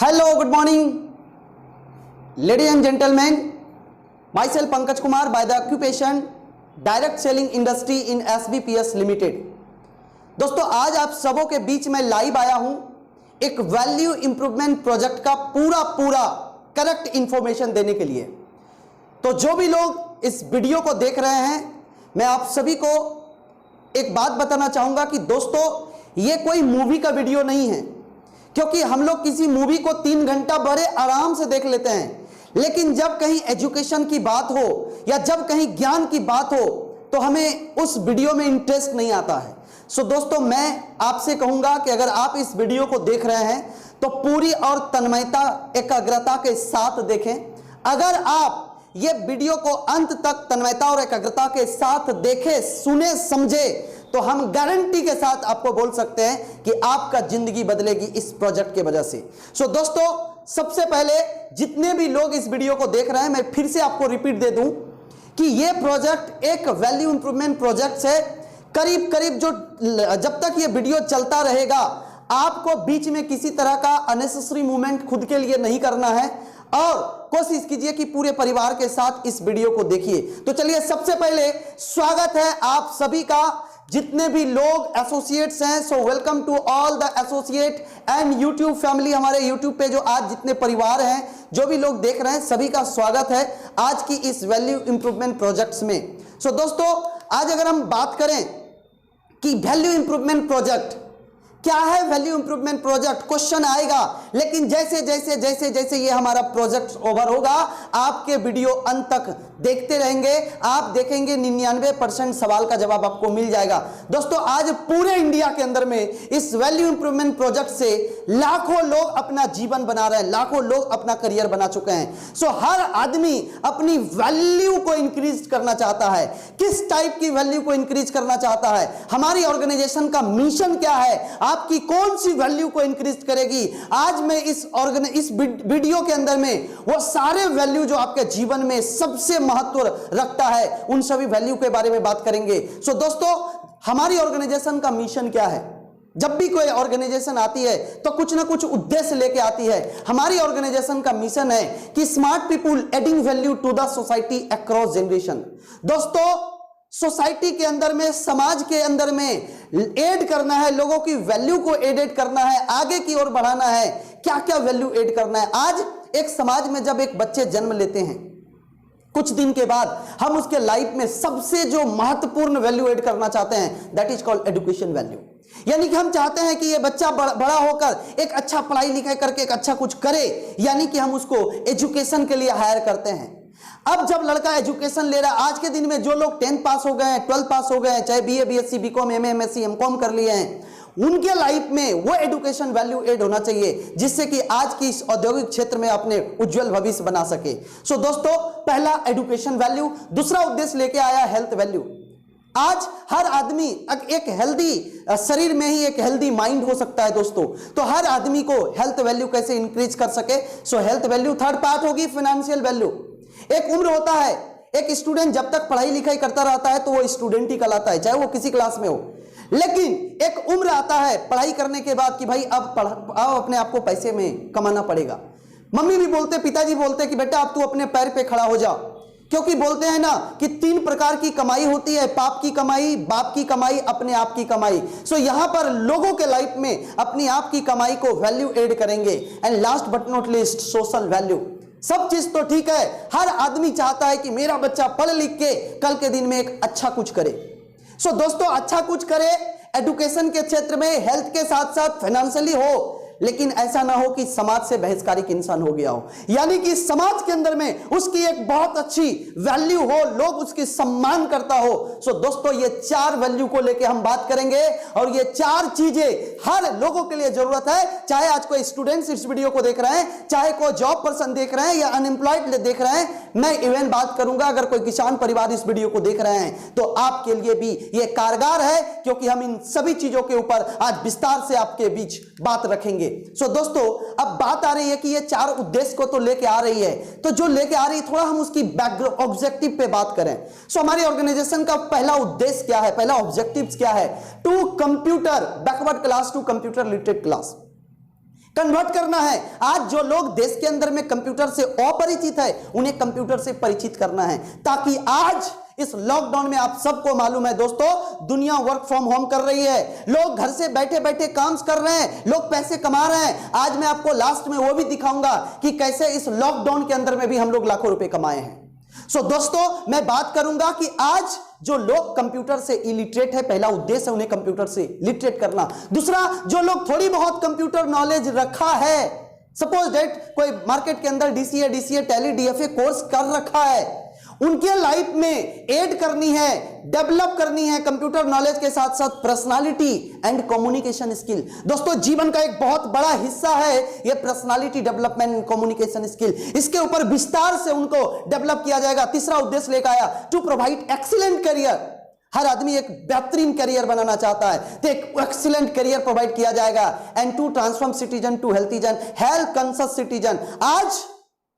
Hello, good morning, ladies and gentlemen. Myself Pankaj Kumar by the occupation Direct Selling Industry in SBPS Limited. दोस्तों आज आप सबों के बीच में लाइव आया हूं एक वैल्यू इंप्रूवमेंट प्रोजेक्ट का पूरा करेक्ट इंफॉर्मेशन देने के लिए। तो जो भी लोग इस वीडियो को देख रहे हैं, मैं आप सभी को एक बात बताना चाहूंगा कि दोस्तों ये कोई मूवी का वीडियो नहीं है, क्योंकि हम लोग किसी मूवी को 3 घंटा बड़े आराम से देख लेते हैं, लेकिन जब कहीं एजुकेशन की बात हो या जब कहीं ज्ञान की बात हो तो हमें उस वीडियो में इंटरेस्ट नहीं आता है। सो दोस्तों मैं आपसे कहूंगा कि अगर आप इस वीडियो को देख रहे हैं तो पूरी और तन्मयता एकाग्रता के साथ देखें। अगर आप ये वीडियो को अंत तक तन्मयता और एकाग्रता के साथ देखें, सुने, समझे, तो हम गारंटी के साथ आपको बोल सकते हैं कि आपका जिंदगी बदलेगी इस प्रोजेक्ट के वजह से। सो दोस्तों सबसे पहले जितने भी लोग इस वीडियो को देख रहे हैं, मैं फिर से आपको रिपीट दे दूं कि ये प्रोजेक्ट एक वैल्यू इंप्रूवमेंट प्रोजेक्ट है। करीब जो जब तक ये वीडियो चलता रहेगा आपको बीच में किसी तरह का अननेसेसरी मूवमेंट खुद के लिए नहीं करना है और कोशिश कीजिए कि पूरे परिवार के साथ इस वीडियो को देखिए। तो चलिए सबसे पहले स्वागत है आप सभी का, जितने भी लोग एसोसिएट्स हैं। So welcome to all the associate and YouTube family. हमारे यूट्यूब पे जो आज जितने परिवार हैं, जो भी लोग देख रहे हैं, सभी का स्वागत है आज की इस वैल्यू इंप्रूवमेंट प्रोजेक्ट्स में। सो दोस्तों आज अगर हम बात करें कि वैल्यू इंप्रूवमेंट प्रोजेक्ट क्या है, वैल्यू इंप्रूवमेंट प्रोजेक्ट क्वेश्चन आएगा, लेकिन जैसे ये हमारा प्रोजेक्ट ओवर होगा आपके वीडियो अंत तक देखते रहेंगे, आप देखेंगे 99% सवाल का जवाब आपको मिल जाएगा। दोस्तों आज पूरे इंडिया के अंदर में इस वैल्यू इंप्रूवमेंट प्रोजेक्ट से लाखों लोग अपना जीवन बना रहे हैं, लाखों लोग अपना करियर बना चुके हैं। सो हर आदमी अपनी वैल्यू को इंक्रीज करना चाहता है। किस टाइप की वैल्यू को इंक्रीज करना चाहता है, हमारी ऑर्गेनाइजेशन का मिशन क्या है, आपकी कौन सी वैल्यू को इंक्रीज करेगी। आज मैं इस वीडियो के अंदर में वो सारे वैल्यू जो आपके जीवन में सबसे महत्व रखता है उन सभी वैल्यू के बारे में बात करेंगे। सो दोस्तों हमारी ऑर्गेनाइजेशन का मिशन क्या है। जब भी कोई ऑर्गेनाइजेशन आती है तो कुछ ना कुछ उद्देश्य लेके आती है। हमारी ऑर्गेनाइजेशन का मिशन है कि smart people adding value to the society across generation. दोस्तों सोसाइटी के अंदर में, समाज के अंदर में ऐड करना है, लोगों की वैल्यू को एड करना है, आगे की ओर बढ़ाना है। क्या क्या वैल्यू ऐड करना है। आज एक समाज में जब एक बच्चे जन्म लेते हैं, कुछ दिन के बाद हम उसके लाइफ में सबसे जो महत्वपूर्ण वैल्यू ऐड करना चाहते हैं, that is called education value. यानी कि हम चाहते हैं कि ये बच्चा बड़ा होकर एक अच्छा पढ़ाई लिखाई करके एक अच्छा कुछ करे, यानी कि हम उसको एजुकेशन के लिए हायर करते हैं। अब जब लड़का एजुकेशन ले रहा है, आज के दिन में जो लोग 10th पास हो गए हैं, 12th पास हो गए हैं, चाहे BA, BSc, BCom, MA, MSc, MCom कर लिए हैं, उनके लाइफ में वो एजुकेशन वैल्यू ऐड होना चाहिए जिससे कि आज की इस औद्योगिक क्षेत्र में अपने उज्जवल भविष्य बना सके। सो दोस्तों पहला एजुकेशन वैल्यू। दूसरा उद्देश्य लेके आया हेल्थ वैल्यू। आज हर आदमी एक हेल्दी शरीर में ही एक हेल्दी माइंड हो सकता है दोस्तों, तो हर आदमी को हेल्थ वैल्यू कैसे इंक्रीज कर सके। सो हेल्थ वैल्यू। थर्ड पार्ट होगी फाइनेंशियल वैल्यू। एक उम्र होता है, एक स्टूडेंट जब तक पढ़ाई लिखाई करता रहता है तो वो स्टूडेंट ही कहलाता है, चाहे वो किसी क्लास में हो। लेकिन एक उम्र आता है पढ़ाई करने के बाद कि भाई अब अपने आप को पैसे में कमाना पड़ेगा। मम्मी भी बोलते, पिताजी बोलते कि बेटा अब तू अपने पैर पे खड़ा हो जा, क्योंकि बोलते हैं ना कि 3 प्रकार की कमाई होती है, पाप की कमाई, बाप की कमाई, अपने आप की कमाई। सो यहां पर लोगों के लाइफ में अपनी आप की कमाई को वैल्यू ऐड करेंगे। And last but not least social value. सब चीज तो ठीक है, हर आदमी चाहता है कि मेरा बच्चा पढ़ लिख के कल के दिन में एक अच्छा कुछ करे। सो दोस्तों अच्छा कुछ करे एजुकेशन के क्षेत्र में, हेल्थ के साथ साथ फाइनेंशियली हो, लेकिन ऐसा ना हो कि समाज से बहिष्कारित इंसान हो गया हो, यानी कि समाज के अंदर में उसकी एक बहुत अच्छी वैल्यू हो, लोग उसकी सम्मान करता हो। सो दोस्तों ये 4 वैल्यू को लेके हम बात करेंगे और ये 4 चीजें हर लोगों के लिए जरूरत है। चाहे आज कोई स्टूडेंट्स इस वीडियो को देख रहे हैं, चाहे कोई जॉब पर्सन देख रहे हैं या अनएम्प्लॉयड देख रहे हैं, मैं इवन बात करूंगा अगर कोई किसान परिवार इस वीडियो को देख रहे हैं तो आपके लिए भी ये कारगर है, क्योंकि हम इन सभी चीजों के ऊपर आज विस्तार से आपके बीच बात रखेंगे। सो दोस्तों अब बात आ रही है कि ये 4 उद्देश्य को तो लेके आ रही है, तो जो लेके आ रही है थोड़ा हम उसकी बैकग्राउंड ऑब्जेक्टिव पे बात करें। सो हमारी ऑर्गेनाइजेशन का पहला उद्देश्य क्या है, पहला ऑब्जेक्टिव क्या है? To computer backward class to computer literate class. Convert करना है। आज जो लोग देश के अंदर में कंप्यूटर से अपरिचित है, उन्हें कंप्यूटर से परिचित करना है, ताकि आज इस लॉकडाउन में आप सबको मालूम है दोस्तों, दुनिया वर्क फ्रॉम होम कर रही है, लोग घर से बैठे बैठे काम कर रहे हैं, लोग पैसे कमा रहे हैं। आज मैं आपको लास्ट में वो भी दिखाऊंगा कि कैसे इस लॉकडाउन के अंदर में भी हम लोग लाखों रुपए कमाए हैं। सो दोस्तों, मैं बात करूंगा कि आज जो लोग कंप्यूटर से इलिटरेट है, पहला उद्देश्य है उन्हें कंप्यूटर से लिटरेट करना। दूसरा, जो लोग थोड़ी बहुत कंप्यूटर नॉलेज रखा है, सपोज दैट कोई मार्केट के अंदर डीसीए टैली डीएफए कोर्स कर रखा है, उनके लाइफ में ऐड करनी है, डेवलप करनी है कंप्यूटर नॉलेज के साथ साथ पर्सनालिटी एंड कम्युनिकेशन स्किल। दोस्तों, जीवन का एक बहुत बड़ा हिस्सा है ये personality development and communication skill. इसके ऊपर विस्तार से उनको डेवलप किया जाएगा। तीसरा उद्देश्य लेकर आया, टू प्रोवाइड एक्सीलेंट करियर। हर आदमी एक बेहतरीन करियर बनाना चाहता है, तो एक एक्सीलेंट करियर प्रोवाइड किया जाएगा। And to transform citizen to healthizen, health conscious citizen. आज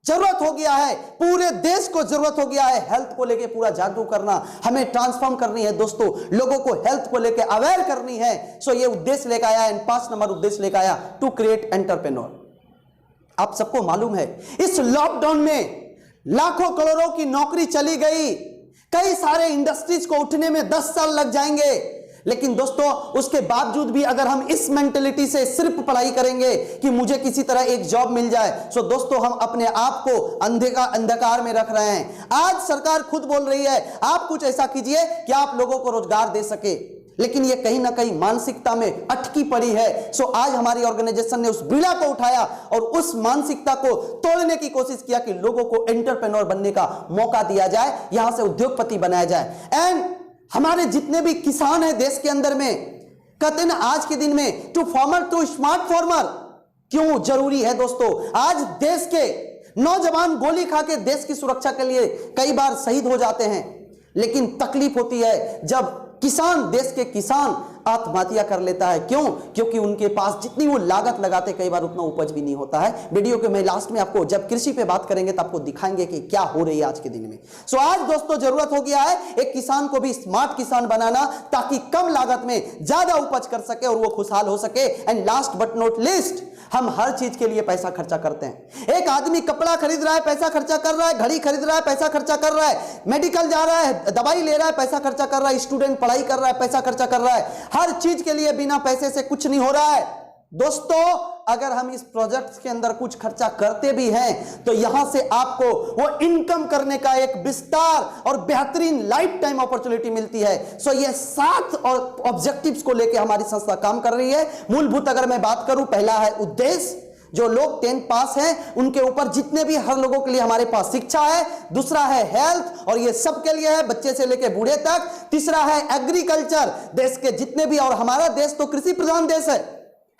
जरूरत हो गया है, पूरे देश को जरूरत हो गया है हेल्थ को लेके पूरा जागरूक करना, हमें ट्रांसफॉर्म करनी है दोस्तों, लोगों को हेल्थ को लेके अवेयर करनी है। सो ये उद्देश्य लेकर आया। एंड 5 नंबर उद्देश्य लेकर आया, टू क्रिएट एंटरप्रेन्योर। आप सबको मालूम है इस लॉकडाउन में लाखों करोड़ों की नौकरी चली गई, कई सारे इंडस्ट्रीज को उठने में 10 साल लग जाएंगे। लेकिन दोस्तों, उसके बावजूद भी अगर हम इस मेंटेलिटी से सिर्फ पढ़ाई करेंगे कि मुझे किसी तरह एक जॉब मिल जाए, तो दोस्तों हम अपने आप को अंधकार में रख रहे हैं। आज सरकार खुद बोल रही है आप कुछ ऐसा कीजिए कि आप लोगों को रोजगार दे सके, लेकिन ये कहीं ना कहीं मानसिकता में अटकी पड़ी है। सो आज हमारी ऑर्गेनाइजेशन ने उस बीड़ा को उठाया और उस मानसिकता को तोड़ने की कोशिश किया कि लोगों को एंटरप्रेन्योर बनने का मौका दिया जाए, यहां से उद्योगपति बनाया जाए। एंड हमारे जितने भी किसान हैं देश के अंदर में, कहते हैं ना आज के दिन में to farmer to smart farmer, क्यों जरूरी है दोस्तों? आज देश के नौजवान गोली खा के देश की सुरक्षा के लिए कई बार शहीद हो जाते हैं, लेकिन तकलीफ होती है जब किसान, देश के किसान आत्महत्या कर लेता है। क्यों? क्योंकि उनके पास जितनी वो लागत लगाते कई बार उतना उपज भी नहीं होता है। वीडियो के मैं लास्ट में आपको जब कृषि पे बात करेंगे तो आपको दिखाएंगे कि क्या हो रही है आज के दिन में। सो आज दोस्तों जरूरत हो गया है एक किसान को भी स्मार्ट किसान बनाना, ताकि कम लागत में ज्यादा उपज कर सके और वो खुशहाल हो सके। And last but not least, हम हर चीज के लिए पैसा खर्चा करते हैं। एक आदमी कपड़ा खरीद रहा है, पैसा खर्चा कर रहा है, घड़ी खरीद रहा है, पैसा खर्चा कर रहा है, मेडिकल जा रहा है, दवाई ले रहा है, पैसा खर्चा कर रहा है, स्टूडेंट पढ़ाई कर रहा है, पैसा खर्चा कर रहा है। हर चीज के लिए बिना पैसे से कुछ नहीं हो रहा है दोस्तों। अगर हम इस प्रोजेक्ट के अंदर कुछ खर्चा करते भी हैं तो यहां से आपको वो इनकम करने का एक विस्तार और बेहतरीन लाइफ टाइम अपॉर्चुनिटी मिलती है। सो ये 7 और ऑब्जेक्टिव्स को लेकर हमारी संस्था काम कर रही है। मूलभूत अगर मैं बात करूं, पहला है उद्देश्य, जो लोग 10 पास हैं उनके ऊपर जितने भी हर लोगों के लिए हमारे पास शिक्षा है। दूसरा है हेल्थ, और ये सबके लिए है, बच्चे से लेकर बूढ़े तक। तीसरा है एग्रीकल्चर, देश के जितने भी, और हमारा देश तो कृषि प्रधान देश है,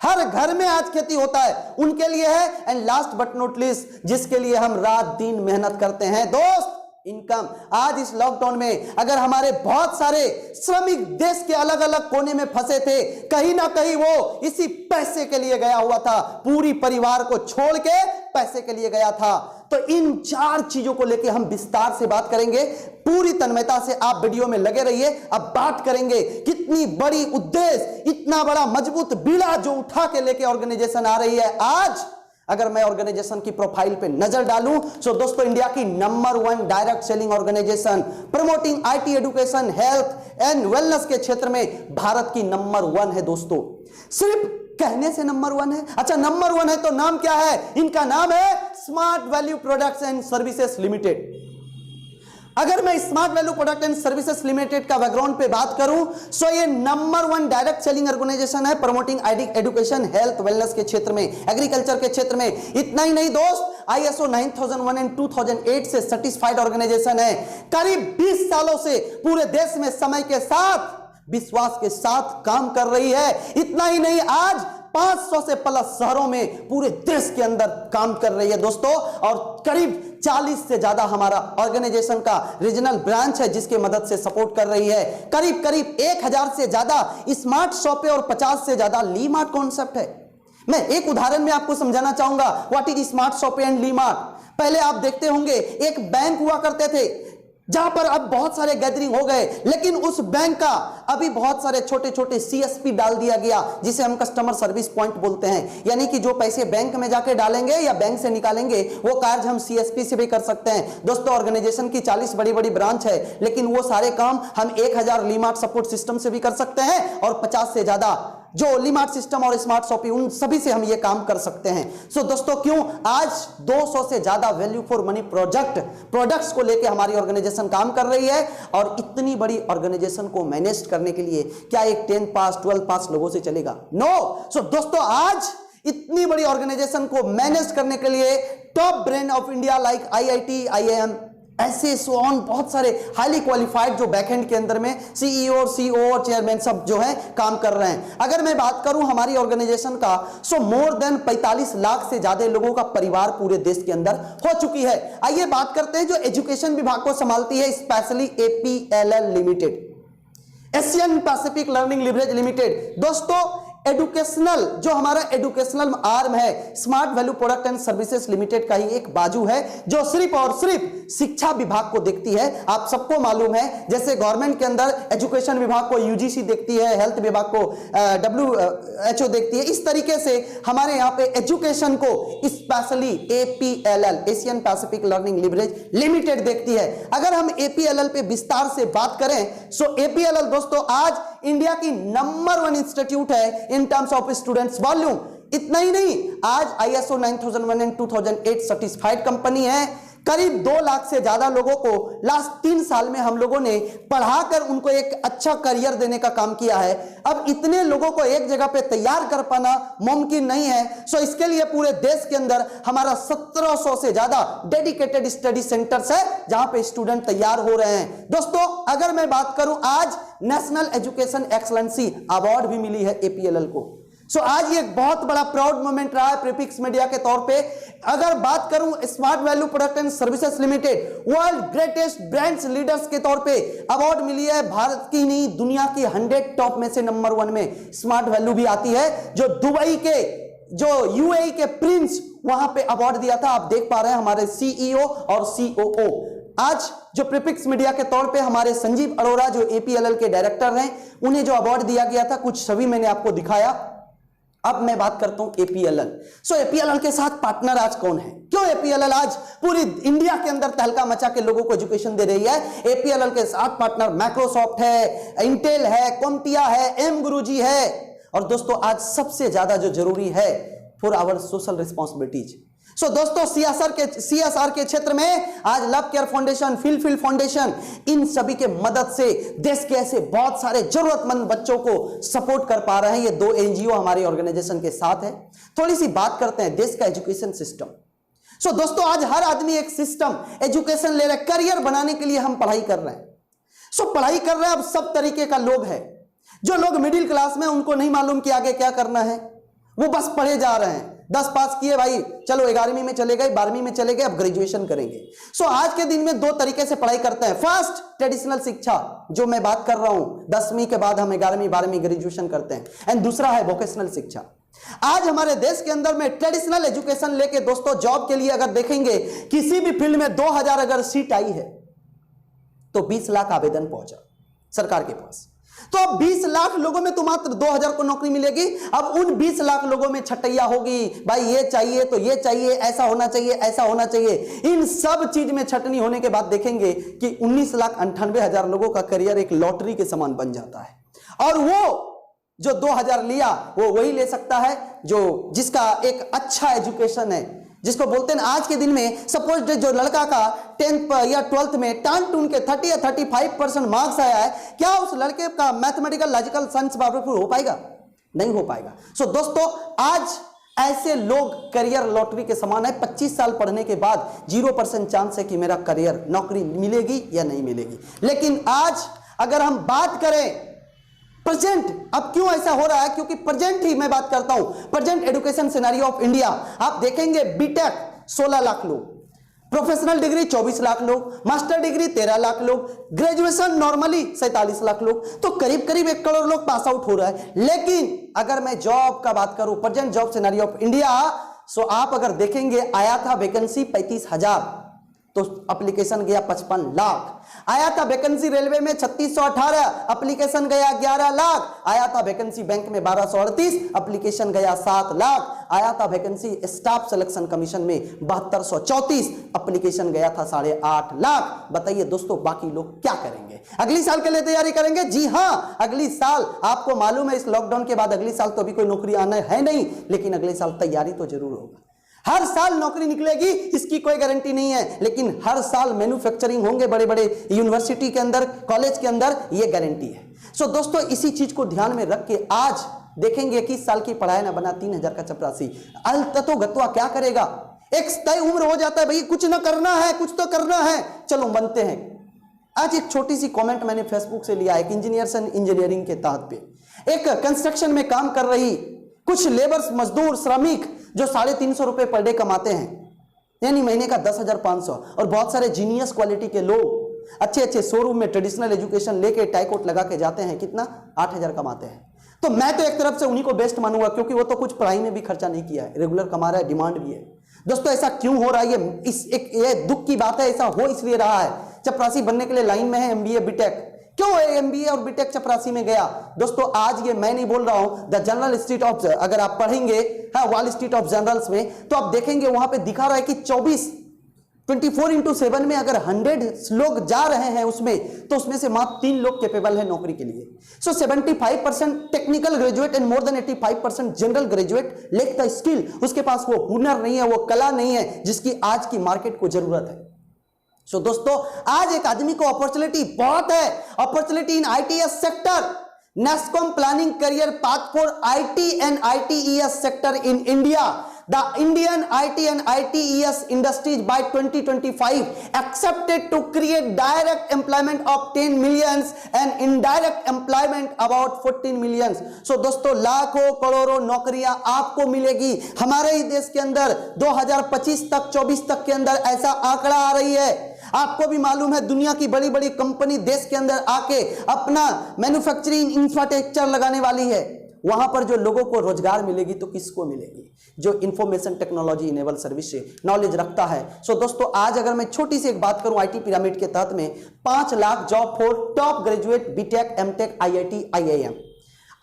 हर घर में आज खेती होता है, उनके लिए है। And last but not least, जिसके लिए हम रात दिन मेहनत करते हैं दोस्त, इनकम। आज इस लॉकडाउन में अगर हमारे बहुत सारे श्रमिक देश के अलग अलग कोने में फंसे थे, कहीं ना कहीं वो इसी पैसे के लिए गया हुआ था, पूरी परिवार को छोड़ के पैसे के लिए गया था। तो इन 4 चीजों को लेके हम विस्तार से बात करेंगे, पूरी तन्मयता से आप वीडियो में लगे रहिए। अब बात करेंगे कितनी बड़ी उद्देश्य, इतना बड़ा मजबूत बीड़ा जो उठा के लेके ऑर्गेनाइजेशन आ रही है। आज अगर मैं ऑर्गेनाइजेशन की प्रोफाइल पे नजर डालूं तो दोस्तों इंडिया की number 1 direct selling organisation, promoting IT education, health and wellness के क्षेत्र में भारत की नंबर 1 है दोस्तों। सिर्फ कहने से नंबर 1 है? अच्छा नंबर 1 है तो नाम क्या है? इनका नाम है smart value products and services limited. अगर मैं smart value product and services limited का बैकग्राउंड पे बात करूं, सो ये नंबर 1 डायरेक्ट सेलिंग ऑर्गेनाइजेशन है, प्रमोटिंग एजुकेशन, हेल्थ, वेलनेस के क्षेत्र में, एग्रीकल्चर के क्षेत्र में। इतना ही नहीं दोस्त, ISO 9001 एंड 2008 से सर्टिफाइड ऑर्गेनाइजेशन है। करीब 20 सालों से पूरे देश में समय के साथ, विश्वास के साथ काम कर रही है। इतना ही नहीं, आज 500 से प्लस शहरों में पूरे देश के अंदर काम कर रही है दोस्तों, और करीब 40 से ज्यादा हमारा ऑर्गेनाइजेशन का रीजनल ब्रांच है जिसके मदद से सपोर्ट कर रही है। करीब 1000 से ज्यादा स्मार्ट शॉपें और 50 से ज्यादा ली मार्ट कॉन्सेप्ट है। मैं एक उदाहरण में आपको समझाना चाहूंगा what is smart shop and Lee Mart. पहले आप देखते होंगे एक बैंक हुआ करते थे, जहां पर अब बहुत सारे गैदरिंग हो गए, लेकिन उस बैंक का अभी बहुत सारे छोटे छोटे सीएसपी डाल दिया गया, जिसे हम कस्टमर सर्विस पॉइंट बोलते हैं। यानी कि जो पैसे बैंक में जाके डालेंगे या बैंक से निकालेंगे, वो कार्य हम सीएसपी से भी कर सकते हैं। दोस्तों, ऑर्गेनाइजेशन की 40 बड़ी बड़ी ब्रांच है, लेकिन वो सारे काम हम 1000 लीमार्ट सपोर्ट सिस्टम से भी कर सकते हैं, और 50 से ज्यादा जो लीमार्ट सिस्टम और स्मार्ट शॉपिंग, उन सभी से हम ये काम कर सकते हैं। सो दोस्तों, क्यों आज 200 से ज्यादा वैल्यू फॉर मनी प्रोडक्ट्स को लेकर हमारी ऑर्गेनाइजेशन काम कर रही है। और इतनी बड़ी ऑर्गेनाइजेशन को मैनेज करने के लिए क्या एक 10 पास 12 पास लोगों से चलेगा? नो। सो दोस्तों, आज इतनी बड़ी ऑर्गेनाइजेशन को मैनेज करने के लिए top brain of India like IIT, IIM, ऐसे सो ऑन बहुत सारे हाईली क्वालिफाइड जो बैकएंड के अंदर में CEO, CO और चेयरमैन सब जो है काम कर रहे हैं। अगर मैं बात करूं हमारी ऑर्गेनाइजेशन का, सो मोर देन 45 लाख से ज्यादा लोगों का परिवार पूरे देश के अंदर हो चुकी है। आइए बात करते हैं जो एजुकेशन विभाग को संभालती है, specially APLL limited, Asian Pacific learning leverage limited. दोस्तों, एडुकेशनल जो हमारा एडुकेशनल आर्म है, smart value product and services limited का ही एक बाजू है, जो सिर्फ और सिर्फ शिक्षा विभाग को देखती है। आप सबको मालूम है, जैसे गवर्नमेंट के अंदर एजुकेशन विभाग को UGC देखती है, हेल्थ विभाग को WHO देखती है, इस तरीके से हमारे यहाँ पे एजुकेशन को specially APLL, Asian Pacific learning leverage limited देखती है। अगर हम APLL पे विस्तार से बात करें, सो APLL दोस्तों आज इंडिया की नंबर 1 इंस्टीट्यूट है in terms of students volume. इतना ही नहीं, आज ISO 9001 एंड 2008 सर्टिफाइड कंपनी है। करीब 2 लाख से ज्यादा लोगों को लास्ट 3 साल में हम लोगों ने पढ़ाकर उनको एक अच्छा करियर देने का काम किया है। अब इतने लोगों को एक जगह पे तैयार कर पाना मुमकिन नहीं है। सो इसके लिए पूरे देश के अंदर हमारा 1700 से ज्यादा डेडिकेटेड स्टडी सेंटर्स है, जहां पे स्टूडेंट तैयार हो रहे हैं। दोस्तों, अगर मैं बात करूं, आज नेशनल एजुकेशन एक्सलेंसी अवार्ड भी मिली है APLL को। सो आज ये एक बहुत बड़ा प्राउड मोमेंट रहा है प्रीफिक्स मीडिया के तौर पे। अगर बात करूं smart value product and services limited world greatest brands leaders के तौर पे अवार्ड मिली है। भारत की नहीं, दुनिया की 100 टॉप में से नंबर 1 में स्मार्ट वैल्यू भी आती है, जो दुबई के जो UAE के प्रिंस वहां पे अवार्ड दिया था। आप देख पा रहे हैं हमारे CEO और COO। आज जो प्रीफिक्स मीडिया के तौर पे हमारे संजीव अरोड़ा जो APLL के डायरेक्टर हैं, उन्हें जो अवार्ड दिया गया था, कुछ छवि मैंने आपको दिखाया। अब मैं बात करता हूं APLL। सो APLL के साथ पार्टनर आज कौन है? क्यों APLL आज पूरी इंडिया के अंदर तहलका मचा के लोगों को एजुकेशन दे रही है? APLL के साथ पार्टनर माइक्रोसॉफ्ट है, इंटेल है, कॉम्टिया है, M गुरुजी है, और दोस्तों आज सबसे ज्यादा जो जरूरी है, for our social responsibilities. So दोस्तों, CSR के क्षेत्र में आज Love Care Foundation, Phil Foundation, इन सभी के मदद से देश के ऐसे बहुत सारे जरूरतमंद बच्चों को सपोर्ट कर पा रहे हैं। ये 2 NGO हमारी ऑर्गेनाइजेशन के साथ है। थोड़ी सी बात करते हैं देश का एजुकेशन सिस्टम। सो दोस्तों, आज हर आदमी एक सिस्टम एजुकेशन ले रहा है, करियर बनाने के लिए हम पढ़ाई कर रहे हैं। सो पढ़ाई कर रहे हैं, अब सब तरीके का लोग है। जो लोग मिडिल क्लास में, उनको नहीं मालूम कि आगे क्या करना है, वो बस पढ़े जा रहे हैं। 10 पास किए भाई, चलो 11वीं में चले गए, 12वीं में चले गए, अब ग्रेजुएशन करेंगे। सो आज के दिन में 2 तरीके से पढ़ाई करते हैं। फर्स्ट, ट्रेडिशनल शिक्षा, जो मैं बात कर रहा हूं, 10वीं के बाद हम 11वीं 12वीं ग्रेजुएशन करते हैं। एंड दूसरा है वोकेशनल शिक्षा। आज हमारे देश के अंदर में ट्रेडिशनल एजुकेशन लेके दोस्तों जॉब के लिए अगर देखेंगे, किसी भी फील्ड में 2000 अगर सीट आई है तो 20 लाख आवेदन पहुंचा सरकार के पास। तो अब 20 लाख लोगों में तो मात्र 2000 को नौकरी मिलेगी। अब उन 20 लाख लोगों में छटैया होगी, भाई ये चाहिए तो ये चाहिए, ऐसा होना चाहिए, ऐसा होना चाहिए। इन सब चीज में छटनी होने के बाद देखेंगे कि 19,98,000 लोगों का करियर एक लॉटरी के समान बन जाता है। और वो जो 2000 लिया, वो वही ले सकता है जो जिसका एक अच्छा एजुकेशन है, जिसको बोलते हैं आज के दिन में। सपोज जो लड़का का 10th या 12th में टान टून के 30 या 35% मार्क्स आया है, क्या उस लड़के का मैथमेटिकल लॉजिकल साइंस पावरफुल हो पाएगा? नहीं हो पाएगा। सो दोस्तों, आज ऐसे लोग करियर लॉटरी के समान है। 25 साल पढ़ने के बाद 0% चांस है कि मेरा करियर नौकरी मिलेगी या नहीं मिलेगी। लेकिन आज अगर हम बात करें प्रेजेंट, अब क्यों ऐसा हो रहा है? क्योंकि प्रेजेंट ही मैं बात करता हूं, present education scenario of India. आप देखेंगे बीटेक 16 लाख लोग, प्रोफेशनल डिग्री 24 लाख लोग, मास्टर डिग्री 13 लाख लोग, ग्रेजुएशन नॉर्मली 47 लाख लोग, तो करीब करीब 1 करोड़ लोग पास आउट हो रहा है। लेकिन अगर मैं जॉब का बात करूं, present job scenario of India, so आप अगर देखेंगे आया था वैकेंसी 35,000, तो एप्लीकेशन गया 55 लाख। आया था वैकेंसी रेलवे में 3618, एप्लीकेशन गया 11 लाख। आया था वैकेंसी बैंक में 1238, एप्लीकेशन गया 7 लाख। आया था वैकेंसी स्टाफ सिलेक्शन कमीशन में 7234, एप्लीकेशन गया था 8.5 लाख। बताइए दोस्तों बाकी लोग क्या करेंगे? अगली साल के लिए तैयारी करेंगे? जी हां, अगली साल आपको मालूम है इस लॉकडाउन के बाद अगली साल तो अभी कोई नौकरी आना है नहीं, लेकिन अगले साल तैयारी तो जरूर होगा। हर साल नौकरी निकलेगी इसकी कोई गारंटी नहीं है, लेकिन हर साल मैन्युफैक्चरिंग होंगे बड़े बड़े यूनिवर्सिटी के अंदर, कॉलेज के अंदर, ये गारंटी है। सो दोस्तों इसी चीज को ध्यान में रख के आज देखेंगे 21 साल की पढ़ाई ना बना 3000 का चपरासी अलततो गत्वा क्या करेगा? एक तय उम्र हो जाता है भाई कुछ ना करना है, कुछ तो करना है, चलो बनते हैं। आज एक छोटी सी कमेंट मैंने फेसबुक से लिया, एक इंजीनियर्स एंड इंजीनियरिंग के तहत पे एक कंस्ट्रक्शन में काम कर रही कुछ लेबर्स, मजदूर, श्रमिक जो 350 रुपए पर डे कमाते हैं, यानी महीने का 10,500, और बहुत सारे जीनियस क्वालिटी के लोग अच्छे अच्छे शोरूम में ट्रेडिशनल एजुकेशन लेके टाई कोट लगा के जाते हैं, कितना 8,000 कमाते हैं। तो मैं तो एक तरफ से उन्हीं को बेस्ट मानूंगा क्योंकि वो तो कुछ पढ़ाई में भी खर्चा नहीं किया है, रेगुलर कमा रहा है, डिमांड भी है। दोस्तों ऐसा क्यों हो रहा है? ये दुख की बात है, ऐसा हो इसलिए रहा है चपरासी बनने के लिए लाइन में है एमबीए बीटेक। क्यों एमबीए और बीटेक चपरासी में गया? दोस्तों आज ये मैं नहीं बोल रहा हूं, द जनरल स्ट्रीट ऑफ, अगर आप पढ़ेंगे वॉल स्ट्रीट ऑफ जनरल्स में तो आप देखेंगे वहां पे दिखा रहा है कि 24/7 में अगर 100 लोग जा रहे हैं उसमें, तो उसमें से मात्र 3 लोग कैपेबल है नौकरी के लिए। सो 75% technical graduate and more than 85% general graduate lake the skill, उसके पास वो हुनर नहीं है, वो कला नहीं है जिसकी आज की मार्केट को जरूरत है। सो दोस्तों आज एक आदमी को अपॉर्चुनिटी बहुत है, opportunity in ITS sector, NASSCOM planning career path for IT and ITES sector in India. The Indian IT and ITES industries by 2025 accepted to create direct employment of 10 millions and indirect employment about 14 millions. So दोस्तों लाखों करोड़ों नौकरियां आपको मिलेगी हमारे ही देश के अंदर 2025 तक 24 तक के अंदर, ऐसा आंकड़ा आ रही है। आपको भी मालूम है दुनिया की बड़ी बड़ी कंपनी देश के अंदर आके अपना मैन्युफैक्चरिंग इंफ्रास्ट्रक्चर लगाने वाली है। वहां पर जो लोगों को रोजगार मिलेगी तो किसको मिलेगी? जो इंफॉर्मेशन टेक्नोलॉजी इनेबल सर्विस से नॉलेज रखता है। सो दोस्तों आज अगर मैं छोटी सी एक बात करूं आईटी पिरामिड के तहत में 5 lakh job for top graduate BTech, MTech, IIT, IIM.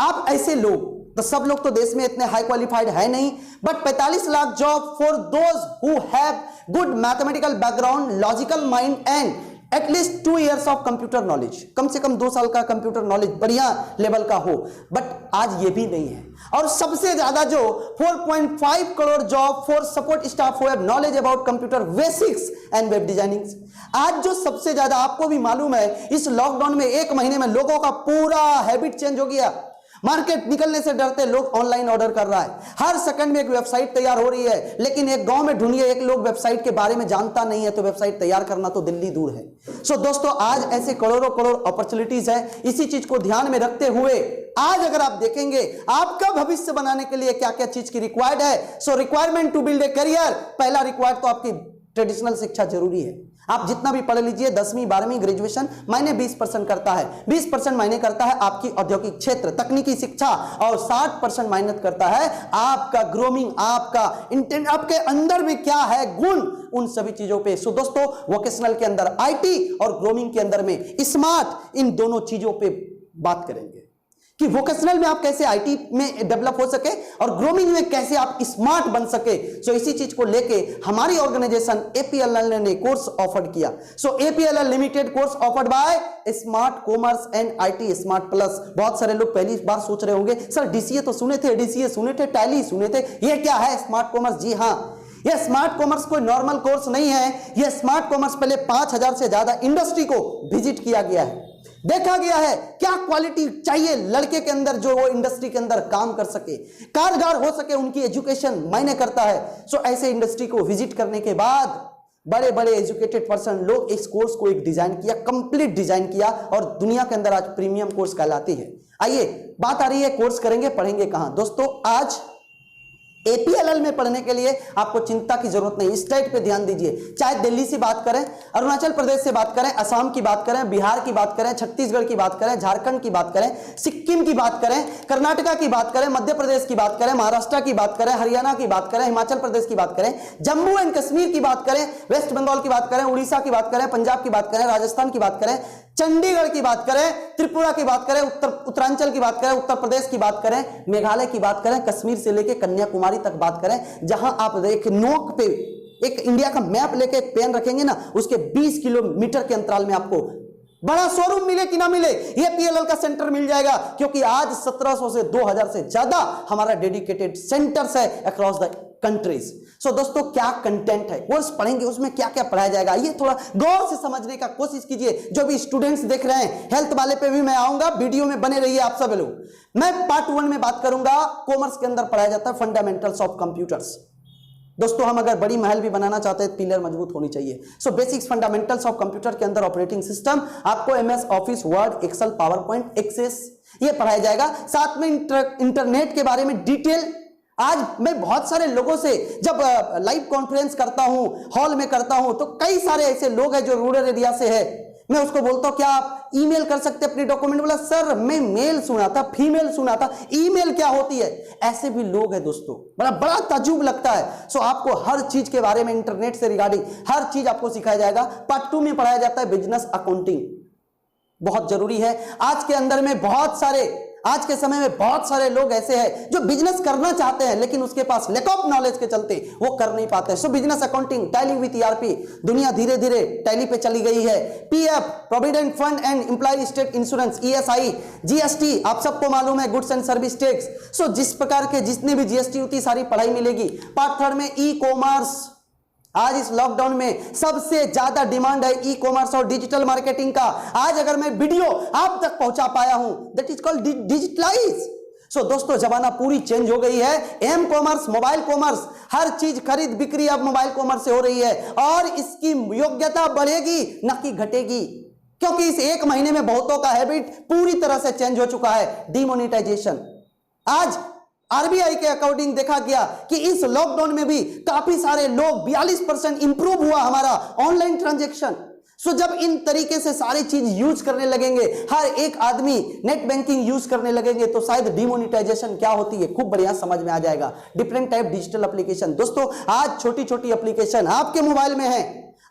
आप ऐसे लोग तो सब लोग तो देश में इतने हाई क्वालिफाइड है नहीं, but 45 lakh job for those who have good mathematical background, logical mind and at least 2 years of computer knowledge, कम से कम 2 साल का कंप्यूटर नॉलेज बढ़िया लेवल का हो। बट आज ये भी नहीं है। और सबसे ज्यादा जो 4.5 crore job for support staff who have knowledge about computer basics and web designing. आज जो सबसे ज्यादा आपको भी मालूम है इस लॉकडाउन में 1 महीने में लोगों का पूरा हैबिट चेंज हो गया। मार्केट निकलने से डरते लोग ऑनलाइन ऑर्डर कर रहा है, हर सेकंड में एक वेबसाइट तैयार हो रही है। लेकिन एक गांव में ढूंढिए एक लोग वेबसाइट के बारे में जानता नहीं है तो वेबसाइट तैयार करना तो दिल्ली दूर है। सो दोस्तों आज ऐसे करोड़ों करोड़ अपॉर्चुनिटीज है। इसी चीज को ध्यान में रखते हुए आज अगर आप देखेंगे आपका भविष्य बनाने के लिए क्या क्या चीज की रिक्वायर्ड है। So requirement to build a career, पहला रिक्वायर्ड तो आपकी ट्रेडिशनल शिक्षा जरूरी है। आप जितना भी पढ़ लीजिए 10वीं 12वीं ग्रेजुएशन मायने 20% करता है, 20% मायने करता है आपकी औद्योगिक क्षेत्र तकनीकी शिक्षा, और 60% मायने करता है आपका ग्रूमिंग, आपका इंटेंट, आपके अंदर में क्या है गुण, उन सभी चीजों पे। सो दोस्तों वोकेशनल के अंदर आईटी और ग्रूमिंग के अंदर में स्मार्ट, इन दोनों चीजों पे बात करेंगे कि वोकेशनल में आप कैसे आईटी में डेवलप हो सके और ग्रूमिंग में कैसे आप स्मार्ट बन सके। सो इसी चीज को लेके हमारी ऑर्गेनाइजेशन एपीएलएल ने कोर्स ऑफर किया। So APLL limited course offered by Smart Commerce and IT Smart Plus. बहुत सारे लोग पहली बार सोच रहे होंगे सर डीसीए तो सुने थे, डीसीए सुने थे, टैली सुने थे, ये क्या है स्मार्ट कॉमर्स? जी हां, यह स्मार्ट कॉमर्स कोई नॉर्मल कोर्स नहीं है। यह स्मार्ट कॉमर्स पहले 5000 से ज्यादा इंडस्ट्री को विजिट किया गया है, देखा गया है क्या क्वालिटी चाहिए लड़के के अंदर जो वो इंडस्ट्री के अंदर काम कर सके, कारगर हो सके, उनकी एजुकेशन मायने करता है। सो ऐसे इंडस्ट्री को विजिट करने के बाद बड़े बड़े एजुकेटेड पर्सन लोग इस कोर्स को एक डिजाइन किया, कंप्लीट डिजाइन किया, और दुनिया के अंदर आज प्रीमियम कोर्स कहलाती है। आइए बात आ रही है कोर्स करेंगे, पढ़ेंगे कहां? दोस्तों आज APLL में पढ़ने के लिए आपको चिंता की जरूरत नहीं, स्टेट पे ध्यान दीजिए। चाहे दिल्ली से बात करें, अरुणाचल प्रदेश से बात करें, असम की बात करें, बिहार की बात करें, छत्तीसगढ़ की बात करें, झारखंड की बात करें, सिक्किम की बात करें, कर्नाटका की बात करें, मध्य प्रदेश की बात करें, महाराष्ट्र की बात करें, हरियाणा की बात करें, हिमाचल प्रदेश की बात करें, जम्मू एंड कश्मीर की बात करें, वेस्ट बंगाल की बात करें, उड़ीसा की बात करें, पंजाब की बात करें, राजस्थान की बात करें, चंडीगढ़ की बात करें, त्रिपुरा की बात करें, उत्तरांचल की बात करें, उत्तर प्रदेश की बात करें, मेघालय की बात करें, कश्मीर से लेकर कन्याकुमारी तक बात करें, जहां आप एक नोक पे एक इंडिया का मैप लेके एक पेन रखेंगे ना, उसके 20 किलोमीटर के अंतराल में आपको बड़ा शोरूम मिले कि ना मिले, ये PLL का सेंटर मिल जाएगा, क्योंकि आज 1700 से 2000 से ज्यादा हमारा डेडिकेटेड सेंटर्स है अक्रॉस द कंट्रीज। सो दोस्तों, क्या कंटेंट है, कोर्स पढ़ेंगे उसमें क्या क्या पढ़ाया जाएगा, ये थोड़ा गौर से समझने का कोशिश कीजिए। जो भी स्टूडेंट्स देख रहे हैं, हेल्थ वाले पे भी मैं आऊंगा, वीडियो में बने रहिए आप सब लोग। मैं पार्ट 1 में बात करूंगा, कॉमर्स के अंदर पढ़ाया जाता है फंडामेंटल्स ऑफ कंप्यूटर्स। दोस्तों, हम अगर बड़ी महल भी बनाना चाहते हैं, पिलर मजबूत होनी चाहिए। So basics fundamentals of computer के अंदर ऑपरेटिंग सिस्टम, आपको MS office, Word, Excel, PowerPoint, Access ये पढ़ाया जाएगा। साथ में इंटरनेट के बारे में डिटेल। आज मैं बहुत सारे लोगों से जब लाइव कॉन्फ्रेंस करता हूं, हॉल में करता हूं, तो कई सारे ऐसे लोग हैं जो रूरल एरिया से है। मैं उसको बोलता हूं क्या आप ईमेल कर सकते हैं अपनी डॉक्यूमेंट? बोला सर मैं मेल सुना था, फीमेल सुना था, ईमेल क्या होती है? ऐसे भी लोग हैं दोस्तों, बड़ा ताज्जुब लगता है। सो आपको हर चीज के बारे में, इंटरनेट से रिगार्डिंग हर चीज आपको सिखाया जाएगा। पार्ट 2 में पढ़ाया जाता है बिजनेस अकाउंटिंग, बहुत जरूरी है। आज के समय में बहुत सारे लोग ऐसे हैं जो बिजनेस करना चाहते हैं, लेकिन उसके पास लैक ऑफ नॉलेज के चलते वो कर नहीं पाते। सो business accounting, tally with ERP, दुनिया धीरे धीरे टैली पे चली गई है। PF, provident fund and employ state insurance, ESI, GST, आप सबको मालूम है, goods and service tax. So जिस प्रकार के जितने भी GST होती सारी पढ़ाई मिलेगी। पार्ट 3 में ई-कॉमर्स, आज इस लॉकडाउन में सबसे ज्यादा डिमांड है ई-कॉमर्स और डिजिटल मार्केटिंग का। आज अगर मैं वीडियो आप तक पहुंचा पाया हूं, दैट इज कॉल्ड डिजिटलाइज। सो दोस्तों, जमाना पूरी चेंज हो गई है। M-कॉमर्स, मोबाइल कॉमर्स, हर चीज खरीद बिक्री अब मोबाइल कॉमर्स से हो रही है, और इसकी योग्यता बढ़ेगी न कि घटेगी, क्योंकि इस 1 महीने में बहुतों का हैबिट पूरी तरह से चेंज हो चुका है। डिमोनेटाइजेशन, आज RBI के अकॉर्डिंग देखा गया कि इस लॉकडाउन में भी काफी सारे लोग 42% इंप्रूव हुआ हमारा ऑनलाइन ट्रांजैक्शन। सो जब इन तरीके से सारी चीज यूज करने लगेंगे, हर एक आदमी नेट बैंकिंग यूज करने लगेंगे, तो शायद डिमोनेटाइजेशन क्या होती है खूब बढ़िया समझ में आ जाएगा। डिफरेंट टाइप डिजिटल एप्लीकेशन, दोस्तों आज छोटी छोटी एप्लीकेशन आपके मोबाइल में है,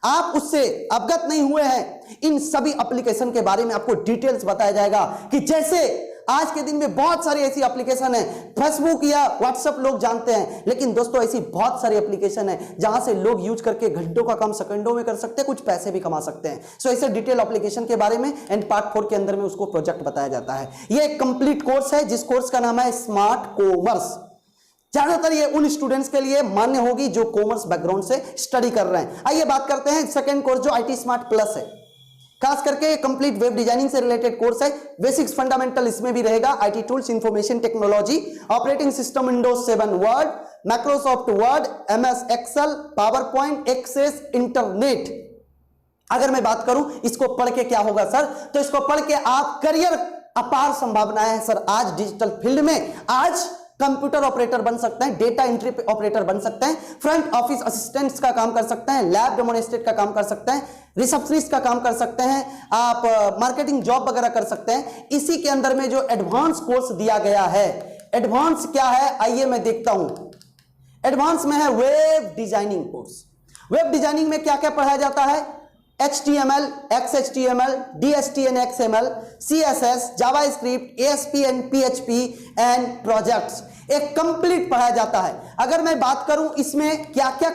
आप उससे अवगत नहीं हुए हैं। इन सभी एप्लीकेशन के बारे में आपको डिटेल्स बताया जाएगा कि जैसे आज के दिन में बहुत सारी ऐसी एप्लीकेशन है, फेसबुक या व्हाट्सएप लोग जानते हैं, लेकिन दोस्तों ऐसी बहुत सारी एप्लीकेशन है जहां से लोग यूज करके घंटों का काम सेकंडों में कर सकते हैं, कुछ पैसे भी कमा सकते हैं। सो ऐसे डिटेल एप्लीकेशन के बारे में एंड पार्ट 4 के अंदर में उसको प्रोजेक्ट बताया जाता है। ये एक कंप्लीट कोर्स है, जिस कोर्स का नाम है स्मार्ट कॉमर्स। ज्यादातर ये उन स्टूडेंट्स के लिए मान्य होगी जो कॉमर्स बैकग्राउंड से स्टडी कर रहे हैं। आइए बात करते हैं सेकंड कोर्स जो IT स्मार्ट प्लस है। खास करके कंप्लीट वेब डिजाइनिंग से रिलेटेड कोर्स है। बेसिक्स फंडामेंटल इसमें भी रहेगा, IT tools, information technology, operating system Windows 7, Word, Microsoft Word, MS Excel, PowerPoint, Access, internet. अगर मैं बात करूं इसको पढ़ के क्या होगा सर, तो इसको पढ़ के आप करियर अपार संभावनाएं हैं सर। आज डिजिटल फील्ड में आज कंप्यूटर ऑपरेटर बन सकते हैं, डेटा एंट्री ऑपरेटर बन सकते हैं, फ्रंट ऑफिस असिस्टेंट्स का काम कर सकते हैं, लैब डेमोन्स्ट्रेट का काम कर सकते हैं, रिसेप्शनिस्ट का काम कर सकते हैं, आप मार्केटिंग जॉब वगैरह कर सकते हैं। इसी के अंदर में जो एडवांस कोर्स दिया गया है, एडवांस क्या है आइए मैं देखता हूं। एडवांस में है web designing course. Web designing में क्या क्या पढ़ाया जाता है? HTML, XHTML, DSTN XML, CSS, JavaScript, ASP and PHP and projects, एक कंप्लीट पढ़ाया जाता है। अगर मैं बात करूं इसमें क्या क्या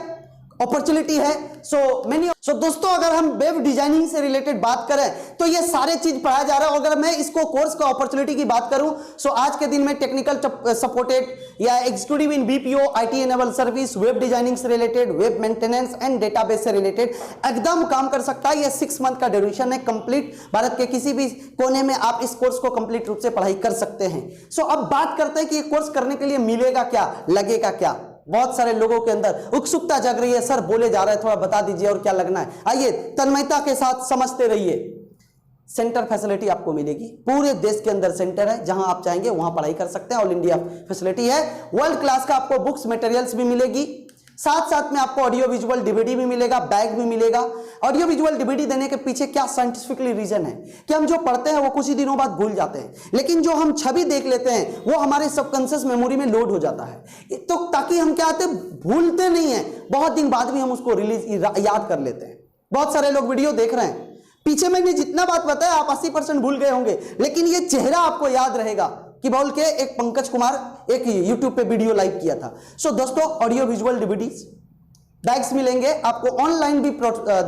अपॉर्चुनिटी है, सो दोस्तों अगर हम वेब डिजाइनिंग से रिलेटेड बात करें तो ये सारे चीज पढ़ाया जा रहा है। अगर मैं इसको कोर्स का अपॉर्चुनिटी की बात करूं, सो आज के दिन में टेक्निकल सपोर्टेड या executive in BPO, IT enable service, web designing से related, web maintenance and database से रिलेटेड एकदम काम कर सकता है। ये 6 मंथ का ड्यूरेशन है, कंप्लीट भारत के किसी भी कोने में आप इस कोर्स को कंप्लीट रूप से पढ़ाई कर सकते हैं। सो अब बात करते हैं कि ये कोर्स करने के लिए मिलेगा क्या, लगेगा क्या। बहुत सारे लोगों के अंदर उत्सुकता जग रही है, सर बोले जा रहे हैं, थोड़ा बता दीजिए और क्या लगना है। आइए तन्मयता के साथ समझते रहिए। सेंटर फैसिलिटी आपको मिलेगी। पूरे देश के अंदर सेंटर है, जहां आप चाहेंगे वहां पढ़ाई कर सकते हैं। ऑल इंडिया फैसिलिटी है। वर्ल्ड क्लास का आपको बुक्स मटेरियल्स भी मिलेगी। साथ साथ में आपको ऑडियो विजुअल डीवीडी भी मिलेगा, बैग भी मिलेगा। ऑडियो विजुअल डीवीडी देने के पीछे क्या साइंटिफिकली रीजन है कि हम जो पढ़ते हैं वो कुछ ही दिनों बाद भूल जाते हैं, लेकिन जो हम छवि देख लेते हैं वो हमारे सबकॉन्शियस मेमोरी में लोड हो जाता है, तो ताकि हम क्या आते भूलते नहीं है, बहुत दिन बाद भी हम उसको याद कर लेते हैं। बहुत सारे लोग वीडियो देख रहे हैं, पीछे मैंने जितना बात बताया आप 80% भूल गए होंगे, लेकिन ये चेहरा आपको याद रहेगा कि बोल के एक पंकज कुमार एक यूट्यूब पे वीडियो लाइव किया था। सो दोस्तों, ऑडियो विजुअल डीवीडीज, बैग्स मिलेंगे आपको, ऑनलाइन भी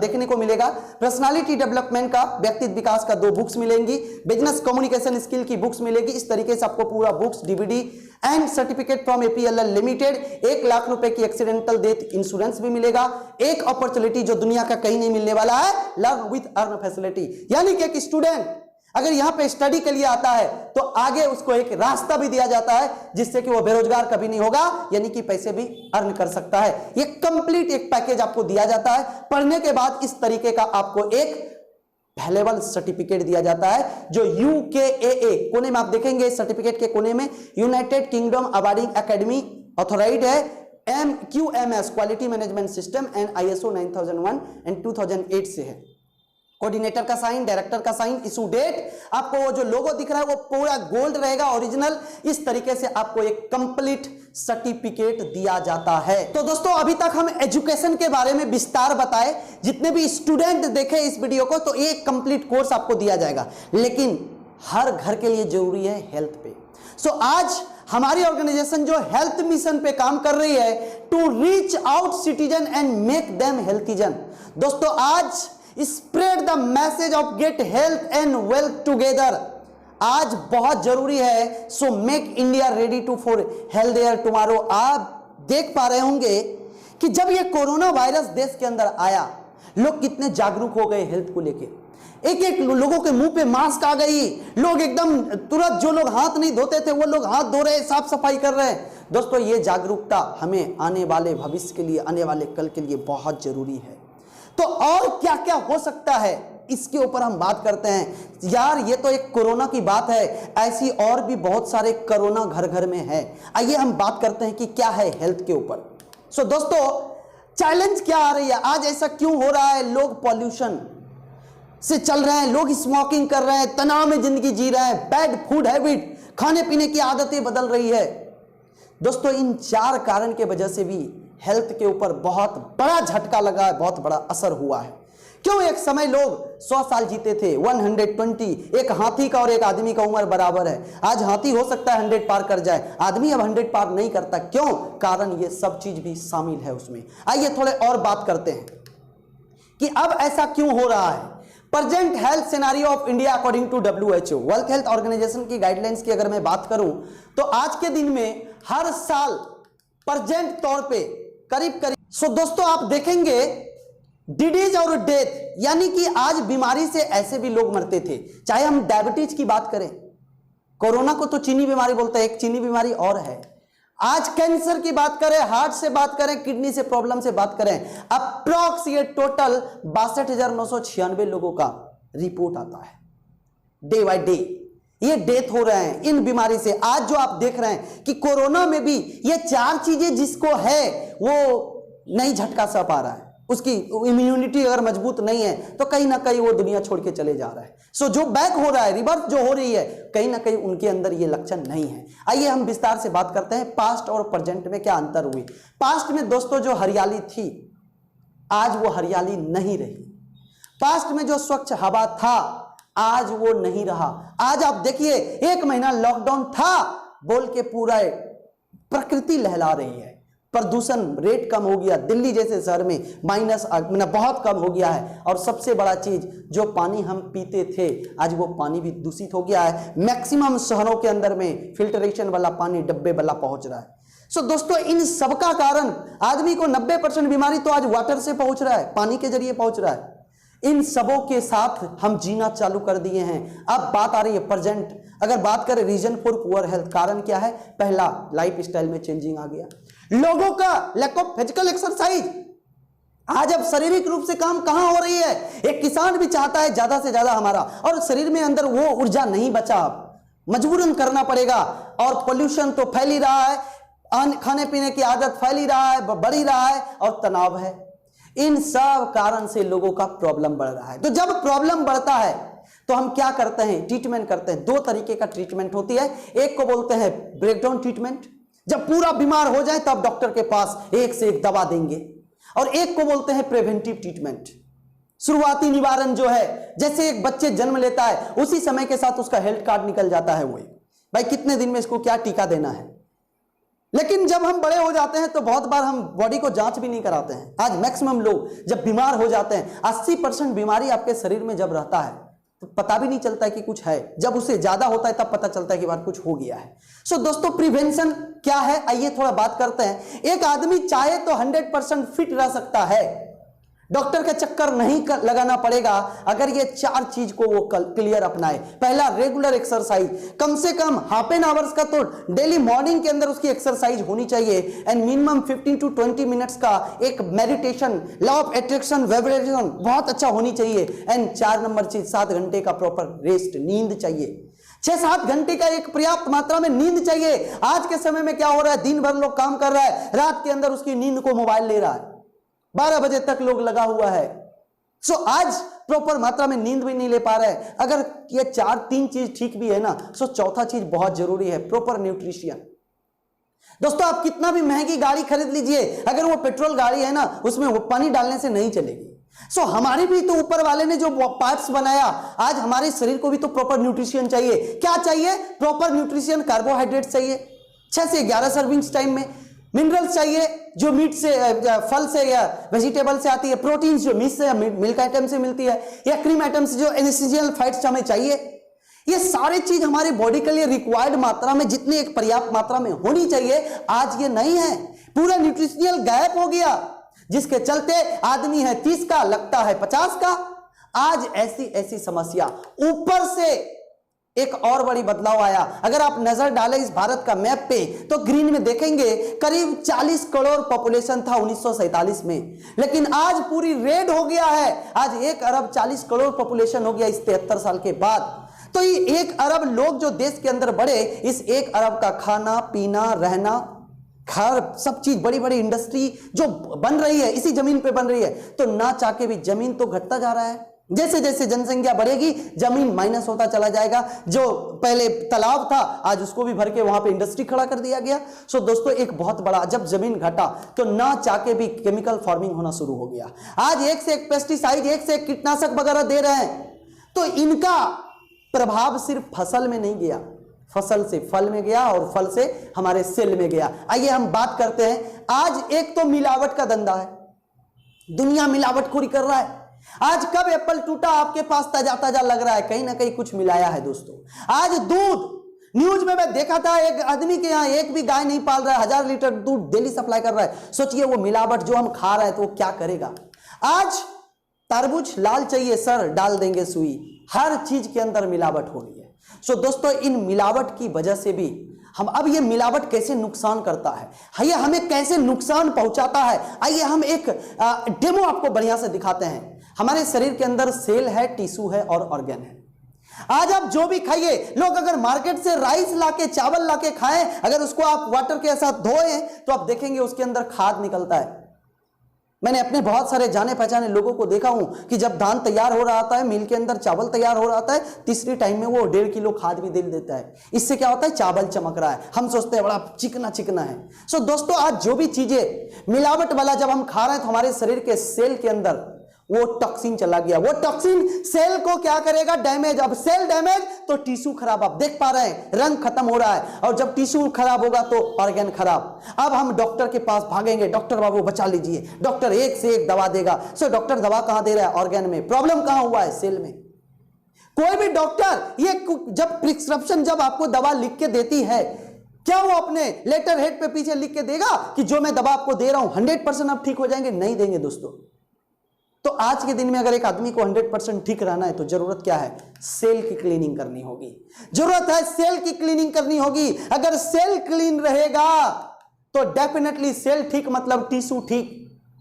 देखने को मिलेगा। पर्सनालिटी डेवलपमेंट का, व्यक्तित्व विकास का 2 बुक्स मिलेंगी। बिजनेस कम्युनिकेशन स्किल की बुक्स मिलेगी। इस तरीके से आपको पूरा books, DVD and certificate from APLL limited, 1 lakh रुपए की एक्सीडेंटल डेथ इंश्योरेंस भी मिलेगा। एक अपॉर्चुनिटी जो दुनिया का कहीं नहीं मिलने वाला है, लर्न विथ अर्न फैसिलिटी, यानी कि एक स्टूडेंट अगर यहां पे स्टडी के लिए आता है तो आगे उसको एक रास्ता भी दिया जाता है जिससे कि वो बेरोजगार कभी नहीं होगा, यानी कि पैसे भी अर्न कर सकता है। ये कंप्लीट एक पैकेज आपको दिया जाता है। पढ़ने के बाद इस तरीके का आपको एक वैल्यूएबल सर्टिफिकेट दिया जाता है जो UKAA, कोने में आप देखेंगे सर्टिफिकेट के कोने में United Kingdom awarding academy authorised है, MQMS quality management system and ISO 9001 and 2008 से है। कोऑर्डिनेटर का साइन, डायरेक्टर का साइन, इशू डेट, आपको वो जो लोगो दिख रहा है वो पूरा गोल्ड रहेगा, ओरिजिनल। इस तरीके से आपको एक कंप्लीट सर्टिफिकेट दिया जाता है। तो दोस्तों, अभी तक हम एजुकेशन के बारे में विस्तार बताए। जितने भी स्टूडेंट देखे इस वीडियो को तो एक कंप्लीट कोर्स आपको दिया जाएगा, लेकिन हर घर के लिए जरूरी है हेल्थ पे। सो आज हमारी ऑर्गेनाइजेशन जो हेल्थ मिशन पे काम कर रही है, to reach out citizen and make them healthizen. दोस्तों, आज spread the message of get health and wealth together आज बहुत जरूरी है। So make India ready to for healthier tomorrow. आप देख पा रहे होंगे कि जब ये कोरोना वायरस देश के अंदर आया, लोग कितने जागरूक हो गए हेल्थ को लेके। एक एक लोगों के मुंह पे मास्क आ गई, लोग एकदम तुरंत, जो लोग हाथ नहीं धोते थे वो लोग हाथ धो रहे, साफ सफाई कर रहे हैं। दोस्तों, ये जागरूकता हमें आने वाले भविष्य के लिए, आने वाले कल के लिए बहुत जरूरी है। तो और क्या क्या हो सकता है इसके ऊपर हम बात करते हैं। यार, ये तो एक कोरोना की बात है, ऐसी और भी बहुत सारे कोरोना घर घर में है। आइए हम बात करते हैं कि क्या है हेल्थ के ऊपर। सो दोस्तों, चैलेंज क्या आ रही है आज, ऐसा क्यों हो रहा है? लोग पॉल्यूशन से चल रहे हैं, लोग स्मोकिंग कर रहे हैं, तनाव में जिंदगी जी रहे हैं, बैड फूड हैबिट, खाने पीने की आदतें बदल रही है। दोस्तों, इन 4 कारण के वजह से भी हेल्थ के ऊपर बहुत बड़ा झटका लगा है, बहुत बड़ा असर हुआ है। क्यों? एक समय लोग 100 साल जीते थे, 120। एक हाथी का और एक आदमी का उम्र बराबर है। आज हाथी हो सकता है 100 पार कर जाए, आदमी अब 100 पार नहीं करता। क्यों? कारण ये सब चीज भी शामिल है उसमें। आइए थोड़े और बात करते हैं कि अब ऐसा क्यों हो रहा है। Present health scenario of India according to WHO, world health organisation की गाइडलाइंस की अगर मैं बात करूं तो आज के दिन में हर साल प्रेजेंट तौर पे करीब सो दोस्तों, आप देखेंगे डिजीज और डेथ, यानी कि आज बीमारी से ऐसे भी लोग मरते थे। चाहे हम डायबिटीज की बात करें, कोरोना को तो चीनी बीमारी बोलते हैं, एक चीनी बीमारी और है। आज कैंसर की बात करें, हार्ट से बात करें, किडनी से प्रॉब्लम से बात करें, अप्रॉक्स ये टोटल 62,996 लोगों का रिपोर्ट आता है। डे बाय डे ये डेथ हो रहे हैं इन बीमारी से। आज जो आप देख रहे हैं कि कोरोना में भी ये 4 चीजें जिसको है वो नहीं झटका सा पा रहा है, उसकी इम्यूनिटी अगर मजबूत नहीं है तो कहीं ना कहीं वो दुनिया छोड़ के चले जा रहा है। सो जो बैक हो रहा है, रिवर्स जो हो रही है, कहीं ना कहीं उनके अंदर ये लक्षण नहीं है। आइए हम विस्तार से बात करते हैं पास्ट और प्रेजेंट में क्या अंतर हुई। पास्ट में दोस्तों जो हरियाली थी, आज वो हरियाली नहीं रही। पास्ट में जो स्वच्छ हवा था, आज वो नहीं रहा। आज आप देखिए, 1 महीना लॉकडाउन था बोल के पूरा प्रकृति लहला रही है। प्रदूषण रेट कम हो गया, दिल्ली जैसे शहर में बहुत कम हो गया है। और सबसे बड़ा चीज, जो पानी हम पीते थे आज वो पानी भी दूषित हो गया है। मैक्सिमम शहरों के अंदर में फिल्ट्रेशन वाला पानी डब्बे वाला पहुंच रहा है। सो दोस्तों, इन सबका कारण आदमी को 90% बीमारी तो आज वाटर से पहुंच रहा है, पानी के जरिए पहुंच रहा है। इन सबों के साथ हम जीना चालू कर दिए हैं। अब बात आ रही है प्रेजेंट। अगर बात करें रीजन फॉर पुअर हेल्थ, कारण क्या है? पहला, लाइफ स्टाइल में चेंजिंग आ गया, लोगों का लैक ऑफ फिजिकल एक्सरसाइज। आज अब शारीरिक रूप से काम कहां हो रही है। एक किसान भी चाहता है ज्यादा से ज्यादा हमारा, और शरीर में अंदर वो ऊर्जा नहीं बचा, मजबूरन करना पड़ेगा। और पोल्यूशन तो फैल ही रहा है, खाने पीने की आदत फैल ही रहा है, बढ़ ही रहा है, और तनाव है। इन सब कारण से लोगों का प्रॉब्लम बढ़ रहा है। तो जब प्रॉब्लम बढ़ता है तो हम क्या करते हैं, ट्रीटमेंट करते हैं। दो तरीके का ट्रीटमेंट होती है, एक को बोलते हैं ब्रेकडाउन ट्रीटमेंट, जब पूरा बीमार हो जाए तब डॉक्टर के पास एक से एक दवा देंगे, और एक को बोलते हैं प्रिवेंटिव ट्रीटमेंट, शुरुआती निवारण जो है। जैसे एक बच्चे जन्म लेता है, उसी समय के साथ उसका हेल्थ कार्ड निकल जाता है, वो भाई कितने दिन में इसको क्या टीका देना है। लेकिन जब हम बड़े हो जाते हैं तो बहुत बार हम बॉडी को जांच भी नहीं कराते हैं। आज मैक्सिमम लोग जब बीमार हो जाते हैं, 80% बीमारी आपके शरीर में जब रहता है तो पता भी नहीं चलता है कि कुछ है, जब उससे ज्यादा होता है तब पता चलता है कि बार कुछ हो गया है। सो दोस्तों, प्रिवेंशन क्या है, आइए थोड़ा बात करते हैं। एक आदमी चाहे तो 100% फिट रह सकता है, डॉक्टर का चक्कर नहीं लगाना पड़ेगा, अगर ये 4 चीज को वो क्लियर अपनाए। पहला, रेगुलर एक्सरसाइज, कम से कम हाफ एन आवर्स का तो डेली मॉर्निंग के अंदर उसकी एक्सरसाइज होनी चाहिए, एंड मिनिमम 15 to 20 मिनट्स का एक meditation, law of attraction, vibration बहुत अच्छा होनी चाहिए। एंड 4 नंबर चीज, 7 घंटे का प्रॉपर रेस्ट, नींद चाहिए। 6-7 घंटे का एक पर्याप्त मात्रा में नींद चाहिए। आज के समय में क्या हो रहा है, दिन भर लोग काम कर रहा है, रात के अंदर उसकी नींद को मोबाइल ले रहा है, 12 बजे तक लोग लगा हुआ है। सो आज प्रॉपर मात्रा में नींद भी नहीं ले पा रहे हैं। अगर ये 3 चीज ठीक भी है ना, सो चौथा चीज बहुत जरूरी है, प्रॉपर न्यूट्रिशन। दोस्तों, आप कितना भी महंगी गाड़ी खरीद लीजिए, अगर वो पेट्रोल गाड़ी है ना, उसमें वो पानी डालने से नहीं चलेगी। सो हमारी भी तो ऊपर वाले ने जो पार्ट्स बनाया, आज हमारे शरीर को भी तो प्रॉपर न्यूट्रिशन चाहिए। क्या चाहिए? प्रॉपर न्यूट्रिशन, कार्बोहाइड्रेट चाहिए 6 से 11 सर्विंग्स टाइम में, मिनरल्स चाहिए जो मीट से, फल से या वेजिटेबल से आती है, प्रोटीन्स जो मीट से, मिल्क आइटम से मिलती है, या क्रीम आइटम्स जो एसेंशियल फैट्स हमें चाहिए। ये सारी चीज हमारी बॉडी के लिए रिक्वायर्ड मात्रा में, जितनी एक पर्याप्त मात्रा में होनी चाहिए, आज ये नहीं है। पूरा न्यूट्रिशनल गैप हो गया, जिसके चलते आदमी है 30 का, लगता है 50 का। आज ऐसी समस्या, ऊपर से एक और बड़ी बदलाव आया। अगर आप नजर डालें इस भारत का मैप पे, तो ग्रीन में देखेंगे करीब 40 करोड़ पॉपुलेशन था 1947 में, लेकिन आज पूरी रेड हो गया है। आज 1 अरब 40 करोड़ पॉपुलेशन हो गया इस 73 साल के बाद। तो ये 1 अरब लोग जो देश के अंदर बढ़े, इस 1 अरब का खाना पीना, रहना, घर, सब चीज, बड़ी बड़ी इंडस्ट्री जो बन रही है इसी जमीन पे बन रही है। तो ना चाह के भी जमीन तो घटता जा रहा है। जैसे जैसे जनसंख्या बढ़ेगी, जमीन माइनस होता चला जाएगा। जो पहले तालाब था, आज उसको भी भर के वहां पे इंडस्ट्री खड़ा कर दिया गया। सो दोस्तों, एक बहुत बड़ा, जब जमीन घटा तो ना चाह के भी केमिकल फार्मिंग होना शुरू हो गया। आज एक से एक पेस्टिसाइड, एक से एक कीटनाशक वगैरह दे रहे हैं। तो इनका प्रभाव सिर्फ फसल में नहीं गया, फसल से फल में गया, और फल से हमारे सेल में गया। आइए हम बात करते हैं। आज एक तो मिलावट का धंधा है, दुनिया मिलावटखोरी कर रहा है। आज कब एप्पल टूटा आपके पास ताजा ताजा लग रहा है, कहीं ना कहीं कुछ मिलाया है दोस्तों। आज दूध, न्यूज में मैं देखा था, एक आदमी के यहाँ एक भी गाय नहीं पाल रहा है, 1000 लीटर दूध डेली सप्लाई कर रहा है। सोचिए वो मिलावट जो हम खा रहे हैं तो वो क्या करेगा। आज तरबूज लाल चाहिए सर, डाल देंगे सुई, हर चीज के अंदर मिलावट हो रही है। सो दोस्तों, इन मिलावट की वजह से भी हम, अब ये मिलावट कैसे नुकसान करता है, ये हमें कैसे नुकसान पहुंचाता है, आइए हम एक डेमो आपको बढ़िया से दिखाते हैं। हमारे शरीर के अंदर सेल है, टिश्यू है और ऑर्गन है। आज आप जो भी खाइए, लोग अगर मार्केट से राइस लाके, चावल लाके खाएं, अगर उसको आप वाटर के साथ धोएं तो आप देखेंगे उसके अंदर खाद निकलता है। मैंने अपने बहुत सारे जाने पहचाने लोगों को देखा हूं कि जब धान तैयार हो रहा है, मिल के अंदर चावल तैयार हो रहा है, तीसरी टाइम में वो 1.5 किलो खाद भी दे देता है। इससे क्या होता है, चावल चमक रहा है, हम सोचते हैं बड़ा चिकना चिकना है। सो दोस्तों, आज जो भी चीजें मिलावट वाला जब हम खा रहे हैं तो हमारे शरीर के सेल के अंदर वो टॉक्सिन चला गया। वो टॉक्सिन सेल को क्या करेगा, डैमेज। अब सेल डैमेज तो टिश्यू खराब, आप देख पा रहे हैं रंग खत्म हो रहा है, और जब टिश्यू खराब होगा तो ऑर्गन खराब। अब हम डॉक्टर के पास भागेंगे, डॉक्टर बाबू बचा लीजिए, डॉक्टर एक से एक दवा देगा। सो डॉक्टर दवा कहां दे रहा है, ऑर्गन में। प्रॉब्लम कहां हुआ है, सेल में। कोई भी डॉक्टर ये जब प्रिस्क्रिप्शन, जब आपको दवा लिख के देती है, क्या वो अपने लेटर हेड पे पीछे लिख के देगा कि जो मैं दवा आपको दे रहा हूं 100% आप ठीक हो जाएंगे? नहीं देंगे दोस्तों। तो आज के दिन में अगर एक आदमी को 100% ठीक रहना है तो जरूरत क्या है, सेल की क्लीनिंग करनी होगी। जरूरत है सेल की क्लीनिंग करनी होगी। अगर सेल क्लीन रहेगा तो डेफिनेटली सेल ठीक मतलब टिश्यू ठीक।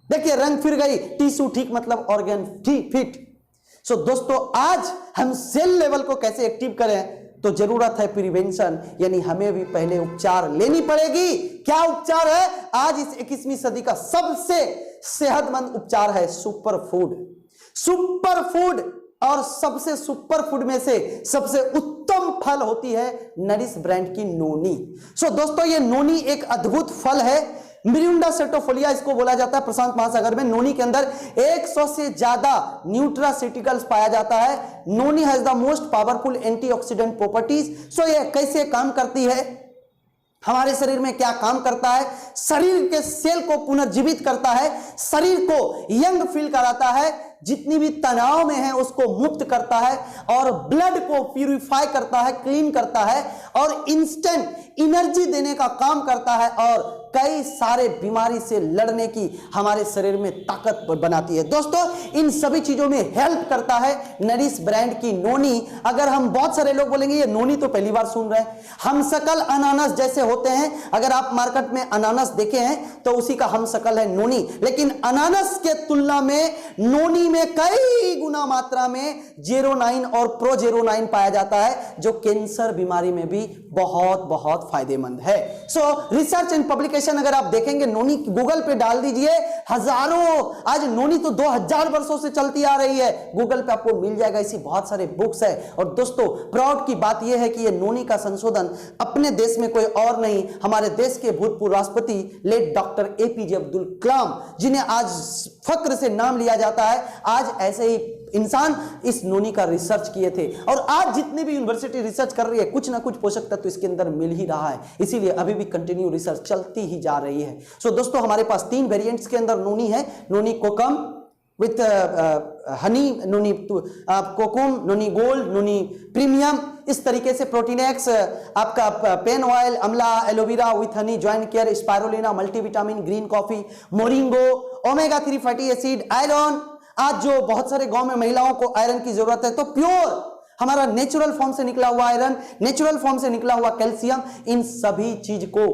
देखिए रंग फिर गई, टिश्यू ठीक मतलब ऑर्गन ठीक फिट। सो दोस्तों आज हम सेल लेवल को कैसे एक्टिव करें, तो जरूरत है प्रिवेंशन, यानी हमें भी पहले उपचार लेनी पड़ेगी। क्या उपचार है? आज इस 21वीं सदी का सबसे सेहतमंद उपचार है सुपर फूड। सुपर फूड, और सबसे सुपर फूड में से सबसे उत्तम फल होती है नरिश ब्रांड की नोनी। सो दोस्तों ये नोनी एक अद्भुत फल है, मिरिंडा सेटोफोलिया इसको बोला जाता है। प्रशांत महासागर में नोनी के अंदर 100 से ज्यादा न्यूट्रासिटिकल्स पाया जाता है। Noni has the most powerful antioxidant properties. So ये कैसे काम करती है, हमारे शरीर में क्या काम करता है, शरीर के सेल को पुनर्जीवित करता है, शरीर को यंग फील कराता है, जितनी भी तनाव में है उसको मुक्त करता है, और ब्लड को प्यूरिफाई करता है, क्लीन करता है, और इंस्टेंट एनर्जी देने का काम करता है, और कई सारे बीमारी से लड़ने की हमारे शरीर में ताकत बनाती है। दोस्तों इन सभी चीजों में हेल्प करता है नरिश ब्रांड की नोनी। अगर हम बहुत सारे लोग बोलेंगे ये नोनी तो पहली बार सुन रहे हैं, हमशक्ल अनानास जैसे होते हैं। अगर आप मार्केट में अनानास देखे हैं तो उसी का हमशक्ल है नोनी, लेकिन अनानास के तुलना में नोनी में कई गुना मात्रा में 09 और प्रो09 पाया जाता है, जो कैंसर बीमारी में भी बहुत बहुत फायदेमंद है। सो रिसर्च एंड पब्लिकेशन अगर आप देखेंगे, नोनी गूगल पे डाल दीजिए, हजारों, आज नोनी तो 2000 वर्षों से चलती आ रही है, गूगल पे आपको मिल जाएगा, ऐसी बहुत सारे बुक्स है। और दोस्तों प्राउड की बात यह है कि ये नोनी का संशोधन अपने देश में कोई और नहीं, हमारे देश के भूतपूर्व राष्ट्रपति late doctor APJ Abdul Kalam, जिन्हें आज फक्र से नाम लिया जाता है, आज ऐसे ही इंसान इस नोनी का रिसर्च किए थे। और आज जितने भी यूनिवर्सिटी रिसर्च कर रही है, कुछ ना कुछ पोषक तत्व इसके अंदर मिल ही रहा है, इसीलिए अभी भी कंटिन्यू रिसर्च चलती ही जा रही है। सो दोस्तों हमारे पास 3 वेरिएंट्स के अंदर नोनी है, noni kokum with honey, noni kokum, noni gold, noni premium. इस तरीके से प्रोटीन एक्स, आपका pain oil, amla, aloe vera with honey, joint care, spirulina, multivitamin, green coffee, moringa, omega 3 fatty acid, iron. आज जो बहुत सारे गांव में महिलाओं को आयरन की जरूरत है, तो प्योर हमारा नेचुरल फॉर्म से निकला हुआ आयरन, नेचुरल फॉर्म से निकला हुआ कैल्शियम, इन सभी चीज को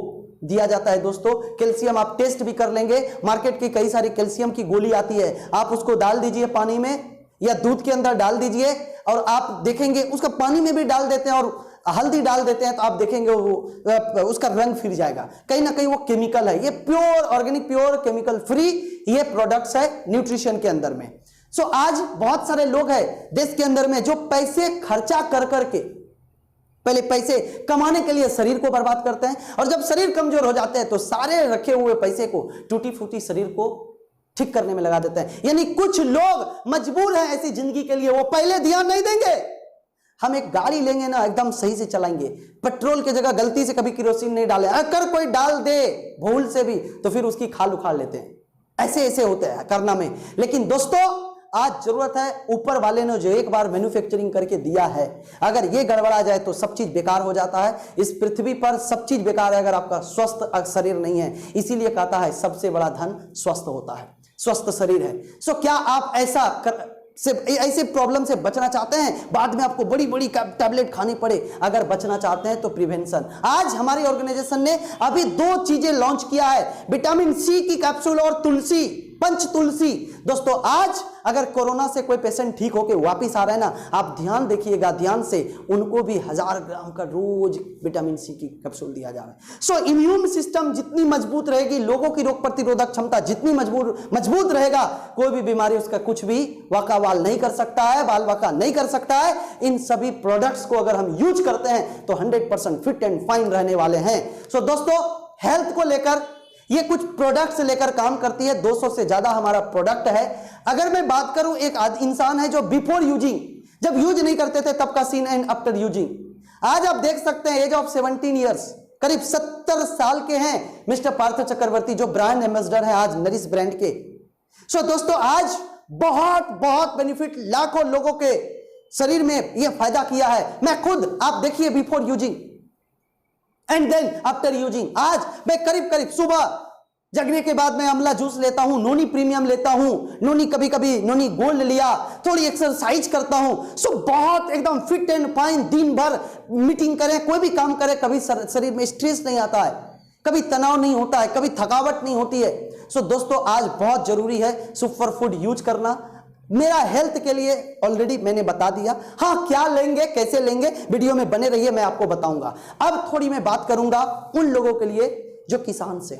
दिया जाता है। दोस्तों कैल्शियम आप टेस्ट भी कर लेंगे, मार्केट की कई सारी कैल्शियम की गोली आती है, आप उसको डाल दीजिए पानी में या दूध के अंदर डाल दीजिए, और आप देखेंगे उसका पानी में भी डाल देते हैं और हल्दी डाल देते हैं, तो आप देखेंगे वो उसका रंग फिर जाएगा, कहीं ना कहीं वो केमिकल है। ये pure organic, pure chemical free ये प्रोडक्ट्स है न्यूट्रिशन के अंदर में। सो आज बहुत सारे लोग हैं देश के अंदर में जो पैसे खर्चा कर करके, पहले पैसे कमाने के लिए शरीर को बर्बाद करते हैं, और जब शरीर कमजोर हो जाते हैं तो सारे रखे हुए पैसे को टूटी फूटी शरीर को ठीक करने में लगा देते हैं। यानी कुछ लोग मजबूर हैं ऐसी जिंदगी के लिए, वो पहले ध्यान नहीं देंगे। हम एक गाड़ी लेंगे ना, एकदम सही से चलाएंगे, पेट्रोल की जगह गलती से कभी केरोसिन नहीं डाले, अगर कोई डाल दे भूल से भी तो फिर उसकी खाल उखाड़ लेते हैं। ऐसे ऐसे होते हैं करना में। लेकिन दोस्तों आज जरूरत है, ऊपर वाले ने जो एक बार मैन्युफैक्चरिंग करके दिया है, अगर ये गड़बड़ा जाए तो सब चीज बेकार हो जाता है। इस पृथ्वी पर सब चीज बेकार है अगर आपका स्वस्थ शरीर नहीं है। इसीलिए कहता है सबसे बड़ा धन स्वस्थ होता है, स्वस्थ शरीर है। सो क्या आप ऐसे प्रॉब्लम से बचना चाहते हैं, बाद में आपको बड़ी बड़ी टैबलेट खानी पड़े, अगर बचना चाहते हैं तो प्रिवेंशन। आज हमारी ऑर्गेनाइजेशन ने अभी 2 चीजें लॉन्च किया है, विटामिन सी की कैप्सूल और तुलसी, पंच तुलसी। दोस्तों आज अगर कोरोना से कोई पेशेंट ठीक होकर वापिस आ रहा है ना, आप ध्यान देखिएगा, ध्यान से, उनको भी 1000 ग्राम का रोज विटामिन सी की कैप्सूल दिया जा रहा है। सो इम्यून सिस्टम जितनी मजबूत रहेगी, लोगों की रोग प्रतिरोधक क्षमता जितनी मजबूत रहेगा, कोई भी बीमारी उसका कुछ भी वाकावाल नहीं कर सकता है, बाल वाका नहीं कर सकता है। इन सभी प्रोडक्ट्स को अगर हम यूज करते हैं तो 100% फिट एंड फाइन रहने वाले हैं। सो दोस्तों हेल्थ को लेकर ये कुछ प्रोडक्ट्स लेकर काम करती है, 200 से ज्यादा हमारा प्रोडक्ट है। अगर मैं बात करूं, एक इंसान है जो बिफोर यूजिंग, जब यूज नहीं करते थे तब का सीन, एंड आफ्टर यूजिंग। आज आप देख सकते हैं एज ऑफ 17 ईयर्स, करीब 70 साल के हैं मिस्टर पार्थ चक्रवर्ती, जो ब्रांड एम्बेसडर है आज नरिश ब्रांड के। सो दोस्तों आज बहुत बहुत बेनिफिट लाखों लोगों के शरीर में यह फायदा किया है। मैं खुद, आप देखिए, before using and then after using, आज मैं करीब करीब सुबह जगने के बाद मैं अमला जूस लेता हूं, नोनी प्रीमियम लेता हूं, नोनी कभी कभी नोनी गोल्ड लिया, थोड़ी एक्सरसाइज करता हूं। सो बहुत एकदम फिट एंड फाइन, दिन भर मीटिंग करें, कोई भी काम करें, कभी शरीर में स्ट्रेस नहीं आता है, कभी तनाव नहीं होता है, कभी थकावट नहीं होती है। सो दोस्तों आज बहुत जरूरी है सुपर फूड यूज करना। मेरा हेल्थ के लिए ऑलरेडी मैंने बता दिया। हाँ, क्या लेंगे कैसे लेंगे, वीडियो में बने रहिए, मैं आपको बताऊंगा। अब थोड़ी मैं बात करूंगा उन लोगों के लिए जो किसान से।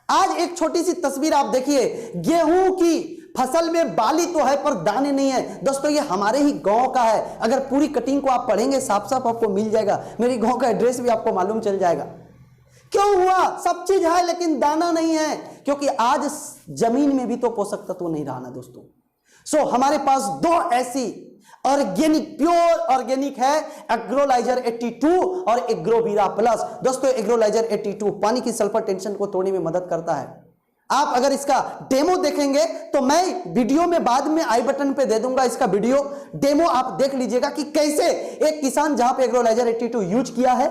आज एक छोटी सी तस्वीर आप देखिए, गेहूं की फसल में बाली तो है पर दाने नहीं है। दोस्तों ये हमारे ही गांव का है, अगर पूरी कटिंग को आप पढ़ेंगे साफ साफ आपको मिल जाएगा, मेरे गांव का एड्रेस भी आपको मालूम चल जाएगा। क्यों हुआ? सब चीज है लेकिन दाना नहीं है, क्योंकि आज जमीन में भी तो पोषक तत्व नहीं रहा ना दोस्तों। सो हमारे पास दो ऐसी ऑर्गेनिक, प्योर ऑर्गेनिक है, एग्रोलाइजर 82 और एग्रोवीरा प्लस। दोस्तों एग्रोलाइजर 82 पानी की सल्फर टेंशन को तोड़ने में मदद करता है। आप अगर इसका डेमो देखेंगे तो मैं वीडियो में बाद में आई बटन पे दे दूंगा, इसका वीडियो डेमो आप देख लीजिएगा कि कैसे एक किसान जहां पे एग्रोलाइजर 82 यूज किया है,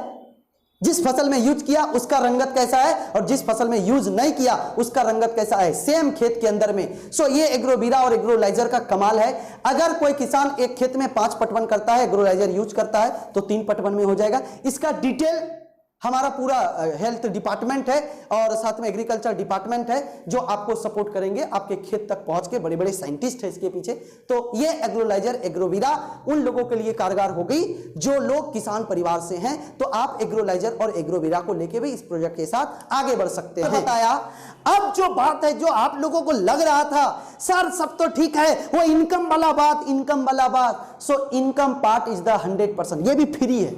जिस फसल में यूज किया उसका रंगत कैसा है और जिस फसल में यूज नहीं किया उसका रंगत कैसा है, सेम खेत के अंदर में। सो ये एग्रोवीरा और एग्रोलाइजर का कमाल है। अगर कोई किसान एक खेत में 5 पटवन करता है, एग्रोलाइजर यूज करता है तो 3 पटवन में हो जाएगा। इसका डिटेल हमारा पूरा हेल्थ डिपार्टमेंट है और साथ में एग्रीकल्चर डिपार्टमेंट है जो आपको सपोर्ट करेंगे, आपके खेत तक पहुंच के, बड़े बड़े साइंटिस्ट है इसके पीछे। तो ये एग्रोलाइजर एग्रोवीरा उन लोगों के लिए कारगर हो गई जो लोग किसान परिवार से हैं। तो आप एग्रोलाइजर और एग्रोवीरा को लेके भी इस प्रोजेक्ट के साथ आगे बढ़ सकते हैं। बताया। अब जो बात है, जो आप लोगों को लग रहा था सर सब तो ठीक है, वो इनकम वाला बात, इनकम वाला बात। So income part is the 100%, ये भी फ्री है,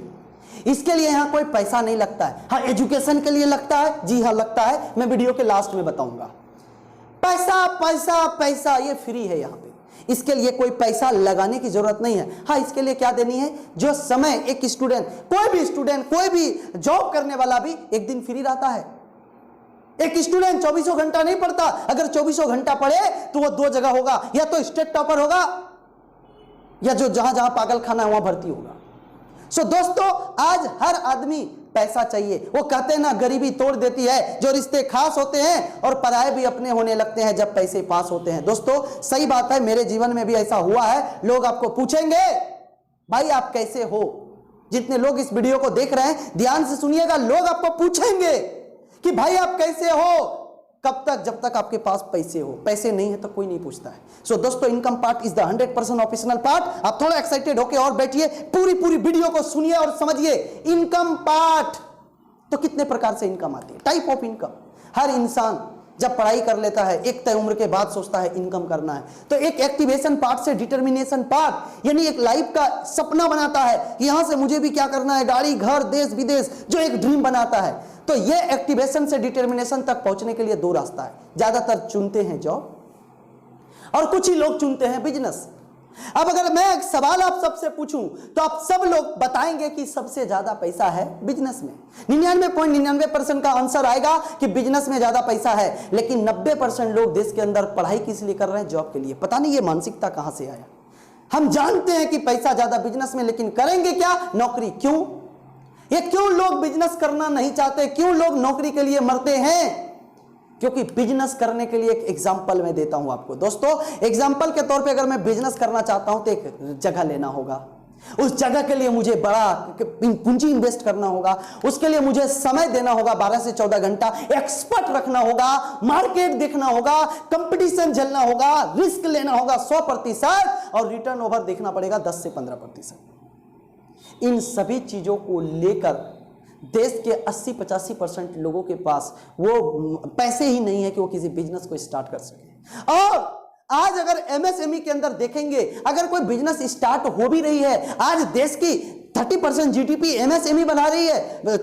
इसके लिए यहां कोई पैसा नहीं लगता है। हाँ, एजुकेशन के लिए लगता है, जी हाँ लगता है, मैं वीडियो के लास्ट में बताऊंगा। पैसा पैसा पैसा ये फ्री है यहां पे, इसके लिए कोई पैसा लगाने की जरूरत नहीं है। हाँ, इसके लिए क्या देनी है, जो समय एक स्टूडेंट, कोई भी जॉब करने वाला भी एक दिन फ्री रहता है। एक स्टूडेंट 24 घंटा नहीं पढ़ता, अगर 24 घंटा पढ़े तो वो 2 जगह होगा, या तो स्टेट टॉपर होगा या जो जहां जहां पागल खाना है वहां भर्ती होगा। सो दोस्तों आज हर आदमी पैसा चाहिए। वो कहते हैं ना, गरीबी तोड़ देती है, जो रिश्ते खास होते हैं और पराये भी अपने होने लगते हैं जब पैसे पास होते हैं। दोस्तों सही बात है, मेरे जीवन में भी ऐसा हुआ है। लोग आपको पूछेंगे भाई आप कैसे हो, जितने लोग इस वीडियो को देख रहे हैं ध्यान से सुनिएगा, लोग आपको पूछेंगे कि भाई आप कैसे हो, कब तक, जब तक आपके पास पैसे हो। पैसे नहीं है तो कोई नहीं पूछता है। सो दोस्तों income part is the 100% optional part. आप थोड़ा एक्साइटेड होके और बैठिए, पूरी वीडियो को सुनिए और समझिए। इनकम पार्ट तो कितने प्रकार से इनकम आती है, टाइप ऑफ इनकम। हर इंसान जब पढ़ाई कर लेता है एक तय उम्र के बाद सोचता है इनकम करना है, तो एक एक्टिवेशन पार्ट से डिटर्मिनेशन पार्ट, यानी एक लाइफ का सपना बनाता है कि यहां से मुझे भी क्या करना है, गाड़ी घर देश विदेश, जो एक ड्रीम बनाता है। तो ये एक्टिवेशन से डिटर्मिनेशन तक पहुंचने के लिए 2 रास्ता है। ज्यादातर चुनते हैं जॉब और कुछ ही लोग चुनते हैं बिजनेस। अब अगर मैं एक सवाल आप सबसे पूछूं तो आप सब लोग बताएंगे कि सबसे ज्यादा पैसा है बिजनेस में। 99.99% का आंसर आएगा कि बिजनेस में ज्यादा पैसा है। लेकिन 90% लोग देश के अंदर पढ़ाई किस लिए कर रहे हैं, जॉब के लिए। पता नहीं ये मानसिकता कहां से आया। हम जानते हैं कि पैसा ज्यादा बिजनेस में, लेकिन करेंगे क्या, नौकरी। क्यों, ये क्यों लोग बिजनेस करना नहीं चाहते, क्यों लोग नौकरी के लिए मरते हैं? क्योंकि बिजनेस करने के लिए एक एग्जांपल मैं देता हूं आपको। दोस्तों एग्जांपल के तौर पे अगर मैं बिजनेस करना चाहता हूं तो एक जगह लेना होगा, उस जगह के लिए मुझे बड़ा पूंजी इन्वेस्ट करना होगा, उसके लिए मुझे समय देना होगा 12 से 14 घंटा, एक्सपर्ट रखना होगा, मार्केट देखना होगा, कंपटीशन झेलना होगा, रिस्क लेना होगा 100% और रिटर्न ओवर देखना पड़ेगा 10 से 15%। इन सभी चीजों को लेकर देश के 80-85% लोगों के पास वो पैसे ही नहीं है कि वो किसी बिजनेस को स्टार्ट कर सके। और आज अगर एमएसएमई के अंदर देखेंगे, अगर कोई बिजनेस स्टार्ट हो भी रही है, आज देश की 30% जीडीपी एमएसएमई बढ़ा रही है,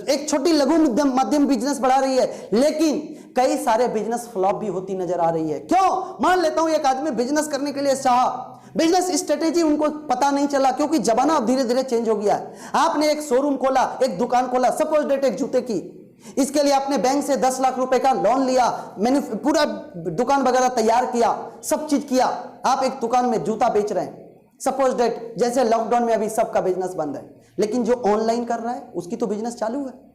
एक छोटी लघु मध्यम बिजनेस बढ़ा रही है, लेकिन कई सारे बिजनेस फ्लॉप भी होती नजर आ रही है। क्यों? मान लेता हूं एक आदमी बिजनेस करने के लिए चाहा, बिजनेस स्ट्रेटेजी उनको पता नहीं चला, क्योंकि जमाना अब धीरे धीरे चेंज हो गया है। आपने एक शोरूम खोला, एक दुकान खोला, सपोज डेट एक जूते की, इसके लिए आपने बैंक से 10 लाख रुपए का लोन लिया, मैंने पूरा दुकान वगैरह तैयार किया, सब चीज किया, आप एक दुकान में जूता बेच रहे हैं। सपोज डेट जैसे लॉकडाउन में अभी सबका बिजनेस बंद है, लेकिन जो ऑनलाइन कर रहा है उसकी तो बिजनेस चालू है।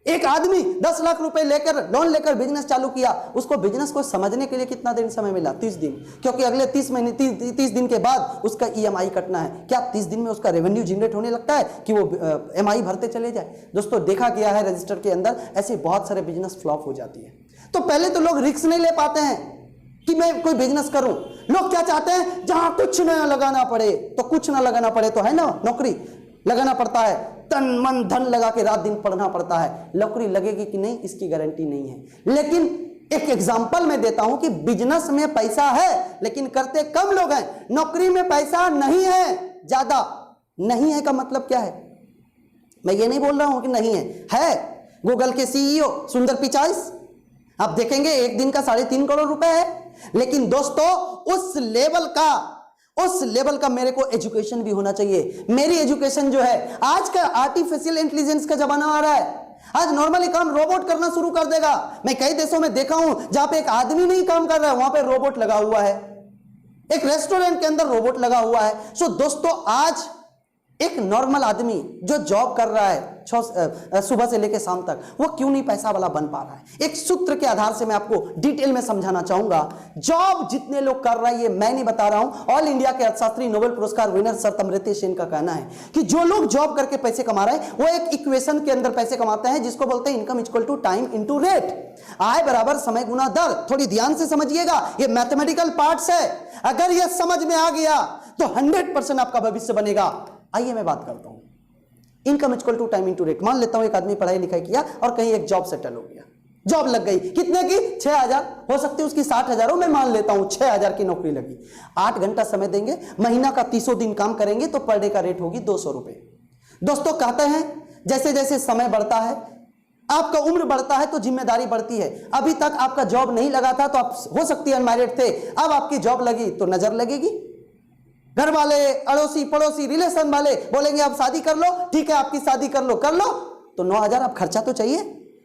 एक आदमी 10 लाख रुपए लेकर लोन लेकर बिजनेस चालू किया, उसको बिजनेस को समझने के लिए कितना दिन समय मिला? 30 दिन, क्योंकि अगले 30 दिन के बाद उसका ईएमआई कटना है। क्या 30 दिन में उसका रेवेन्यू जनरेट होने लगता है कि वो एमआई भरते चले जाए? दोस्तों देखा गया है रजिस्टर के अंदर ऐसे बहुत सारे बिजनेस फ्लॉप हो जाती है। तो पहले तो लोग रिस्क नहीं ले पाते हैं कि मैं कोई बिजनेस करूं। लोग क्या चाहते हैं, जहां कुछ ना लगाना पड़े, तो कुछ ना लगाना पड़े तो है ना, नौकरी लगाना पड़ता है, तन मन धन लगा के रात दिन पढ़ना पड़ता है। नौकरी लगेगी कि नहीं इसकी गारंटी नहीं है। लेकिन एक एग्जांपल मैं देता हूं कि बिजनेस में पैसा है लेकिन करते कम लोग हैं। नौकरी में पैसा नहीं है, ज्यादा नहीं है का मतलब क्या है? मैं ये नहीं बोल रहा हूं कि नहीं है। गूगल के सीईओ सुंदर पिचाई आप देखेंगे एक दिन का 3.5 करोड़ रुपए है। लेकिन दोस्तों उस लेवल का मेरे को एजुकेशन भी होना चाहिए। मेरी एजुकेशन जो है, आज का आर्टिफिशियल इंटेलिजेंस का जमाना आ रहा है, आज नॉर्मली काम रोबोट करना शुरू कर देगा। मैं कई देशों में देखा हूं जहां पे एक आदमी नहीं काम कर रहा है, वहां पे रोबोट लगा हुआ है। एक रेस्टोरेंट के अंदर रोबोट लगा हुआ है। सो दोस्तों आज एक नॉर्मल आदमी जो जॉब कर रहा है सुबह से लेकर शाम तक, वो क्यों नहीं पैसा वाला बन पा रहा है? एक सूत्र के आधार से मैं आपको डिटेल में समझाना चाहूंगा। जॉब जितने लोग कर रहा है ये मैं नहीं बता रहा हूं, ऑल इंडिया के अर्थशास्त्री नोबेल पुरस्कार विनर सर अमर्त्य सेन का कहना है कि जो लोग जॉब करके पैसे कमा रहे हैं वो एक इक्वेशन के अंदर पैसे कमाते हैं जिसको बोलते हैं income equal to time into rate. आय बराबर समय गुना दर। थोड़ी ध्यान से समझिएगा, ये मैथमेटिकल पार्ट्स है। अगर ये समझ में आ गया तो 100% आपका भविष्य बनेगा। आइए मैं बात करता हूं, income equal to time into rate. मान लेता हूं एक आदमी पढ़ाई लिखाई किया और कहीं एक जॉब सेटल हो गया, जॉब लग गई, कितने की? 6,000, हो सकती है उसकी 60,000 हो, मैं मान लेता हूं 6,000 की नौकरी लगी। 8 घंटा समय देंगे, महीना का 30 दिन काम करेंगे तो पर डे का रेट होगी 200 रुपए। दोस्तों कहते हैं जैसे जैसे समय बढ़ता है, आपका उम्र बढ़ता है तो जिम्मेदारी बढ़ती है। अभी तक आपका जॉब नहीं लगा था तो आप हो सकती है अनमैरिड थे, अब आपकी जॉब लगी तो नजर लगेगी, घर वाले अड़ोसी पड़ोसी रिलेशन वाले बोलेंगे आप शादी कर लो, ठीक है आपकी शादी कर लो तो 9,000 अब खर्चा तो चाहिए।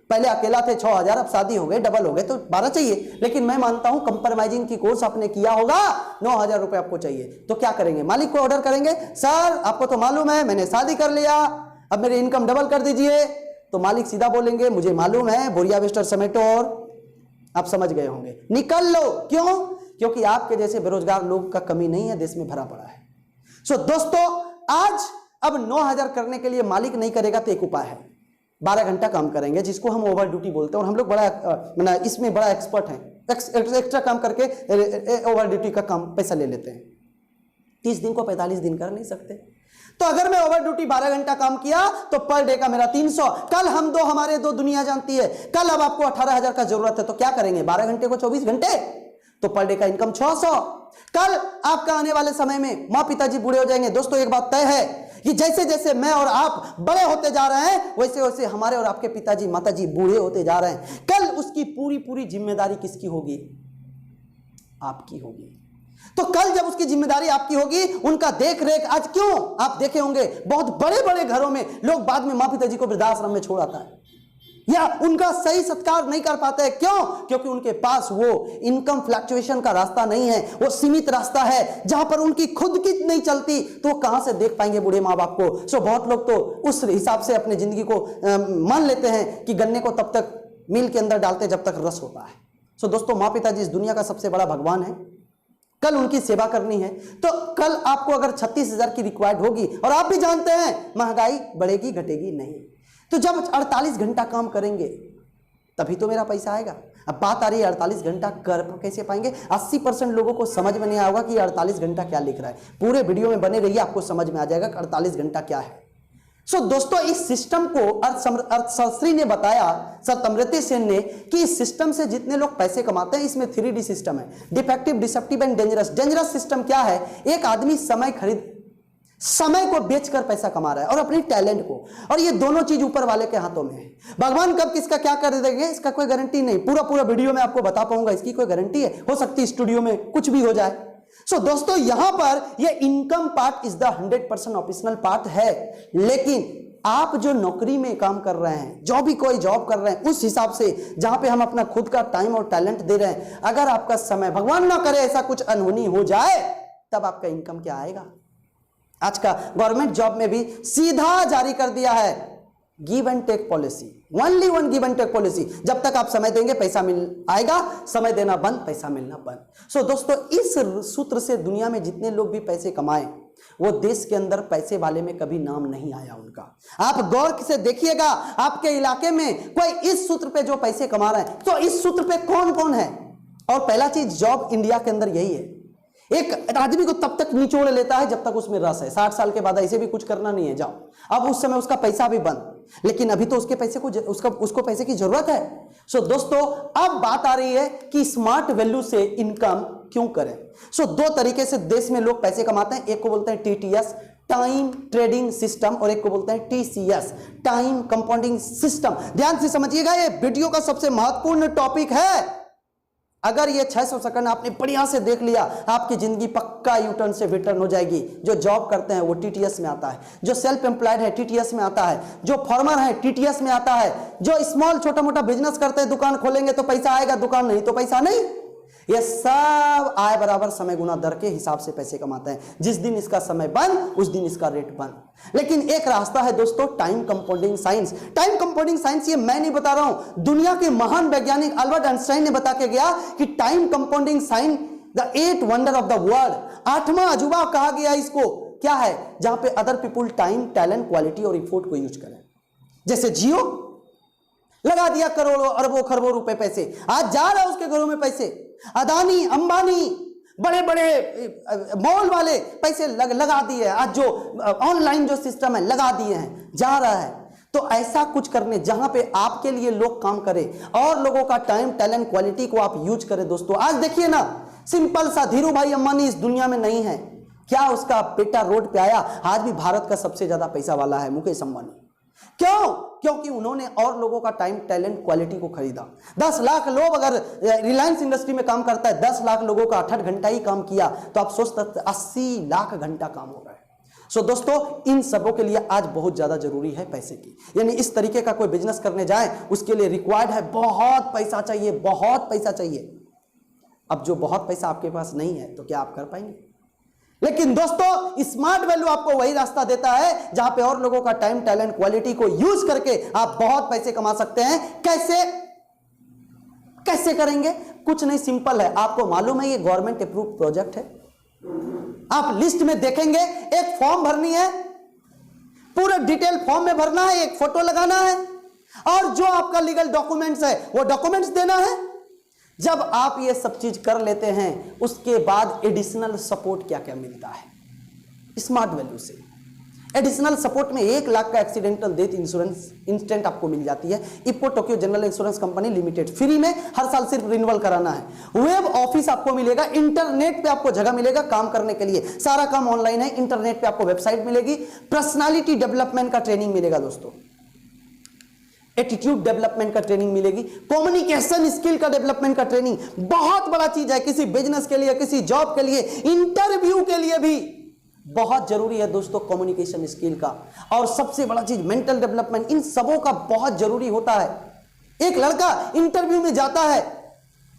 पहले अकेला थे 6,000, अब शादी हो गए, डबल हो गए तो 12 चाहिए। लेकिन मैं मानता हूं कंप्रोमाइजिंग की कोर्स आपने किया होगा, 9,000 रुपए आपको चाहिए। तो क्या करेंगे? मालिक को ऑर्डर करेंगे, सर आपको तो मालूम है मैंने शादी कर लिया, अब मेरी इनकम डबल कर दीजिए। तो मालिक सीधा बोलेंगे मुझे मालूम है, बोरिया बिस्तर समेटो और आप समझ गए होंगे, निकल लो। क्यों? क्योंकि आपके जैसे बेरोजगार लोग का कमी नहीं है, देश में भरा पड़ा है। सो दोस्तों आज अब 9,000 करने के लिए मालिक नहीं करेगा तो एक उपाय है, 12 घंटा काम करेंगे जिसको हम ओवर ड्यूटी बोलते हैं। और हम लोग बड़ा इसमें बड़ा एक्सपर्ट हैं, एक्स्ट्रा काम करके ओवर ड्यूटी का काम पैसा ले लेते हैं। 30 दिन को 45 दिन कर नहीं सकते। तो अगर मैं ओवर ड्यूटी 12 घंटा काम किया तो पर डे का मेरा 300। कल हमारे दो दुनिया जानती है, कल अब आपको 18,000 का जरूरत है तो क्या करेंगे? 12 घंटे को 24 घंटे तो पर डे का इनकम 600। कल आपका आने वाले समय में माँ पिताजी बूढ़े हो जाएंगे। दोस्तों एक बात तय है कि जैसे जैसे मैं और आप बड़े होते जा रहे हैं वैसे वैसे हमारे और आपके पिताजी माताजी बूढ़े होते जा रहे हैं। कल उसकी पूरी जिम्मेदारी किसकी होगी? आपकी होगी। तो कल जब उसकी जिम्मेदारी आपकी होगी, उनका देख रेख, आज क्यों आप देखे होंगे बहुत बड़े बड़े घरों में लोग बाद में माँ पिताजी को वृद्धाश्रम में छोड़ आता है या उनका सही सत्कार नहीं कर पाते हैं। क्यों? क्योंकि उनके पास वो इनकम फ्लक्चुएशन का रास्ता नहीं है, वो सीमित रास्ता है जहां पर उनकी खुद की नहीं चलती तो कहां से देख पाएंगे बूढ़े माँ बाप को। सो बहुत लोग तो उस हिसाब से अपने जिंदगी को मान लेते हैं कि गन्ने को तब तक मिल के अंदर डालते जब तक रस होता है। सो दोस्तों माँ पिताजी इस दुनिया का सबसे बड़ा भगवान है, कल उनकी सेवा करनी है। तो कल आपको अगर 36,000 की रिक्वायर्ड होगी और आप भी जानते हैं महंगाई बढ़ेगी घटेगी नहीं, तो जब 48 घंटा काम करेंगे तभी तो मेरा पैसा आएगा। अब बात आ रही है 48 घंटा कर कैसे पाएंगे। 80% लोगों को समझ में नहीं आएगा कि 48 घंटा क्या लिख रहा है। पूरे वीडियो में बने रहिए, आपको समझ में आ जाएगा कि 48 घंटा क्या है। सो दोस्तों इस सिस्टम को अर्थशास्त्री ने बताया, सर अमर्त्य सेन ने, कि इस सिस्टम से जितने लोग पैसे कमाते हैं इसमें 3D सिस्टम है, defective, deceptive and dangerous. Dangerous system क्या है? एक आदमी समय को बेचकर पैसा कमा रहा है और अपनी टैलेंट को, और ये दोनों चीज ऊपर वाले के हाथों में है। भगवान कब किसका क्या कर देंगे इसका कोई गारंटी नहीं। पूरा वीडियो में आपको बता पाऊंगा, इसकी कोई गारंटी है? हो सकती है स्टूडियो में कुछ भी हो जाए। सो दोस्तों यहां पर ये income part is the 100% optional part है। लेकिन आप जो नौकरी में काम कर रहे हैं, जो भी कोई जॉब कर रहे हैं, उस हिसाब से जहां पे हम अपना खुद का टाइम और टैलेंट दे रहे हैं, अगर आपका समय, भगवान ना करे ऐसा कुछ अनहोनी हो जाए, तब आपका इनकम क्या आएगा? आज का गवर्नमेंट जॉब में भी सीधा जारी कर दिया है give and take policy, only one give and take policy. जब तक आप समय देंगे पैसा मिल आएगा, समय देना बंद पैसा मिलना बंद। सो दोस्तों इस सूत्र से दुनिया में जितने लोग भी पैसे कमाएं, वो देश के अंदर पैसे वाले में कभी नाम नहीं आया उनका। आप गौर से देखिएगा, आपके इलाके में कोई इस सूत्र पे जो पैसे कमा रहे हैं, तो इस सूत्र पे कौन कौन है? और पहला चीज, जॉब इंडिया के अंदर यही है, एक आदमी को तब तक निचोड़ लेता है जब तक उसमें रस है। 60 साल के बाद ऐसे भी कुछ करना नहीं है, जाओ। अब उस समय उसका पैसा भी बंद, लेकिन अभी तो उसके पैसे को उसको पैसे की जरूरत है। सो दोस्तों, अब बात आ रही है कि स्मार्ट वैल्यू से इनकम क्यों करें। सो दो तरीके से देश में लोग पैसे कमाते हैं। एक को बोलते हैं टीटीएस, टाइम ट्रेडिंग सिस्टम, और एक को बोलते हैं टीसीएस, टाइम कंपाउंडिंग सिस्टम। ध्यान से समझिएगा, ये वीडियो का सबसे महत्वपूर्ण टॉपिक है। अगर ये 600 सेकंड आपने बढ़िया से देख लिया, आपकी जिंदगी पक्का यूटर्न से रिटर्न हो जाएगी। जो जॉब करते हैं वो टीटीएस में आता है, जो सेल्फ एम्प्लॉयड है टीटीएस में आता है, जो फार्मर है टीटीएस में आता है, जो स्मॉल छोटा मोटा बिजनेस करते हैं, दुकान खोलेंगे तो पैसा आएगा, दुकान नहीं तो पैसा नहीं। ये सब आय बराबर समय गुना दर के हिसाब से पैसे कमाते हैं। जिस दिन इसका समय बंद, उस दिन इसका रेट बंद। लेकिन एक रास्ता है दोस्तों, time compounding science. Time compounding science ये मैं नहीं बता रहा हूं, दुनिया के महान वैज्ञानिक अल्बर्ट आइंस्टाइन ने बता के गया कि time compounding science the 8th wonder of the world, 8वां अजूबा कहा गया इसको। क्या है? जहां पे other people time, talent, quality और इफोर्ट को यूज करें। जैसे जियो लगा दिया करोड़ों अरबों खरबों रुपए पैसे, आज जा रहा है उसके घरों में पैसे। अदानी, अंबानी, बड़े बड़े मॉल वाले पैसे लगा दिए, आज जो ऑनलाइन जो सिस्टम है लगा दिए हैं, जा रहा है। तो ऐसा कुछ करने जहां पे आपके लिए लोग काम करें और लोगों का टाइम, टैलेंट, क्वालिटी को आप यूज करें। दोस्तों आज देखिए ना, सिंपल सा, धीरू भाई अंबानी इस दुनिया में नहीं है, क्या उसका बेटा रोड पे आया? आज भी भारत का सबसे ज्यादा पैसा वाला है मुकेश अंबानी। क्यों? क्योंकि उन्होंने और लोगों का टाइम, टैलेंट, क्वालिटी को खरीदा। 10 लाख लोग, अगर रिलायंस इंडस्ट्री में काम करता है, 10 लाख लोगों का 68 घंटा ही काम किया, तो आप सोच सकते 80 लाख घंटा काम हो रहा है। सो दोस्तों, इन सबों के लिए आज बहुत ज्यादा जरूरी है पैसे की। यानी इस तरीके का कोई बिजनेस करने जाए, उसके लिए रिक्वायर्ड है बहुत पैसा चाहिए, बहुत पैसा चाहिए। अब जो बहुत पैसा आपके पास नहीं है, तो क्या आप कर पाएंगे? लेकिन दोस्तों, स्मार्ट वैल्यू आपको वही रास्ता देता है जहां पे और लोगों का टाइम, टैलेंट, क्वालिटी को यूज करके आप बहुत पैसे कमा सकते हैं। कैसे करेंगे? कुछ नहीं, सिंपल है। आपको मालूम है ये गवर्नमेंट अप्रूव प्रोजेक्ट है। आप लिस्ट में देखेंगे, एक फॉर्म भरनी है, पूरा डिटेल फॉर्म में भरना है, एक फोटो लगाना है, और जो आपका लीगल डॉक्यूमेंट्स है वो डॉक्यूमेंट्स देना है। जब आप ये सब चीज कर लेते हैं, उसके बाद एडिशनल सपोर्ट क्या क्या मिलता है स्मार्ट वैल्यू से। एडिशनल सपोर्ट में 1 लाख का एक्सीडेंटल डेथ इंश्योरेंस इंस्टेंट आपको मिल जाती है। IFFCO Tokio general insurance company limited, free में, हर साल सिर्फ रिन्यूअल कराना है। वेब ऑफिस आपको मिलेगा, इंटरनेट पे आपको जगह मिलेगा काम करने के लिए, सारा काम ऑनलाइन है। इंटरनेट पे आपको वेबसाइट मिलेगी। पर्सनालिटी डेवलपमेंट का ट्रेनिंग मिलेगा दोस्तों, एटीट्यूड डेवलपमेंट का ट्रेनिंग मिलेगी, कम्युनिकेशन स्किल का डेवलपमेंट का ट्रेनिंग। बहुत बड़ा चीज है किसी बिजनेस के लिए, किसी जॉब के लिए, इंटरव्यू के लिए भी बहुत जरूरी है दोस्तों कम्युनिकेशन स्किल का। और सबसे बड़ा चीज मेंटल डेवलपमेंट, इन सबों का बहुत जरूरी होता है। एक लड़का इंटरव्यू में जाता है,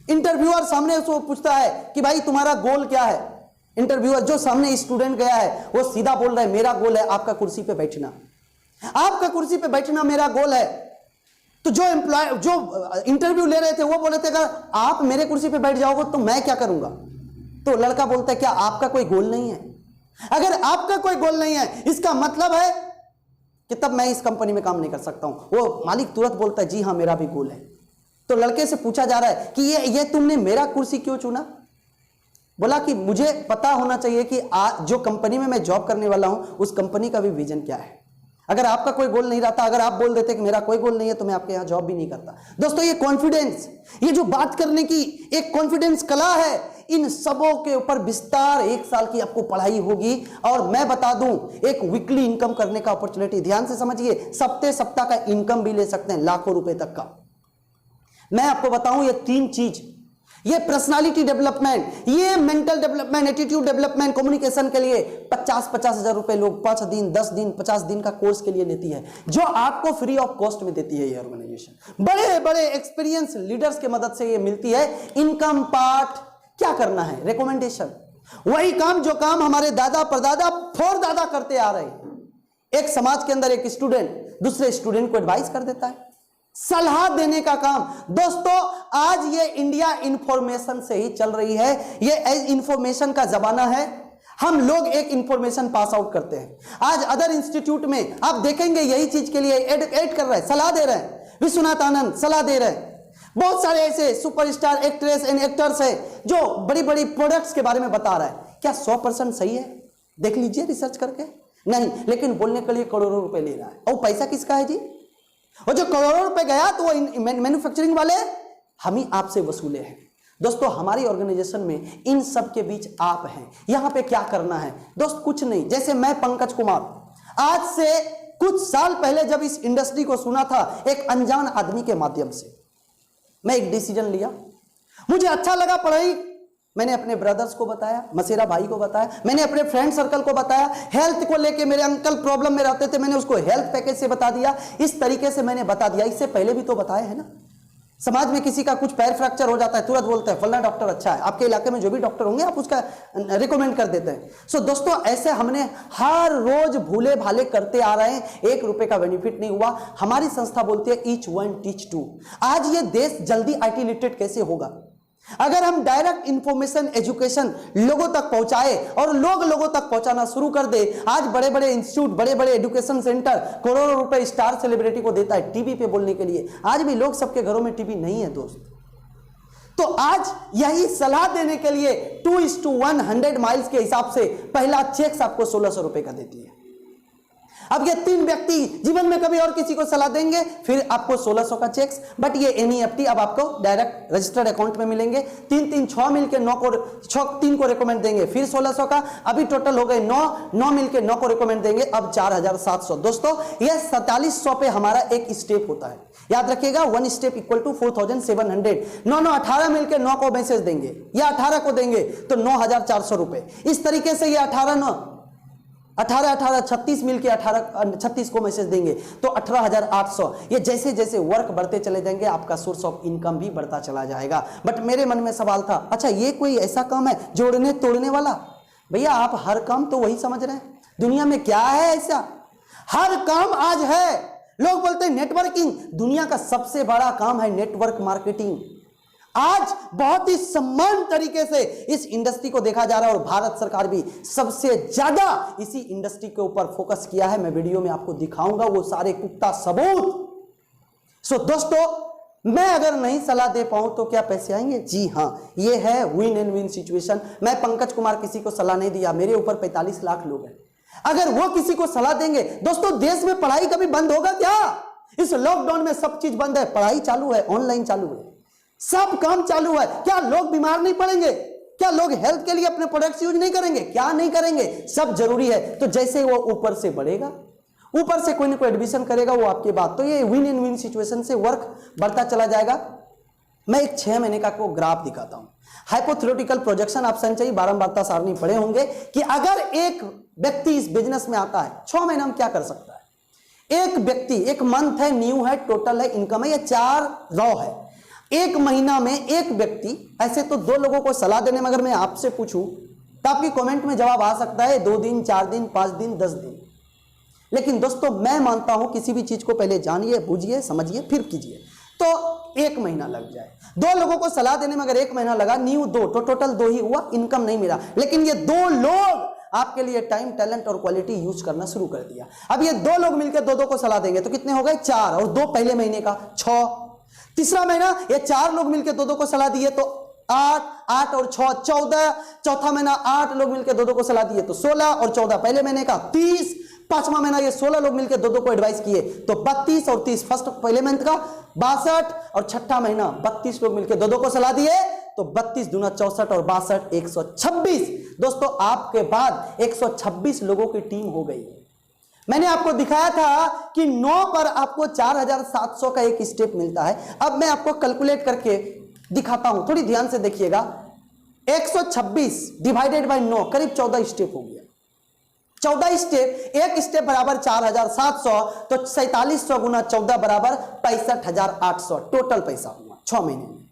इंटरव्यूअर सामने उसको पूछता है कि भाई तुम्हारा गोल क्या है। इंटरव्यूअर जो सामने स्टूडेंट गया है वो सीधा बोल रहा है मेरा गोल है आपका कुर्सी पे बैठना, आपका कुर्सी पे बैठना मेरा गोल है। तो जो इंटरव्यू ले रहे थे वो बोल रहे थे अगर आप मेरे कुर्सी पे बैठ जाओगे तो मैं क्या करूंगा। तो लड़का बोलता है क्या आपका कोई गोल नहीं है? अगर आपका कोई गोल नहीं है, इसका मतलब है कि तब मैं इस कंपनी में काम नहीं कर सकता हूं। वो मालिक तुरंत बोलता है जी हाँ मेरा भी गोल है। तो लड़के से पूछा जा रहा है कि ये तुमने मेरा कुर्सी क्यों चुना? बोला कि मुझे पता होना चाहिए कि जो कंपनी में मैं जॉब करने वाला हूं उस कंपनी का भी विजन क्या है। अगर आपका कोई गोल नहीं रहता, अगर आप बोल देते कि मेरा कोई गोल नहीं है, तो मैं आपके यहां जॉब भी नहीं करता। दोस्तों ये कॉन्फिडेंस, ये जो बात करने की एक कॉन्फिडेंस कला है, इन सबों के ऊपर विस्तार 1 साल की आपको पढ़ाई होगी। और मैं बता दूं, एक वीकली इनकम करने का अपॉर्चुनिटी, ध्यान से समझिए, सप्ताह का इनकम भी ले सकते हैं लाखों रुपए तक का। मैं आपको बताऊं ये 3 चीज, ये पर्सनालिटी डेवलपमेंट, ये mental development, attitude development, communication के लिए 50-50 हजार रुपए लोग 5 दिन, 10 दिन, 50 दिन का कोर्स के लिए लेती है, जो आपको फ्री ऑफ कॉस्ट में देती है ये ऑर्गेनाइजेशन। बड़े बड़े एक्सपीरियंस लीडर्स की मदद से ये मिलती है। इनकम पार्ट क्या करना है, रिकमेंडेशन, वही काम जो काम हमारे दादा परदादा फोरदादा करते आ रहे हैं। एक समाज के अंदर एक स्टूडेंट दूसरे स्टूडेंट को एडवाइस कर देता है, सलाह देने का काम। दोस्तों आज ये इंडिया इंफॉर्मेशन से ही चल रही है, ये इंफॉर्मेशन का जमाना है। हम लोग एक इंफॉर्मेशन पास आउट करते हैं। आज अदर इंस्टीट्यूट में आप देखेंगे यही चीज के लिए एड कर रहे हैं, सलाह दे रहे हैं। विश्वनाथ आनंद सलाह दे रहे हैं। बहुत सारे ऐसे सुपरस्टार एक्ट्रेस एंड एक्टर्स हैं जो बड़ी बड़ी प्रोडक्ट्स के बारे में बता रहा है। क्या 100% सही है? देख लीजिए रिसर्च करके। नहीं, लेकिन बोलने के लिए करोड़ों रुपए ले रहा है। और पैसा किसका है जी? और जो करोड़ों रुपए गया तो वो मैन्युफैक्चरिंग वाले हम ही आपसे वसूले हैं। दोस्तों, हमारी ऑर्गेनाइजेशन में इन सब के बीच आप हैं। यहां पे क्या करना है दोस्त? कुछ नहीं। जैसे मैं पंकज कुमार आज से कुछ साल पहले जब इस इंडस्ट्री को सुना था एक अनजान आदमी के माध्यम से, मैं एक डिसीजन लिया। मुझे अच्छा लगा पढ़ाई, मैंने अपने ब्रदर्स को बताया, मसेरा भाई को बताया, मैंने अपने फ्रेंड सर्कल को बताया। हेल्थ को लेके मेरे अंकल प्रॉब्लम में रहते थे, मैंने उसको हेल्थ पैकेज से बता दिया। इस तरीके से मैंने बता दिया। इससे पहले भी तो बताया है ना। समाज में किसी का कुछ पैर फ्रैक्चर हो जाता है, तुरंत बोलते हैं फलाना डॉक्टर अच्छा है। आपके इलाके में जो भी डॉक्टर होंगे आप उसका रिकमेंड कर देते हैं। सो दोस्तों, ऐसे हमने हर रोज भूले भाले करते आ रहे हैं, 1 रुपए का बेनिफिट नहीं हुआ। हमारी संस्था बोलती है ईच वन टीच टू। आज ये देश जल्दी IT लिटरेट कैसे होगा? अगर हम डायरेक्ट इंफॉर्मेशन एजुकेशन लोगों तक पहुंचाए और लोगों तक पहुंचाना शुरू कर दे। आज बड़े बड़े इंस्टीट्यूट, बड़े बड़े एजुकेशन सेंटर करोड़ों रुपए स्टार सेलिब्रिटी को देता है टीवी पे बोलने के लिए। आज भी लोग सबके घरों में टीवी नहीं है दोस्त। तो आज यही सलाह देने के लिए 2:1 100 माइल्स के हिसाब से पहला चेक आपको 1600 रुपए का देती है। अब ये 3 व्यक्ति जीवन में कभी और किसी को सलाह देंगे, फिर आपको 1600 का चेक्स। बट ये NEFT अब आपको डायरेक्ट रजिस्टर्ड अकाउंट में मिलेंगे। 3 मिलके 3 को रिकमेंड देंगे, फिर 1600 का। अभी टोटल हो गए 9 मिलके 9 को रिकमेंड देंगे, अब 4700। दोस्तों, ये 4700 पे हमारा एक स्टेप होता है। याद रखिएगा, 1 स्टेप इक्वल टू 4700। 9 18 मिलकर 9 को मैसेज देंगे, या 18 को देंगे तो 9400 रुपए। इस तरीके से ये 18 36 मिलके 36 को मैसेज देंगे तो 18800। ये जैसे जैसे वर्क बढ़ते चले जाएंगे आपका सोर्स ऑफ इनकम भी बढ़ता चला जाएगा। बट मेरे मन में सवाल था, अच्छा ये कोई ऐसा काम है जोड़ने तोड़ने वाला? भैया आप हर काम तो वही समझ रहे हैं, दुनिया में क्या है ऐसा? हर काम आज है। लोग बोलते हैं नेटवर्किंग, दुनिया का सबसे बड़ा काम है नेटवर्क मार्केटिंग। आज बहुत ही सम्मान तरीके से इस इंडस्ट्री को देखा जा रहा है और भारत सरकार भी सबसे ज्यादा इसी इंडस्ट्री के ऊपर फोकस किया है। मैं वीडियो में आपको दिखाऊंगा वो सारे पुख्ता सबूत। सो दोस्तों, मैं अगर नहीं सलाह दे पाऊं तो क्या पैसे आएंगे? जी हां, ये है विन एंड विन सिचुएशन। मैं पंकज कुमार किसी को सलाह नहीं दिया, मेरे ऊपर 45 लाख लोग हैं। अगर वो किसी को सलाह देंगे, दोस्तों देश में पढ़ाई कभी बंद होगा क्या? इस लॉकडाउन में सब चीज बंद है, पढ़ाई चालू है, ऑनलाइन चालू है, सब काम चालू है। क्या लोग बीमार नहीं पड़ेंगे? क्या लोग हेल्थ के लिए अपने प्रोडक्ट्स यूज नहीं करेंगे? क्या नहीं करेंगे? सब जरूरी है। तो जैसे वो ऊपर से बढ़ेगा, ऊपर से कोई ना कोई एडमिशन करेगा, वो आपकी बात। तो ये विन इन विन सिचुएशन से वर्क बढ़ता चला जाएगा। मैं एक 6 महीने का आपको ग्राफ दिखाता हूं। हाइपोथेटिकल प्रोजेक्शन आप संचयी बारंबारता सारणी पढ़े होंगे कि अगर एक व्यक्ति इस बिजनेस में आता है 6 महीने में क्या कर सकता है। एक व्यक्ति, एक मंथ है, न्यू है, टोटल है, इनकम है, ये 4 रॉ है। एक महीना में एक व्यक्ति, ऐसे तो 2 लोगों को सलाह देने में अगर मैं आपसे पूछूं तो आपकी कमेंट में जवाब आ सकता है 2 दिन, 4 दिन, 5 दिन, 10 दिन। लेकिन दोस्तों मैं मानता हूं किसी भी चीज को पहले जानिए, बूझिए, समझिए, फिर कीजिए। तो 1 महीना लग जाए। 2 लोगों को सलाह देने में अगर 1 महीना लगा, न्यू 2, तो टोटल 2 ही हुआ, इनकम नहीं मिला। लेकिन ये 2 लोग आपके लिए टाइम, टैलेंट और क्वालिटी यूज करना शुरू कर दिया। अब ये 2 लोग मिलकर 2-2 को सलाह देंगे तो कितने हो गए? 4, और 2 पहले महीने का 6। तीसरा महीना ये 4 लोग मिलकर 2-2 को सलाह दिए तो 8 और 6 14। चौथा महीना 8 लोग मिलकर 2-2 को सलाह दिए तो 16, और 14 पहले महीने का 30। पांचवा महीना ये 16 लोग मिलकर 2-2 को एडवाइस किए तो 32, और 30 फर्स्ट पहले मंथ का 62, और छठा महीना 32 लोग मिलकर 2-2 को सलाह दिए तो 32 दूना 64 और 62 126। दोस्तों आपके बाद 126 लोगों की टीम हो गई। मैंने आपको दिखाया था कि 9 पर आपको 4700 का एक स्टेप मिलता है। अब मैं आपको कैलकुलेट करके दिखाता हूं, थोड़ी ध्यान से देखिएगा। 126 डिवाइडेड बाय 9 करीब 14 स्टेप हो गया। 14 स्टेप, एक स्टेप बराबर 4700, तो 4700 गुना 14 बराबर 65800 टोटल पैसा हुआ 6 महीने में।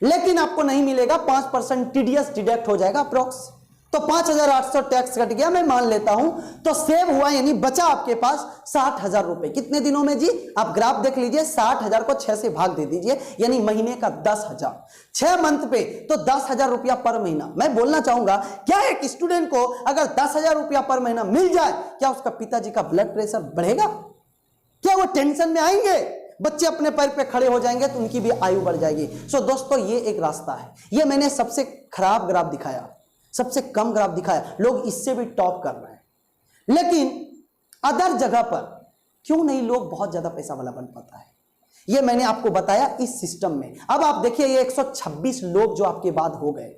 लेकिन आपको नहीं मिलेगा, 5% टीडीएस डिडक्ट हो जाएगा अप्रोक्स। तो 5,800 टैक्स कट गया, मैं मान लेता हूं, तो सेव हुआ यानी बचा आपके पास 60,000 रुपए। कितने दिनों में जी? आप ग्राफ देख लीजिए, 60,000 को 6 से भाग दे दीजिए, यानी महीने का 10,000, 6 मंथ पे तो 10,000 रुपया पर महीना। मैं बोलना चाहूंगा, क्या एक स्टूडेंट को अगर 10,000 रुपया पर महीना मिल जाए, क्या उसका पिताजी का ब्लड प्रेशर बढ़ेगा? क्या वो टेंशन में आएंगे? बच्चे अपने पैर पे खड़े हो जाएंगे तो उनकी भी आयु बढ़ जाएगी। सो दोस्तों, ये एक रास्ता है। ये मैंने सबसे खराब ग्राफ दिखाया, सबसे कम ग्राफ दिखाया, लोग इससे भी टॉप कर रहे हैं। लेकिन अदर जगह पर क्यों नहीं लोग बहुत ज्यादा पैसा वाला बन पाता है, ये मैंने आपको बताया इस सिस्टम में। अब आप देखिए, ये 126 लोग जो आपके बाद हो गए।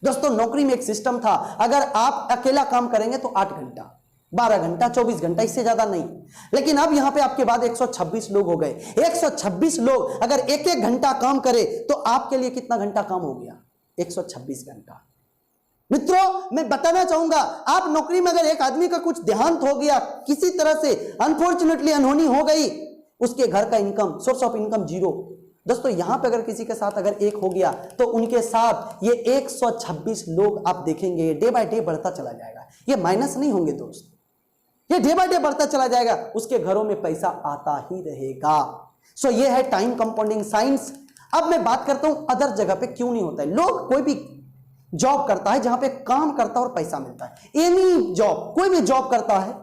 दोस्तों, नौकरी में एक सिस्टम था, अगर आप अकेला काम करेंगे तो 8 घंटा, 12 घंटा, 24 घंटा, इससे ज्यादा नहीं। लेकिन अब यहां पे आपके बाद 126 लोग हो गए। 126 लोग अगर एक एक घंटा काम करे तो आपके लिए कितना घंटा काम हो गया? 126 घंटा। मित्रों, मैं बताना चाहूंगा, आप नौकरी में अगर एक आदमी का कुछ देहांत हो गया, किसी तरह से अनफॉर्चुनेटली अनहोनी हो गई, उसके घर का income, source of income zero. दोस्तों, यहां पे अगर किसी के साथ अगर एक हो गया तो उनके साथ ये 126 लोग आप देखेंगे डे बाय डे बढ़ता चला जाएगा। ये माइनस नहीं होंगे दोस्त, ये डे बाय डे बढ़ता चला जाएगा, उसके घरों में पैसा आता ही रहेगा। सो ये है टाइम कंपाउंडिंग साइंस। अब मैं बात करता हूं अदर जगह पे क्यों नहीं होता है। लोग कोई भी जॉब करता है जहां पे काम करता है और पैसा मिलता है, एनी जॉब, कोई भी जॉब करता है,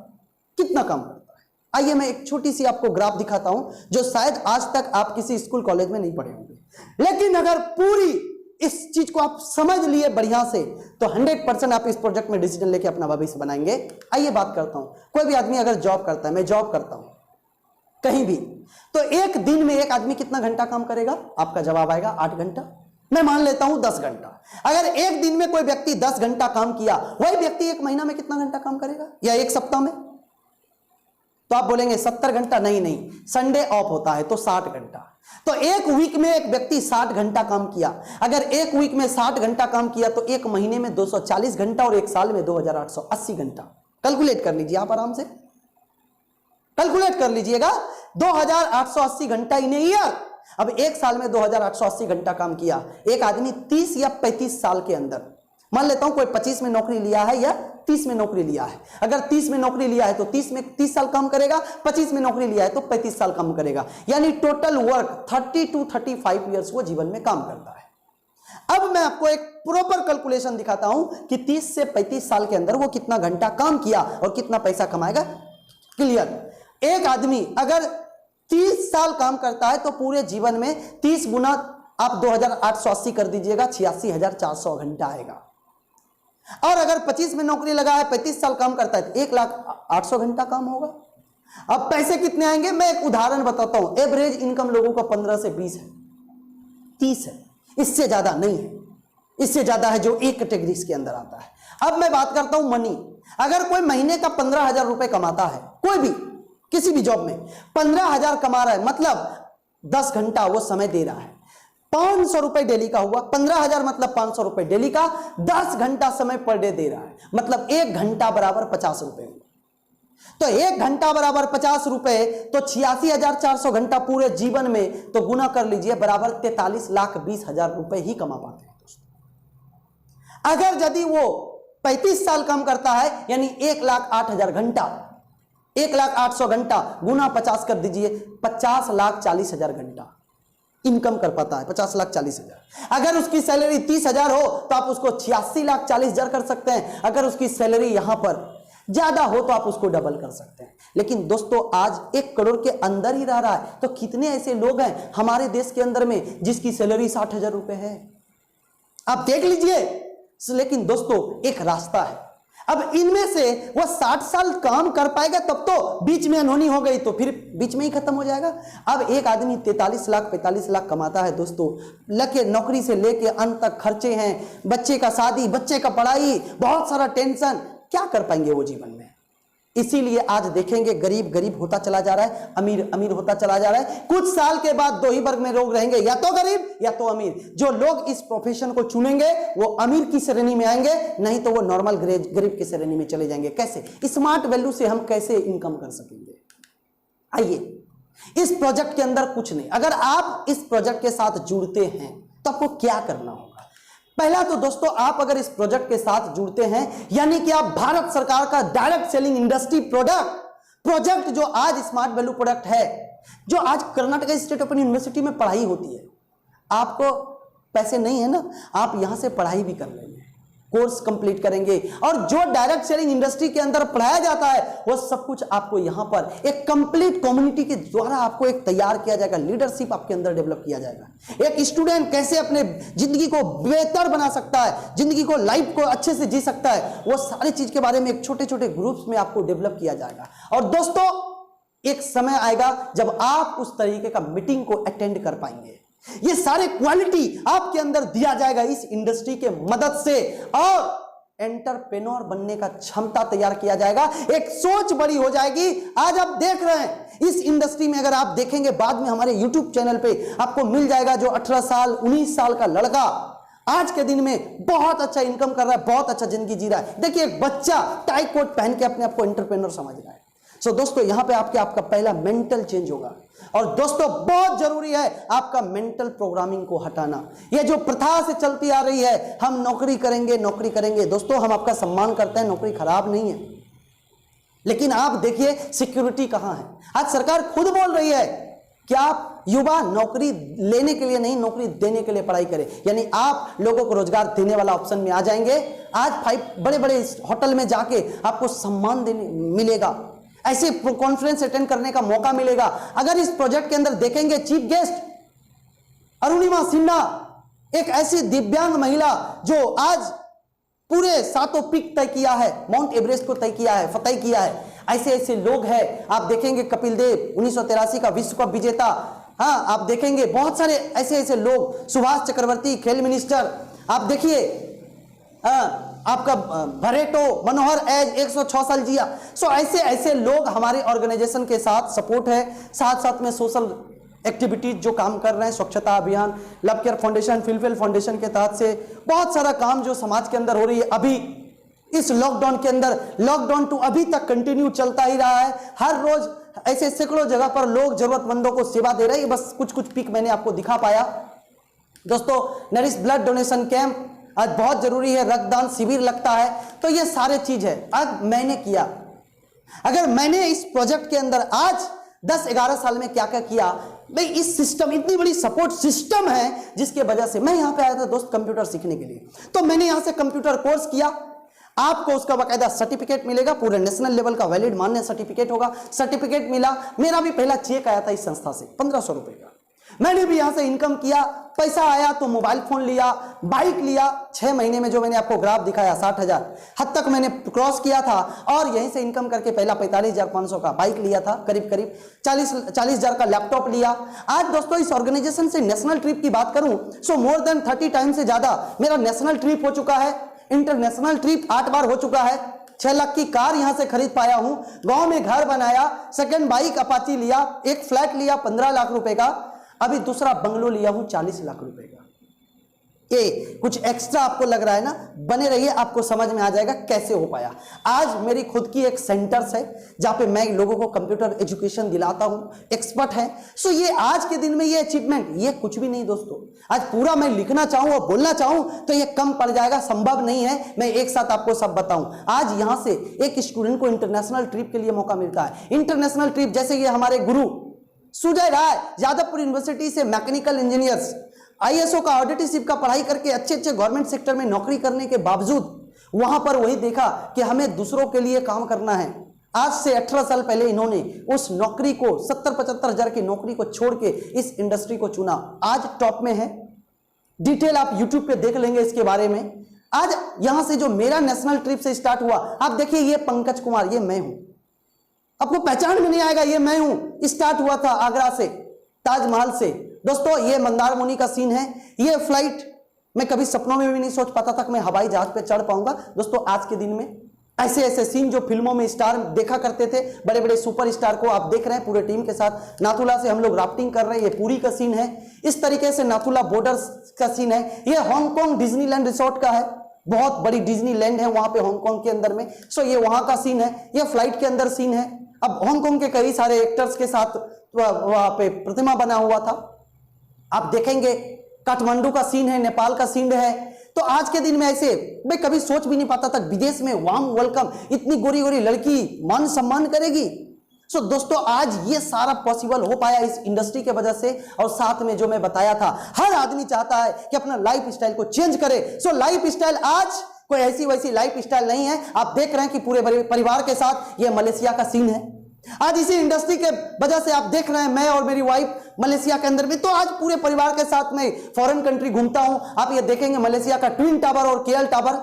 कितना काम करता है? आइए मैं एक छोटी सी आपको ग्राफ दिखाता हूं, जो शायद आज तक आप किसी स्कूल कॉलेज में नहीं पढ़े होंगे, लेकिन अगर पूरी इस चीज को आप समझ लिए बढ़िया से तो 100% आप इस प्रोजेक्ट में डिसीजन लेके अपना भविष्य बनाएंगे। आइए बात करता हूं, कोई भी आदमी अगर जॉब करता है, मैं जॉब करता हूं कहीं भी, तो एक दिन में एक आदमी कितना घंटा काम करेगा? आपका जवाब आएगा 8 घंटा। मैं मान लेता हूं 10 घंटा। अगर एक दिन में कोई व्यक्ति 10 घंटा काम किया, वही व्यक्ति एक महीना में कितना घंटा काम करेगा, या एक सप्ताह में? तो आप बोलेंगे 70 घंटा। नहीं, संडे ऑफ होता है तो 60 घंटा। तो एक वीक में एक व्यक्ति 60 घंटा काम किया। अगर एक वीक में 60 घंटा काम किया तो एक महीने में 240 घंटा और एक साल में 2880 घंटा। कैलकुलेट कर लीजिए, आप आराम से कैलकुलेट कर लीजिएगा, 2880 घंटा इन ईयर। अब एक साल में 2880 घंटा काम किया एक आदमी 30 या 35 साल के अंदर, मान लेता हूं कोई 25 में नौकरी लिया है या 30 में नौकरी लिया है। अगर 30 में नौकरी लिया है तो 30 साल काम करेगा, 25 में नौकरी लिया है तो 35 साल काम करेगा, यानी टोटल वर्क 30 to 35 ईयर्स वो जीवन में काम करता है। अब मैं आपको एक प्रॉपर कैलकुलेशन दिखाता हूं कि 30 से 35 साल के अंदर वो कितना घंटा काम किया और कितना पैसा कमाएगा। क्लियर? एक आदमी अगर 30 साल काम करता है तो पूरे जीवन में 30 गुना आप 2880 कर दीजिएगा, 86,400 घंटा आएगा। और अगर 25 में नौकरी लगा है, 35 साल काम करता है तो 1,08,000 घंटा काम होगा। अब पैसे कितने आएंगे? मैं एक उदाहरण बताता हूं। एवरेज इनकम लोगों का 15 से 20 है, 30 है, इससे ज्यादा नहीं है। इससे ज्यादा है जो एक कैटेगरी के अंदर आता है। अब मैं बात करता हूं मनी। अगर कोई महीने का 15,000 रुपए कमाता है, कोई भी किसी भी जॉब में 15,000 कमा रहा है, मतलब 10 घंटा वो समय दे रहा है, 500 रुपए डेली का हुआ। 15,000 मतलब 500 रुपए डेली का, 10 घंटा समय पर डे दे रहा है, मतलब 1 घंटा बराबर 50 रुपए। तो 1 घंटा बराबर 50 रुपए, तो 86,400 घंटा पूरे जीवन में, तो गुना कर लीजिए, बराबर 43,20,000 रुपए ही कमा पाते हैं दोस्तों। अगर यदि वो 35 साल काम करता है, यानी 1,08,000 घंटा, 1,08,000 घंटा गुना 50 कर दीजिए, 50,40,000 घंटा इनकम कर पाता है। 50,40,000। अगर उसकी सैलरी 30,000 हो तो आप उसको 86,40,000 कर सकते हैं। अगर उसकी सैलरी यहां पर ज्यादा हो तो आप उसको डबल कर सकते हैं। लेकिन दोस्तों, आज 1 करोड़ के अंदर ही रह रहा है, तो कितने ऐसे लोग हैं हमारे देश के अंदर में जिसकी सैलरी 60,000 रुपए है? आप देख लीजिए। लेकिन दोस्तों, एक रास्ता है। अब इनमें से वो 60 साल काम कर पाएगा, तब तो बीच में अनहोनी हो गई तो फिर बीच में ही खत्म हो जाएगा। अब एक आदमी 43 लाख 45 लाख कमाता है दोस्तों, लगे नौकरी से लेके अंत तक खर्चे हैं, बच्चे का शादी, बच्चे का पढ़ाई, बहुत सारा टेंशन, क्या कर पाएंगे वो जीवन में? इसीलिए आज देखेंगे गरीब गरीब होता चला जा रहा है, अमीर अमीर होता चला जा रहा है। कुछ साल के बाद 2 ही वर्ग में लोग रहेंगे, या तो गरीब या तो अमीर। जो लोग इस प्रोफेशन को चुनेंगे वो अमीर की श्रेणी में आएंगे, नहीं तो वो नॉर्मल गरीब की श्रेणी में चले जाएंगे। कैसे? स्मार्ट वैल्यू से हम कैसे इनकम कर सकेंगे? आइए, इस प्रोजेक्ट के अंदर कुछ नहीं, अगर आप इस प्रोजेक्ट के साथ जुड़ते हैं तो आपको क्या करना होगा? पहला तो दोस्तों, आप अगर इस प्रोजेक्ट के साथ जुड़ते हैं, यानी कि आप भारत सरकार का डायरेक्ट सेलिंग इंडस्ट्री प्रोजेक्ट जो आज स्मार्ट वैल्यू प्रोडक्ट है, जो आज कर्नाटक स्टेट ओपन यूनिवर्सिटी में पढ़ाई होती है, आपको पैसे नहीं है ना, आप यहां से पढ़ाई भी कर लेंगे, कोर्स कंप्लीट करेंगे, और जो डायरेक्ट सेलिंग इंडस्ट्री के अंदर पढ़ाया जाता है वो सब कुछ आपको यहां पर एक कंप्लीट कम्युनिटी के द्वारा आपको एक तैयार किया जाएगा, लीडरशिप आपके अंदर डेवलप किया जाएगा। एक स्टूडेंट कैसे अपने जिंदगी को बेहतर बना सकता है, जिंदगी को, लाइफ को अच्छे से जी सकता है, वो सारी चीज के बारे में एक छोटे छोटे ग्रुप्स में आपको डेवलप किया जाएगा। और दोस्तों, एक समय आएगा जब आप उस तरीके का मीटिंग को अटेंड कर पाएंगे। ये सारे क्वालिटी आपके अंदर दिया जाएगा इस इंडस्ट्री के मदद से, और एंटरप्रेन्योर बनने का क्षमता तैयार किया जाएगा, एक सोच बड़ी हो जाएगी। आज आप देख रहे हैं इस इंडस्ट्री में, अगर आप देखेंगे बाद में हमारे यूट्यूब चैनल पे आपको मिल जाएगा, जो 18 साल 19 साल का लड़का आज के दिन में बहुत अच्छा इनकम कर रहा है, बहुत अच्छा जिंदगी जी रहा है। देखिए, एक बच्चा टाई कोट पहन के अपने आप को एंटरप्रेन्योर समझ रहा है। सो दोस्तों, यहां पे आपका पहला मेंटल चेंज होगा। और दोस्तों, बहुत जरूरी है आपका मेंटल प्रोग्रामिंग को हटाना। ये जो प्रथा से चलती आ रही है, हम नौकरी करेंगे नौकरी करेंगे, दोस्तों हम आपका सम्मान करते हैं, नौकरी खराब नहीं है, लेकिन आप देखिए सिक्योरिटी कहां है। आज सरकार खुद बोल रही है कि आप युवा नौकरी लेने के लिए नहीं, नौकरी देने के लिए पढ़ाई करें, यानी आप लोगों को रोजगार देने वाला ऑप्शन में आ जाएंगे। आज 5 बड़े बड़े होटल में जाके आपको सम्मान देने मिलेगा, ऐसे कॉन्फ्रेंस अटेंड करने का मौका मिलेगा। अगर इस प्रोजेक्ट के अंदर देखेंगे, चीफ गेस्ट अरुणिमा सिन्हा, एक ऐसी दिव्यांग महिला जो आज पूरे 7 पीक तय किया है, माउंट एवरेस्ट को तय किया है, फतेह किया है, ऐसे ऐसे लोग हैं। आप देखेंगे कपिल देव 1983 का विश्व कप विजेता, हाँ आप देखेंगे बहुत सारे ऐसे ऐसे लोग, सुभाष चक्रवर्ती खेल मिनिस्टर, आप देखिए आपका भरेटो मनोहर एज 106 साल जिया। सो ऐसे ऐसे लोग हमारे ऑर्गेनाइजेशन के साथ सपोर्ट है, साथ साथ में सोशल एक्टिविटीज जो काम कर रहे हैं, स्वच्छता अभियान, love Care foundation, fulfil foundation के तहत से बहुत सारा काम जो समाज के अंदर हो रही है। अभी इस लॉकडाउन के अंदर, लॉकडाउन टू अभी तक कंटिन्यू चलता ही रहा है, हर रोज ऐसे सैकड़ों जगह पर लोग जरूरतमंदों को सेवा दे रहे हैं। बस कुछ कुछ पिक मैंने आपको दिखा पाया। दोस्तों, नरिश ब्लड डोनेशन कैंप आज बहुत जरूरी है, रक्तदान शिविर लगता है, तो ये सारे चीज है। आज मैंने किया, अगर मैंने इस प्रोजेक्ट के अंदर आज 10-11 साल में क्या क्या किया, भाई इस सिस्टम, इतनी बड़ी सपोर्ट सिस्टम है जिसके वजह से मैं यहां पे आया था दोस्त कंप्यूटर सीखने के लिए। तो मैंने यहां से कंप्यूटर कोर्स किया, आपको उसका बाकायदा सर्टिफिकेट मिलेगा, पूरे नेशनल लेवल का वैलिड मान्य सर्टिफिकेट होगा। सर्टिफिकेट मिला, मेरा भी पहला चेक आया था इस संस्था से 1500 रुपए का, मैंने भी यहां से इनकम किया, पैसा आया तो मोबाइल फोन लिया, बाइक लिया। 6 महीने में जो मैंने आपको ग्राफ दिखाया 60,000 हद तक मैंने क्रॉस किया था, और यहीं से इनकम करके पहला 45,500 का बाइक लिया था, करीब करीब 40,000 का लैपटॉप लिया। आज दोस्तों इस ऑर्गेनाइजेशन से नेशनल ट्रिप की बात करूं, सो मोर देन 30 टाइम से ज्यादा मेरा नेशनल ट्रिप हो चुका है, इंटरनेशनल ट्रिप 8 बार हो चुका है। 6 लाख की कार यहां से खरीद पाया हूं, गांव में घर बनाया, सेकंड बाइक अपाची लिया, एक फ्लैट लिया 15 लाख रुपए का, अभी दूसरा बंगलो लिया हूं 40 लाख रुपए का। ये कुछ एक्स्ट्रा आपको लग रहा है ना, बने रहिए, आपको समझ में आ जाएगा कैसे हो पाया। आज मेरी खुद की एक सेंटर्स है जहां पे मैं लोगों को कंप्यूटर एजुकेशन दिलाता हूं, एक्सपर्ट है। सो ये आज के दिन में ये अचीवमेंट, ये कुछ भी नहीं दोस्तों। आज पूरा मैं लिखना चाहूं और बोलना चाहूं तो ये कम पड़ जाएगा, संभव नहीं है मैं एक साथ आपको सब बताऊं। आज यहां से एक स्टूडेंट को इंटरनेशनल ट्रिप के लिए मौका मिलता है। इंटरनेशनल ट्रिप जैसे ये हमारे गुरु सुजय राय यादवपुर यूनिवर्सिटी से मैकेनिकल इंजीनियर्स, आईएसओ का ऑडिटरशिप का पढ़ाई करके अच्छे अच्छे गवर्नमेंट सेक्टर में नौकरी करने के बावजूद वहां पर वही देखा कि हमें दूसरों के लिए काम करना है। आज से 18 साल पहले इन्होंने उस नौकरी को 70-75 हजार की नौकरी को छोड़ के इस इंडस्ट्री को चुना। आज टॉप में है, डिटेल आप यूट्यूब पे देख लेंगे इसके बारे में। आज यहां से जो मेरा नेशनल ट्रिप से स्टार्ट हुआ, आप देखिए ये पंकज कुमार, ये मैं हूं, आपको पहचान में नहीं आएगा, ये मैं हूं। स्टार्ट हुआ था आगरा से, ताजमहल से। दोस्तों ये मंदार मुनि का सीन है, ये फ्लाइट मैं कभी सपनों में भी नहीं सोच पाता था कि मैं हवाई जहाज पे चढ़ पाऊंगा। दोस्तों आज के दिन में ऐसे ऐसे सीन जो फिल्मों में स्टार देखा करते थे, बड़े बड़े सुपर स्टार को आप देख रहे हैं पूरे टीम के साथ। नाथुला से हम लोग राफ्टिंग कर रहे हैं, ये पूरी का सीन है। इस तरीके से नाथुला बॉर्डर्स का सीन है। ये हांगकांग डिज्नीलैंड रिसोर्ट का है, बहुत बड़ी डिज्नीलैंड है वहां पे हांगकांग के अंदर में। सो ये वहां का सीन है, ये फ्लाइट के अंदर सीन है। अब हांगकांग के कई सारे एक्टर्स के साथ वहां पे प्रतिमा बना हुआ था, आप देखेंगे। काठमांडू का सीन है, नेपाल का सीन है, तो आज के दिन में ऐसे मैं कभी सोच भी नहीं पाता था विदेश में वार्म वेलकम, इतनी गोरी गोरी लड़की मान सम्मान करेगी। सो दोस्तों आज ये सारा पॉसिबल हो पाया इस इंडस्ट्री के वजह से। और साथ में जो मैं बताया था, हर आदमी चाहता है कि अपना लाइफ स्टाइल को चेंज करे। सो लाइफ स्टाइल आज कोई ऐसी वैसी लाइफ स्टाइल नहीं है। आप देख रहे हैं कि पूरे परिवार के साथ ये मलेशिया का सीन है। आज इसी इंडस्ट्री के वजह से आप देख रहे हैं मैं और मेरी वाइफ मलेशिया के अंदर में, तो आज पूरे परिवार के साथ में फॉरेन कंट्री घूमता हूं। आप ये देखेंगे मलेशिया का ट्विन टावर और KL tower,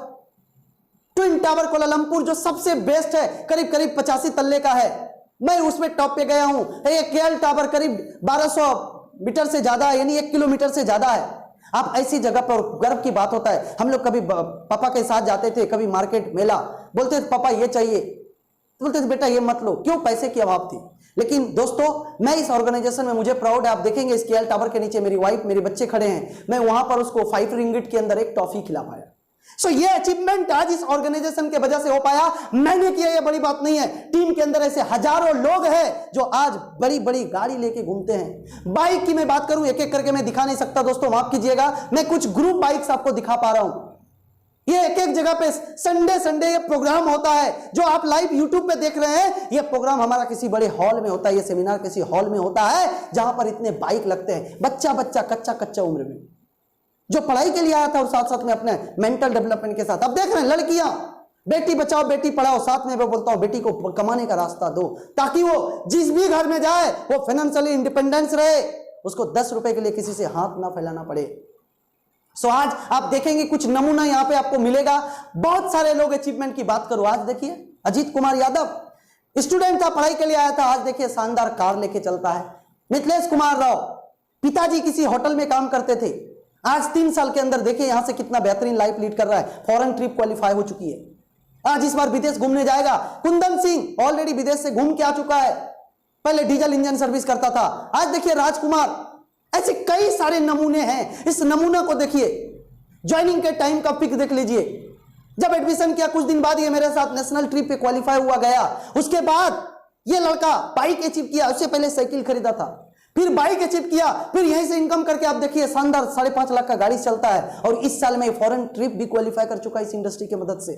twin tower Kuala Lumpur जो सबसे बेस्ट है, करीब करीब 85 तल्ले का है। मैं उसमें टॉप पे गया हूं। ये केएल टावर करीब 1200 मीटर से ज्यादा है, यानी 1 किलोमीटर से ज्यादा है। आप ऐसी जगह पर, गर्व की बात होता है। हम लोग कभी पापा के साथ जाते थे, कभी मार्केट मेला, बोलते थे पापा ये चाहिए, तो बोलते थे बेटा ये मत लो, क्यों, पैसे की अभाव थी। लेकिन दोस्तों मैं इस ऑर्गेनाइजेशन में, मुझे प्राउड है। आप देखेंगे इस केएल टावर के नीचे मेरी वाइफ, मेरे बच्चे खड़े हैं, मैं वहां पर उसको 5 रिंगिट के अंदर एक टॉफी खिला पाया। सो ये अचीवमेंट आज इस ऑर्गेनाइजेशन के वजह से हो पाया। मैंने किया, ये बड़ी बात नहीं है। टीम के अंदर ऐसे हजारों लोग हैं जो आज बड़ी बड़ी गाड़ी लेके घूमते हैं। बाइक की मैं बात करूं, एक एक करके मैं दिखा नहीं सकता दोस्तों, माफ कीजिएगा। मैं कुछ ग्रुप बाइक्स आपको दिखा पा रहा हूं। ये एक एक जगह पे संडे ये प्रोग्राम होता है जो आप लाइव यूट्यूब पे देख रहे हैं। ये प्रोग्राम हमारा किसी बड़े हॉल में होता है, ये सेमिनार किसी हॉल में होता है जहां पर इतने बाइक लगते हैं। बच्चा कच्चा उम्र में जो पढ़ाई के लिए आया था और साथ साथ में अपने मेंटल डेवलपमेंट के साथ। अब देख रहे हैं लड़कियां, बेटी बचाओ बेटी पढ़ाओ, साथ में मैं बोलता हूं बेटी को कमाने का रास्ता दो, ताकि वो जिस भी घर में जाए वो फाइनेंशियली इंडिपेंडेंस रहे, उसको 10 रुपए के लिए किसी से हाथ ना फैलाना पड़े। सो आज आप देखेंगे कुछ नमूना यहां पे आपको मिलेगा। बहुत सारे लोग अचीवमेंट की बात करो, आज देखिए अजीत कुमार यादव स्टूडेंट था, पढ़ाई के लिए आया था, आज देखिए शानदार कार लेके चलता है। मिथिलेश कुमार राव, पिताजी किसी होटल में काम करते थे, आज 3 साल के अंदर देखिए यहां से कितना बेहतरीन लाइफ लीड कर रहा है। फॉरेन ट्रिप क्वालिफाई हो चुकी है, आज इस बार विदेश घूमने जाएगा। कुंदन सिंह ऑलरेडी विदेश से घूम के आ चुका है, पहले डीजल इंजन सर्विस करता था। आज देखिए राजकुमार, ऐसे कई सारे नमूने हैं। इस नमूना को देखिए, ज्वाइनिंग के टाइम का पिक देख लीजिए। जब एडमिशन किया कुछ दिन बाद ये मेरे साथ नेशनल ट्रिप पे क्वालिफाई हुआ गया। उसके बाद ये लड़का बाइक अचीव किया, उससे पहले साइकिल खरीदा था, फिर बाइक अचीव किया, फिर यहीं से इनकम करके आप देखिए शानदार 5.5 लाख का गाड़ी चलता है। और इस साल में फॉरेन ट्रिप भी क्वालिफाई कर चुका है इस इंडस्ट्री की मदद से।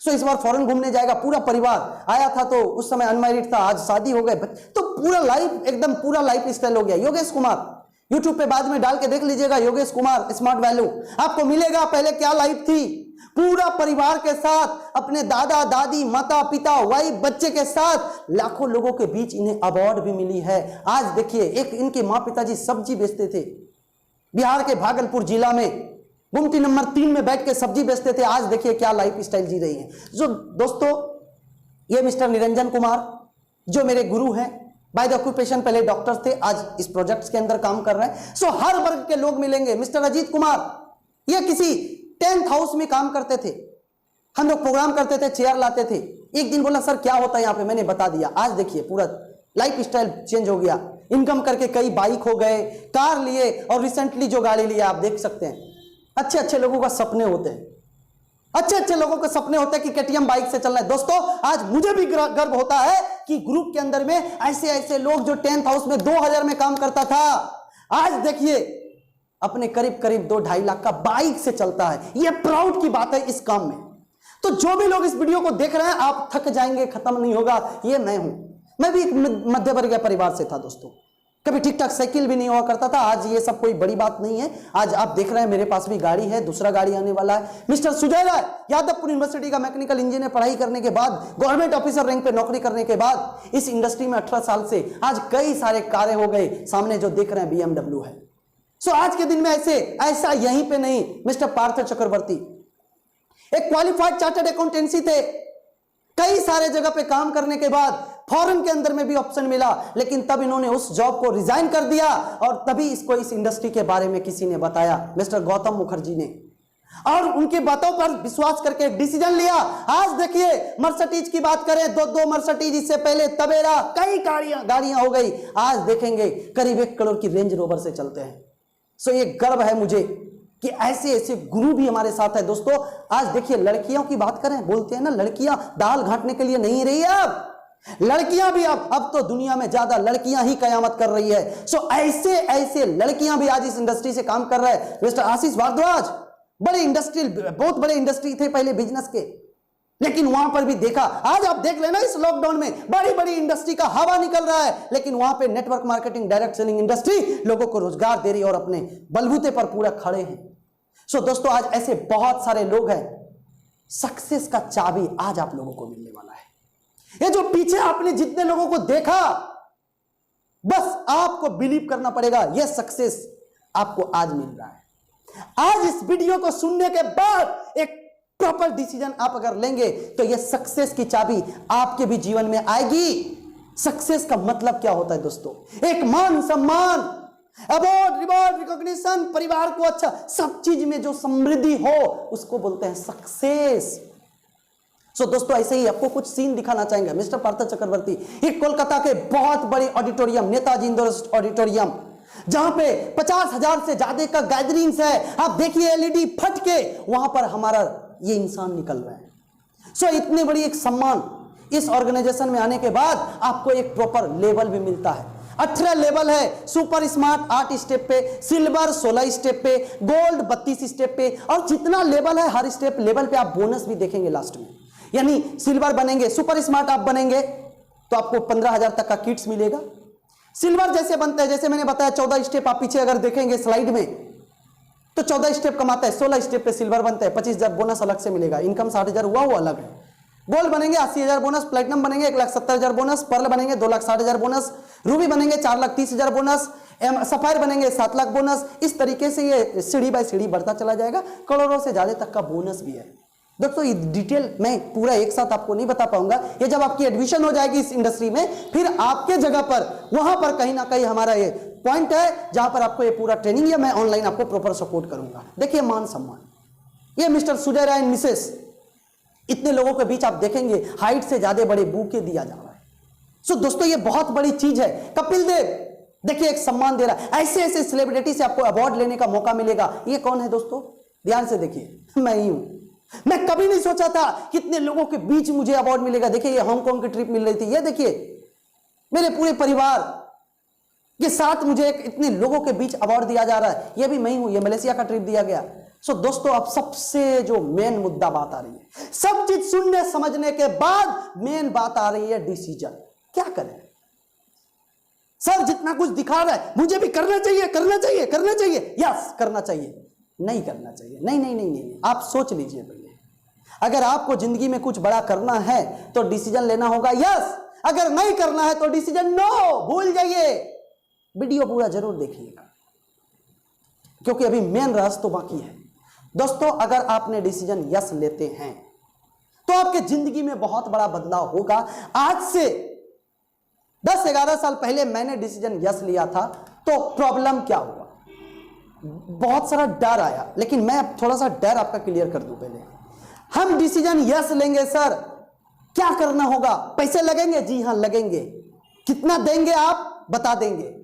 सो इस बार फॉरेन घूमने जाएगा, पूरा परिवार आया था तो उस समय अनमैरिड था, आज शादी हो गए, तो पूरा लाइफ एकदम पूरा लाइफ स्टाइल हो गया। योगेश कुमार, यूट्यूब पे बाद में डाल के देख लीजिएगा, योगेश कुमार स्मार्ट वैल्यू, आपको मिलेगा पहले क्या लाइफ थी। पूरा परिवार के साथ, अपने दादा दादी माता पिता वाइफ बच्चे के साथ, लाखों लोगों के बीच इन्हें अवार्ड भी मिली है। आज देखिए, एक इनके माँ पिताजी सब्जी बेचते थे, बिहार के भागलपुर जिला में गुमटी नंबर 3 में बैठ के सब्जी बेचते थे। आज देखिए क्या लाइफ स्टाइल जी रही है। जो दोस्तों, ये मिस्टर निरंजन कुमार जो मेरे गुरु हैं, बाय द ऑक्यूपेशन पहले डॉक्टर थे, आज इस प्रोजेक्ट्स के अंदर काम कर रहे हैं। सो हर वर्ग के लोग मिलेंगे। मिस्टर अजीत कुमार, ये किसी 10th हाउस में काम करते थे, हम लोग प्रोग्राम करते थे, चेयर लाते थे। एक दिन बोला सर क्या होता है यहाँ पे, मैंने बता दिया। आज देखिए पूरा लाइफ स्टाइल चेंज हो गया, इनकम करके कई बाइक हो गए, कार लिए, और रिसेंटली जो गाड़ी लिया आप देख सकते हैं। अच्छे अच्छे लोगों का सपने होते हैं, अच्छे अच्छे लोगों के सपने होते हैं कि केटीएम बाइक से चलना है। दोस्तों आज मुझे भी गर्व होता है कि ग्रुप के अंदर में ऐसे ऐसे लोग जो 10th हाउस में 2000 में काम करता था, आज देखिए अपने करीब करीब 2-2.5 लाख का बाइक से चलता है। यह प्राउड की बात है इस काम में। तो जो भी लोग इस वीडियो को देख रहे हैं, आप थक जाएंगे, खत्म नहीं होगा। ये मैं भी एक मध्य वर्गीय परिवार से था दोस्तों, कभी ठीक ठाक साइकिल भी नहीं हुआ करता था। आज ये सब कोई बड़ी बात नहीं है। आज आप देख रहे हैं मेरे पास भी गाड़ी है, दूसरा गाड़ी आने वाला है। मिस्टर सुजय राय, यादवपुर यूनिवर्सिटी का मैकेनिकल इंजीनियर पढ़ाई करने के बाद, गवर्नमेंट ऑफिसर रैंक पे नौकरी करने के बाद, इस इंडस्ट्री में 18 साल से आज कई सारे कारें हो गए। सामने जो देख रहे हैं BMW है। सो आज के दिन में ऐसा यहीं पे नहीं, मिस्टर पार्थ चक्रवर्ती एक क्वालिफाइड चार्टर्ड अकाउंटेंसी थे, कई सारे जगह पे काम करने के बाद फॉरेन के अंदर में भी ऑप्शन मिला, लेकिन तब इन्होंने उस जॉब को रिजाइन कर दिया और तभी इसको इस इंडस्ट्री के बारे में किसी ने बताया, मिस्टर गौतम मुखर्जी ने, और उनकी बातों पर विश्वास करके एक डिसीजन लिया। आज देखिए मर्सिडीज की बात करें, 2 मर्सिडीज, इससे पहले तवेरा, कई गाड़ियां हो गई। आज देखेंगे करीब 1 करोड़ की रेंज रोवर से चलते हैं। सो ये गर्व है मुझे कि ऐसे ऐसे गुरु भी हमारे साथ है। दोस्तों आज देखिए लड़कियों की बात करें, बोलते हैं ना लड़कियां दाल घाटने के लिए नहीं रही है, अब लड़कियां भी अब तो दुनिया में ज्यादा लड़कियां ही कयामत कर रही है। सो ऐसे ऐसे लड़कियां भी आज इस इंडस्ट्री से काम कर रहे हैं। मिस्टर आशीष भारद्वाज, बड़े इंडस्ट्रियल, बहुत बड़े इंडस्ट्री थे पहले बिजनेस के, लेकिन वहां पर भी देखा, आज आप देख लेना इस लॉकडाउन में बड़ी बड़ी इंडस्ट्री का हवा निकल रहा है, लेकिन वहां पे network marketing, direct selling industry लोगों को रोजगार दे रही है और अपने बलबूते पर पूरा खड़े हैं। सो दोस्तों, आज ऐसे बहुत सारे लोग हैं, सक्सेस का चाबी आज आप लोगों को मिलने वाला है। ये जो पीछे आपने जितने लोगों को देखा, बस आपको बिलीव करना पड़ेगा, यह सक्सेस आपको आज मिल रहा है। आज इस वीडियो को सुनने के बाद एक प्रॉपर डिसीजन आप अगर लेंगे तो यह सक्सेस की चाबी आपके भी जीवन में आएगी। सक्सेस का मतलब क्या होता है दोस्तों? एक मान सम्मान, अवार्ड, रिवॉर्ड, रिकॉग्निशन, परिवार को अच्छा, सब चीज में जो समृद्धि हो उसको बोलते हैं सक्सेस। सो दोस्तों, ऐसे ही आपको कुछ सीन दिखाना चाहेंगे। मिस्टर पार्थ चक्रवर्ती, ये कोलकाता के बहुत बड़े ऑडिटोरियम, नेताजी इंडोर ऑडिटोरियम, जहां पे 50,000 से ज्यादा का गैदरिंग्स है। आप देखिए एलईडी फट के वहां पर हमारा ये इंसान निकल रहा है। सो इतनी बड़ी एक सम्मान, इस ऑर्गेनाइजेशन में आने के बाद आपको एक प्रॉपर लेवल भी मिलता है। 18 लेवल है, सुपर स्मार्ट 8 स्टेप पे, सिल्वर 16 स्टेप पे, गोल्ड 32 स्टेप पे, और जितना लेवल है हर स्टेप लेवल पे आप बोनस भी देखेंगे लास्ट में। यानी सिल्वर बनेंगे, सुपर स्मार्ट आप बनेंगे तो आपको 15,000 तक का किट्स मिलेगा। सिल्वर जैसे बनता है, जैसे मैंने बताया 14 स्टेप, आप पीछे अगर देखेंगे स्लाइड में तो 14 स्टेप कमाता है, 16 स्टेप पे सिल्वर बनता है, 25,000 बोनस अलग से मिलेगा, इनकम 60,000 हुआ वो अलग है। गोल्ड बनेंगे 80,000 बोनस, प्लेटिनम बनेंगे 1,70,000 बोनस, पर्ल बनेंगे 2,60,000 बोनस, रूबी बनेंगे 4,30,000 बोनस, सफायर बनेंगे 7 लाख बोनस। इस तरीके से ये सीढ़ी बाय सीढ़ी बढ़ता चला जाएगा, करोड़ों से ज्यादा तक का बोनस भी है। दोस्तों, ये डिटेल मैं पूरा एक साथ आपको नहीं बता पाऊंगा, ये जब आपकी एडमिशन हो जाएगी इस इंडस्ट्री में, फिर आपके जगह पर वहां पर कहीं ना कहीं हमारा ये पॉइंट है जहां पर आपको ये पूरा ट्रेनिंग या मैं ऑनलाइन आपको प्रॉपर सपोर्ट करूंगा। देखिए मान सम्मान, ये mister Sujay Rai and Mrs, इतने लोगों के बीच आप देखेंगे हाइट से ज्यादा बड़े बुके दिया जा रहा है। सो दोस्तों, ये बहुत बड़ी चीज है। कपिल देव देखिए एक सम्मान दे रहा है, ऐसे ऐसे सेलिब्रिटी से आपको अवार्ड लेने का मौका मिलेगा। ये कौन है दोस्तों? ध्यान से देखिए, मैं ही हूं। मैं कभी नहीं सोचा था कितने लोगों के बीच मुझे अवार्ड मिलेगा। देखिए ये हांगकांग की ट्रिप मिल रही थी, ये देखिए मेरे पूरे परिवार के साथ मुझे इतने लोगों के बीच अवार्ड दिया जा रहा है, ये भी मैं ही हूं। ये मलेशिया का ट्रिप दिया गया। सो दोस्तों, अब सबसे जो मेन मुद्दा बात आ रही है, सब चीज सुनने समझने के बाद मेन बात आ रही है डिसीजन। क्या करें? सर जितना कुछ दिखा रहा है मुझे भी करना चाहिए, करना चाहिए, करना चाहिए, यस करना चाहिए, नहीं करना चाहिए, नहीं नहीं नहीं नहीं, आप सोच लीजिए पहले। अगर आपको जिंदगी में कुछ बड़ा करना है तो डिसीजन लेना होगा यस, अगर नहीं करना है तो डिसीजन नो, भूल जाइए। वीडियो पूरा जरूर देखिएगा क्योंकि अभी मेन रहस्य तो बाकी है। दोस्तों, अगर आपने डिसीजन यस लेते हैं तो आपके जिंदगी में बहुत बड़ा बदलाव होगा। आज से 10-11 साल पहले मैंने डिसीजन यस लिया था तो प्रॉब्लम क्या हुआ? बहुत सारा डर आया, लेकिन मैं अब थोड़ा सा डर आपका क्लियर कर दूं। पहले हम डिसीजन यस लेंगे, सर क्या करना होगा? पैसे लगेंगे? जी हां लगेंगे। कितना देंगे आप? बता देंगे।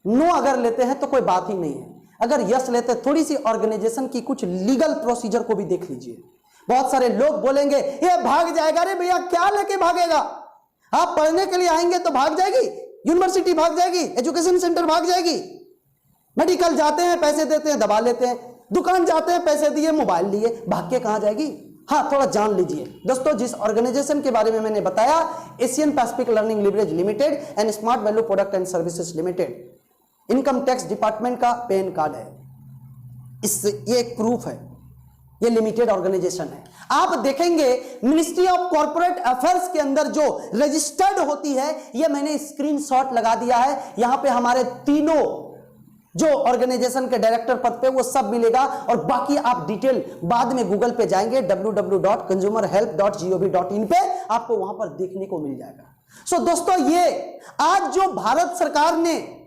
नो अगर लेते हैं तो कोई बात ही नहीं है। अगर यस लेते हैं, थोड़ी सी ऑर्गेनाइजेशन की कुछ लीगल प्रोसीजर को भी देख लीजिए। बहुत सारे लोग बोलेंगे ये भाग जाएगा। अरे भैया क्या लेके भागेगा? आप पढ़ने के लिए आएंगे तो भाग जाएगी, यूनिवर्सिटी भाग जाएगी, एजुकेशन सेंटर भाग जाएगी, मेडिकल जाते हैं पैसे देते हैं दबा लेते हैं, दुकान जाते हैं पैसे दिए मोबाइल लिए, भाग के कहां जाएगी? हाँ, थोड़ा जान लीजिए दोस्तों। जिस ऑर्गेनाइजेशन के बारे में मैंने बताया, Asian Pacific learning leverage limited and smart value product and services limited, income tax department का पैन कार्ड है, ये एक प्रूफ है, ये लिमिटेड ऑर्गेनाइजेशन है। आप देखेंगे मिनिस्ट्री ऑफ कॉर्पोरेट अफेयर्स के अंदर जो रजिस्टर्ड होती है, ये मैंने स्क्रीनशॉट लगा दिया है। यहां पे हमारे तीनों जो ऑर्गेनाइजेशन के डायरेक्टर पद पे वो सब मिलेगा, और बाकी आप डिटेल बाद में गूगल पे जाएंगे www.consumerhelp.gov.in पे, आपको वहां पर देखने को मिल जाएगा। सो दोस्तों, ये आज जो भारत सरकार ने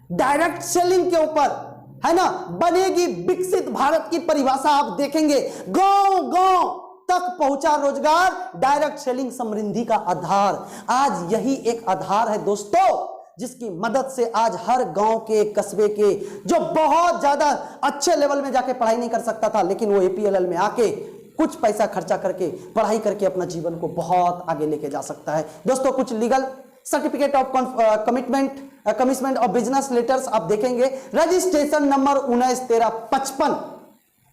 डायरेक्ट सेलिंग के ऊपर है ना, बनेगी विकसित भारत की परिभाषा आप देखेंगे, गांव गांव तक पहुंचा रोजगार, डायरेक्ट सेलिंग समृद्धि का आधार। आज यही एक आधार है दोस्तों, जिसकी मदद से आज हर गांव के, कस्बे के, जो बहुत ज्यादा अच्छे लेवल में जाके पढ़ाई नहीं कर सकता था, लेकिन वो एपीएलएल में आके कुछ पैसा खर्चा करके पढ़ाई करके अपना जीवन को बहुत आगे लेके जा सकता है। दोस्तों, कुछ legal certificate of commitment of business letters आप देखेंगे, रजिस्ट्रेशन नंबर 191355,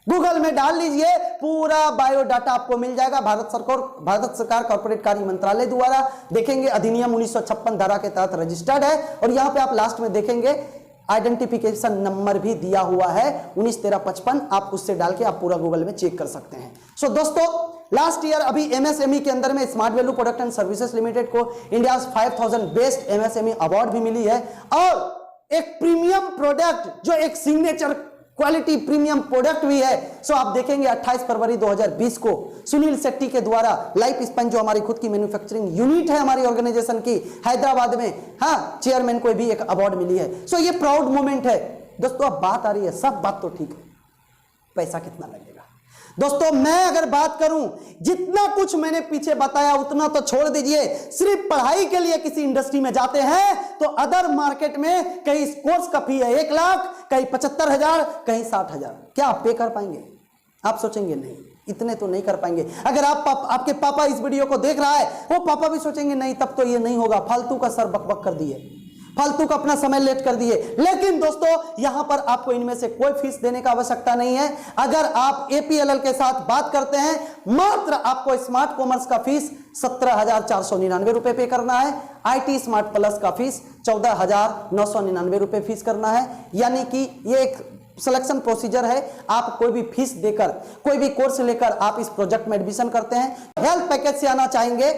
गूगल में डाल लीजिए, पूरा बायोडाटा आपको मिल जाएगा। भारत सरकार कॉर्पोरेट कार्य मंत्रालय द्वारा देखेंगे अधिनियम 1956 धारा के तहत रजिस्टर्ड है। और यहां पे आप लास्ट में देखेंगे आइडेंटिफिकेशन नंबर भी दिया हुआ है 191355, आप उससे डाल के आप पूरा गूगल में चेक कर सकते हैं। सो दोस्तों, लास्ट ईयर अभी एमएसएमई के अंदर में smart value product and services limited को इंडिया 5000 बेस्ट एमएसएमई अवार्ड भी मिली है। और एक प्रीमियम प्रोडक्ट जो एक सिग्नेचर क्वालिटी प्रीमियम प्रोडक्ट भी है। सो आप देखेंगे 28 फरवरी 2020 को सुनील शेट्टी के द्वारा लाइफ स्पेन, जो हमारी खुद की मैन्युफैक्चरिंग यूनिट है हमारी ऑर्गेनाइजेशन की हैदराबाद में, हाँ, चेयरमैन को भी एक अवार्ड मिली है। सो ये प्राउड मोमेंट है दोस्तों। अब बात आ रही है, सब बात तो ठीक है, पैसा कितना लगेगा दोस्तों। मैं अगर बात करूं, जितना कुछ मैंने पीछे बताया उतना तो छोड़ दीजिए। सिर्फ पढ़ाई के लिए किसी इंडस्ट्री में जाते हैं तो अदर मार्केट में कहीं कोर्स का फी है 1 लाख, कहीं 75,000, कहीं 60,000। क्या आप पे कर पाएंगे? आप सोचेंगे नहीं, इतने तो नहीं कर पाएंगे। अगर आपके पापा इस वीडियो को देख रहा है, वो पापा भी सोचेंगे नहीं, तब तो ये नहीं होगा, फालतू का सर बकबक कर दिए, फालतू का अपना समय लेट कर दिए। लेकिन दोस्तों, यहां पर आपको इनमें से कोई फीस देने का आवश्यकता नहीं है। अगर आप एपीएलएल के साथ बात करते हैं, मात्र आपको स्मार्ट कॉमर्स का फीस 17,499 रुपए पे करना है। आईटी स्मार्ट प्लस का फीस 14,999 रुपए फीस करना है। यानी कि ये एक सिलेक्शन प्रोसीजर है। आप कोई भी फीस देकर, कोई भी कोर्स लेकर आप इस प्रोजेक्ट में एडमिशन करते हैं। हेल्थ पैकेज से आना चाहेंगे,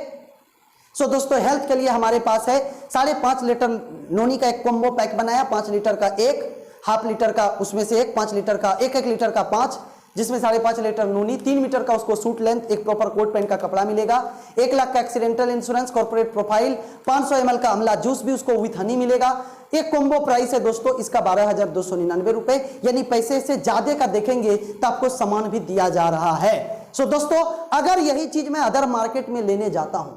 सो दोस्तों, हेल्थ के लिए हमारे पास है 5.5 लीटर नोनी का एक कॉम्बो पैक बनाया, 5 लीटर का एक, हाफ लीटर का उसमें से एक, 5 लीटर का एक, 1 लीटर का 5, जिसमें 5.5 लीटर नोनी, 3 मीटर का उसको सूट लेंथ, एक प्रॉपर कोट पैंट का कपड़ा मिलेगा, 1 लाख का accidental insurance, corporate profile, 500 ml का अमला जूस भी उसको विथ हनी मिलेगा। एक कॉम्बो प्राइस है दोस्तों इसका 12,299 रुपए। यानी पैसे से ज्यादा का देखेंगे तो आपको सामान भी दिया जा रहा है। सो दोस्तों, अगर यही चीज मैं अदर मार्केट में लेने जाता हूं,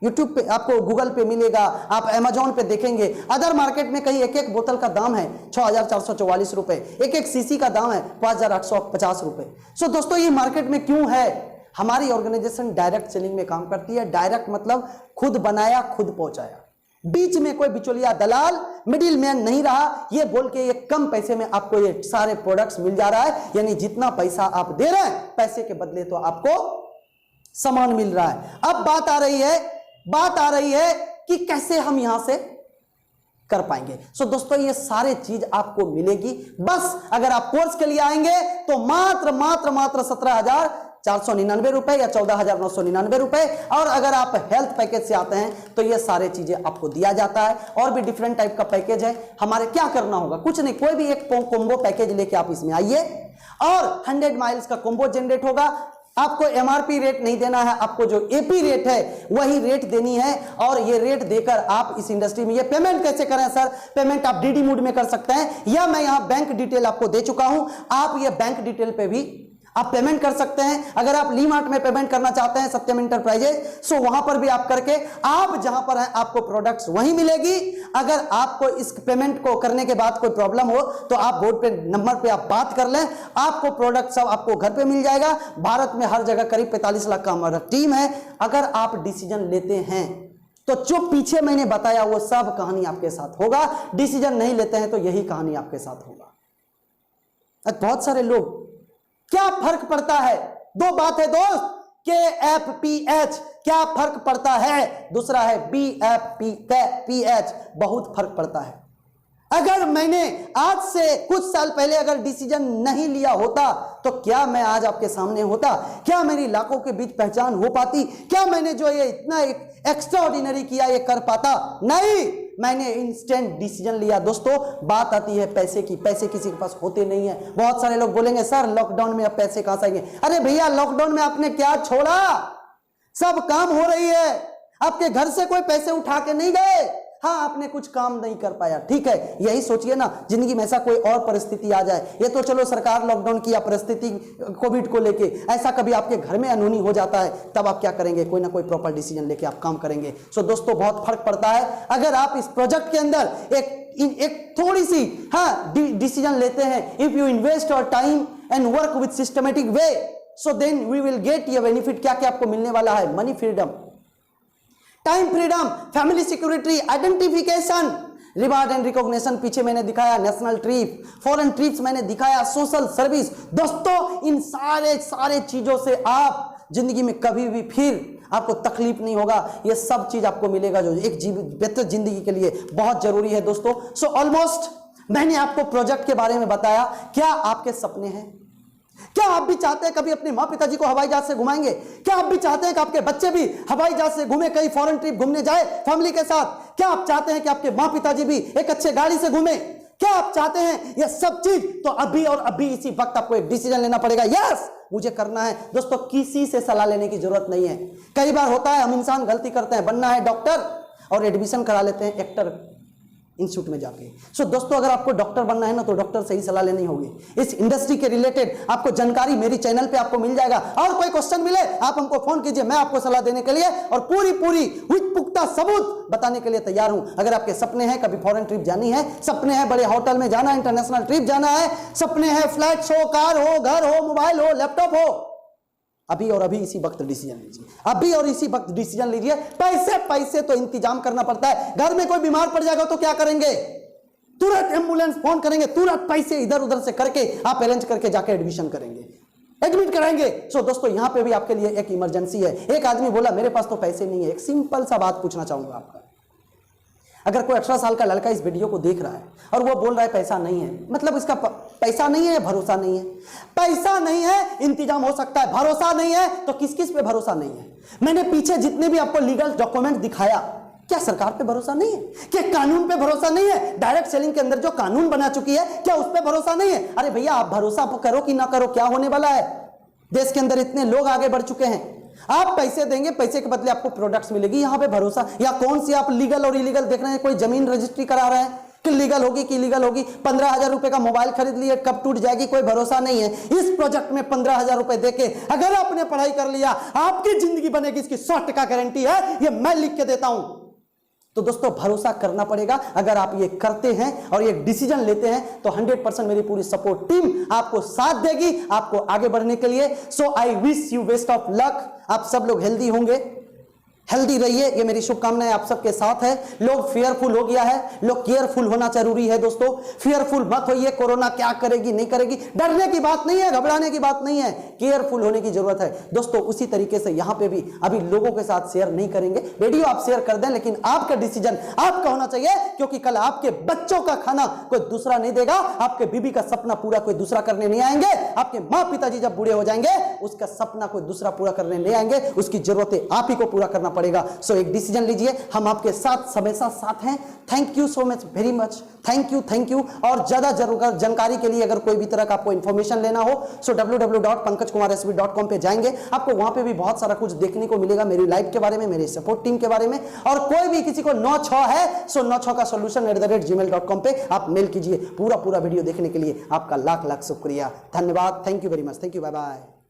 यूट्यूब पे आपको, गूगल पे मिलेगा, आप अमेजोन पे देखेंगे, अदर मार्केट में कहीं एक बोतल का दाम है 6,444 रुपए, एक सीसी का दाम है 5,850 रुपए। सो दोस्तों, ये मार्केट में क्यों है? हमारी ऑर्गेनाइजेशन डायरेक्ट सेलिंग में काम करती है। डायरेक्ट मतलब खुद बनाया खुद पहुंचाया, बीच में कोई बिचौलिया दलाल मिडिल मैन नहीं रहा। ये बोल के ये कम पैसे में आपको ये सारे प्रोडक्ट्स मिल जा रहा है। यानी जितना पैसा आप दे रहे हैं, पैसे के बदले तो आपको सामान मिल रहा है। अब बात आ रही है कि कैसे हम यहां से कर पाएंगे। सो दोस्तों, ये सारे चीज आपको मिलेगी। बस अगर आप कोर्स के लिए आएंगे तो मात्र 17,499 रुपए या 14,999 रुपए। और अगर आप हेल्थ पैकेज से आते हैं तो ये सारे चीजें आपको दिया जाता है। और भी डिफरेंट टाइप का पैकेज है हमारे। क्या करना होगा? कुछ नहीं, कोई भी एक कॉम्बो पैकेज लेके आप इसमें आइए और 100 माइल्स का कॉम्बो जनरेट होगा। आपको एमआरपी रेट नहीं देना है, आपको जो एपी रेट है वही रेट देनी है। और ये रेट देकर आप इस इंडस्ट्री में, ये पेमेंट कैसे करें सर? पेमेंट आप डीडी मोड में कर सकते हैं, या मैं यहां बैंक डिटेल आपको दे चुका हूं, आप ये बैंक डिटेल पे भी आप पेमेंट कर सकते हैं। अगर आप ली मार्ट में पेमेंट करना चाहते हैं, सत्यम इंटरप्राइजेज, सो वहां पर भी आप करके, आप जहां पर हैं आपको प्रोडक्ट्स वहीं मिलेगी। अगर आपको इस पेमेंट को करने के बाद कोई प्रॉब्लम हो तो आप बोर्ड पे नंबर पे आप बात कर लें, आपको प्रोडक्ट सब आपको घर पे मिल जाएगा। भारत में हर जगह करीब 45 लाख का हमारा टीम है। अगर आप डिसीजन लेते हैं तो जो पीछे मैंने बताया वो सब कहानी आपके साथ होगा। डिसीजन नहीं लेते हैं तो यही कहानी आपके साथ होगा। बहुत सारे लोग, क्या फर्क पड़ता है? दो बात है दोस्त, KFPH, क्या फर्क पड़ता है? दूसरा है BFPH, बहुत फर्क पड़ता है। अगर मैंने आज से कुछ साल पहले अगर डिसीजन नहीं लिया होता तो क्या मैं आज आपके सामने होता? क्या मेरी लाखों के बीच पहचान हो पाती? क्या मैंने जो ये इतना एक्स्ट्रा ऑर्डिनरी किया ये कर पाता? नहीं, मैंने इंस्टेंट डिसीजन लिया। दोस्तों, बात आती है पैसे की, पैसे किसी के पास होते नहीं है। बहुत सारे लोग बोलेंगे सर लॉकडाउन में अब पैसे कहां से आएंगे? अरे भैया, लॉकडाउन में आपने क्या छोड़ा? सब काम हो रही है, आपके घर से कोई पैसे उठा के नहीं गए। हाँ, आपने कुछ काम नहीं कर पाया, ठीक है। यही सोचिए ना, जिंदगी में ऐसा कोई और परिस्थिति आ जाए। ये तो चलो सरकार लॉकडाउन की या परिस्थिति कोविड को लेके, ऐसा कभी आपके घर में अनहोनी हो जाता है, तब आप क्या करेंगे? कोई ना कोई प्रॉपर डिसीजन लेके आप काम करेंगे। सो दोस्तों, बहुत फर्क पड़ता है। अगर आप इस प्रोजेक्ट के अंदर एक थोड़ी सी डिसीजन लेते हैं, if you invest your time and work with systematic way, so then we will get your benefit. क्या क्या आपको मिलने वाला है? Money freedom, time freedom, family security, identification, reward and recognition पीछे मैंने दिखाया, नेशनल ट्रिप, फॉरेन ट्रिप्स मैंने दिखाया, सोशल सर्विस। दोस्तों इन सारे चीजों से आप जिंदगी में कभी भी फिर आपको तकलीफ नहीं होगा। ये सब चीज आपको मिलेगा जो एक बेहतर जिंदगी के लिए बहुत जरूरी है दोस्तों। सो ऑलमोस्ट मैंने आपको प्रोजेक्ट के बारे में बताया। क्या आपके सपने हैं? क्या आप भी चाहते हैं कभी अपने माँ पिताजी को हवाई जहाज से घुमाएंगे? क्या आप भी चाहते हैं कि आपके बच्चे भी हवाई जहाज से घूमे, कहीं फॉरेन ट्रिप घूमने जाए फैमिली के साथ? क्या आप चाहते हैं कि आपके माँ पिताजी भी एक अच्छे गाड़ी से घूमे? क्या आप चाहते हैं ये सब चीज? तो अभी और अभी इसी वक्त आपको एक डिसीजन लेना पड़ेगा। यस, मुझे करना है। दोस्तों किसी से सलाह लेने की जरूरत नहीं है। कई बार होता है हम इंसान गलती करते हैं, बनना है डॉक्टर और एडमिशन करा लेते हैं एक्टर इंस्टीट्यूट में जाके। सो दोस्तों अगर आपको डॉक्टर बनना है ना तो डॉक्टर से ही सलाह लेनी होगी। इस इंडस्ट्री के रिलेटेड आपको जानकारी मेरी चैनल पे आपको मिल जाएगा। और कोई क्वेश्चन मिले आप हमको फोन कीजिए, मैं आपको सलाह देने के लिए और पूरी विद पुख्ता सबूत बताने के लिए तैयार हूं। अगर आपके सपने हैं कभी फॉरेन ट्रिप जानी है, सपने हैं बड़े होटल में जाना, इंटरनेशनल ट्रिप जाना है, सपने हैं फ्लैट्स हो, कार हो, घर हो, मोबाइल हो, लैपटॉप हो, अभी और अभी इसी वक्त डिसीजन लीजिए। अभी और इसी वक्त डिसीजन लीजिए। पैसे तो इंतजाम करना पड़ता है। घर में कोई बीमार पड़ जाएगा तो क्या करेंगे? तुरंत एम्बुलेंस फोन करेंगे, तुरंत पैसे इधर उधर से करके आप अरेंज करके जाके एडमिशन करेंगे, एडमिट कराएंगे। सो दोस्तों यहां पे भी आपके लिए एक इमरजेंसी है। एक आदमी बोला मेरे पास तो पैसे नहीं है। एक सिंपल सा बात पूछना चाहूंगा आपका, अगर कोई 18 साल का लड़का इस वीडियो को देख रहा है और वो बोल रहा है पैसा नहीं है, मतलब इसका पैसा नहीं है, भरोसा नहीं है। पैसा नहीं है, इंतजाम हो सकता है, भरोसा नहीं है तो किस किस पे भरोसा नहीं है? मैंने पीछे जितने भी आपको लीगल डॉक्यूमेंट दिखाया, क्या सरकार पे भरोसा नहीं है? क्या कानून पे भरोसा नहीं है? डायरेक्ट सेलिंग के अंदर जो कानून बना चुकी है, क्या उस पर भरोसा नहीं है? अरे भैया आप भरोसा करो कि ना करो, क्या होने वाला है? देश के अंदर इतने लोग आगे बढ़ चुके हैं। आप पैसे देंगे, पैसे के बदले आपको प्रोडक्ट्स मिलेगी। यहां पे भरोसा या कौन सी आप लीगल और इलीगल देख रहे हैं? कोई जमीन रजिस्ट्री करा रहे हैं कि लीगल होगी कि इलीगल होगी? 15,000 रुपए का मोबाइल खरीद लिए, कब टूट जाएगी कोई भरोसा नहीं है। इस प्रोजेक्ट में 15,000 रुपए देके अगर आपने पढ़ाई कर लिया, आपकी जिंदगी बनेगी, इसकी 100% गारंटी है। ये मैं लिख के देता हूं। तो दोस्तों भरोसा करना पड़ेगा। अगर आप ये करते हैं और ये डिसीजन लेते हैं तो 100% मेरी पूरी सपोर्ट टीम आपको साथ देगी आपको आगे बढ़ने के लिए। So I wish you best of luck. आप सब लोग हेल्दी होंगे, हेल्दी रहिए, ये मेरी शुभकामनाएं आप सबके साथ है। लोग फेयरफुल हो गया है, लोग केयरफुल होना जरूरी है दोस्तों। फेयरफुल मत होइए, कोरोना क्या करेगी नहीं करेगी, डरने की बात नहीं है, घबराने की बात नहीं है, केयरफुल होने की जरूरत है दोस्तों। उसी तरीके से यहां पे भी अभी लोगों के साथ शेयर नहीं करेंगे, वीडियो आप शेयर कर दें, लेकिन आपका डिसीजन आपका होना चाहिए, क्योंकि कल आपके बच्चों का खाना कोई दूसरा नहीं देगा, आपके बीबी का सपना पूरा कोई दूसरा करने नहीं आएंगे, आपके माँ पिताजी जब बूढ़े हो जाएंगे उसका सपना कोई दूसरा पूरा करने नहीं आएंगे, उसकी जरूरतें आप ही को पूरा करना पड़ेगा। सो एक डिसीजन लीजिए, हम आपके साथ हमेशा साथ हैं। Thank you so much, very much, thank you. और ज्यादा जानकारी के लिए अगर कोई भी तरह का आपको इंफॉर्मेशन लेना हो सो www.pankajkumarsb.com पे जाएंगे, आपको वहां पे भी बहुत सारा कुछ देखने को मिलेगा, मेरी लाइफ के बारे में, मेरी सपोर्ट टीम के बारे में। और कोई भी किसी को 96 है सो 96 का solution@gmail.com पे आप मेल कीजिए। पूरा वीडियो देखने के लिए आपका लाख शुक्रिया, धन्यवाद, thank you very much, thank you, bye bye.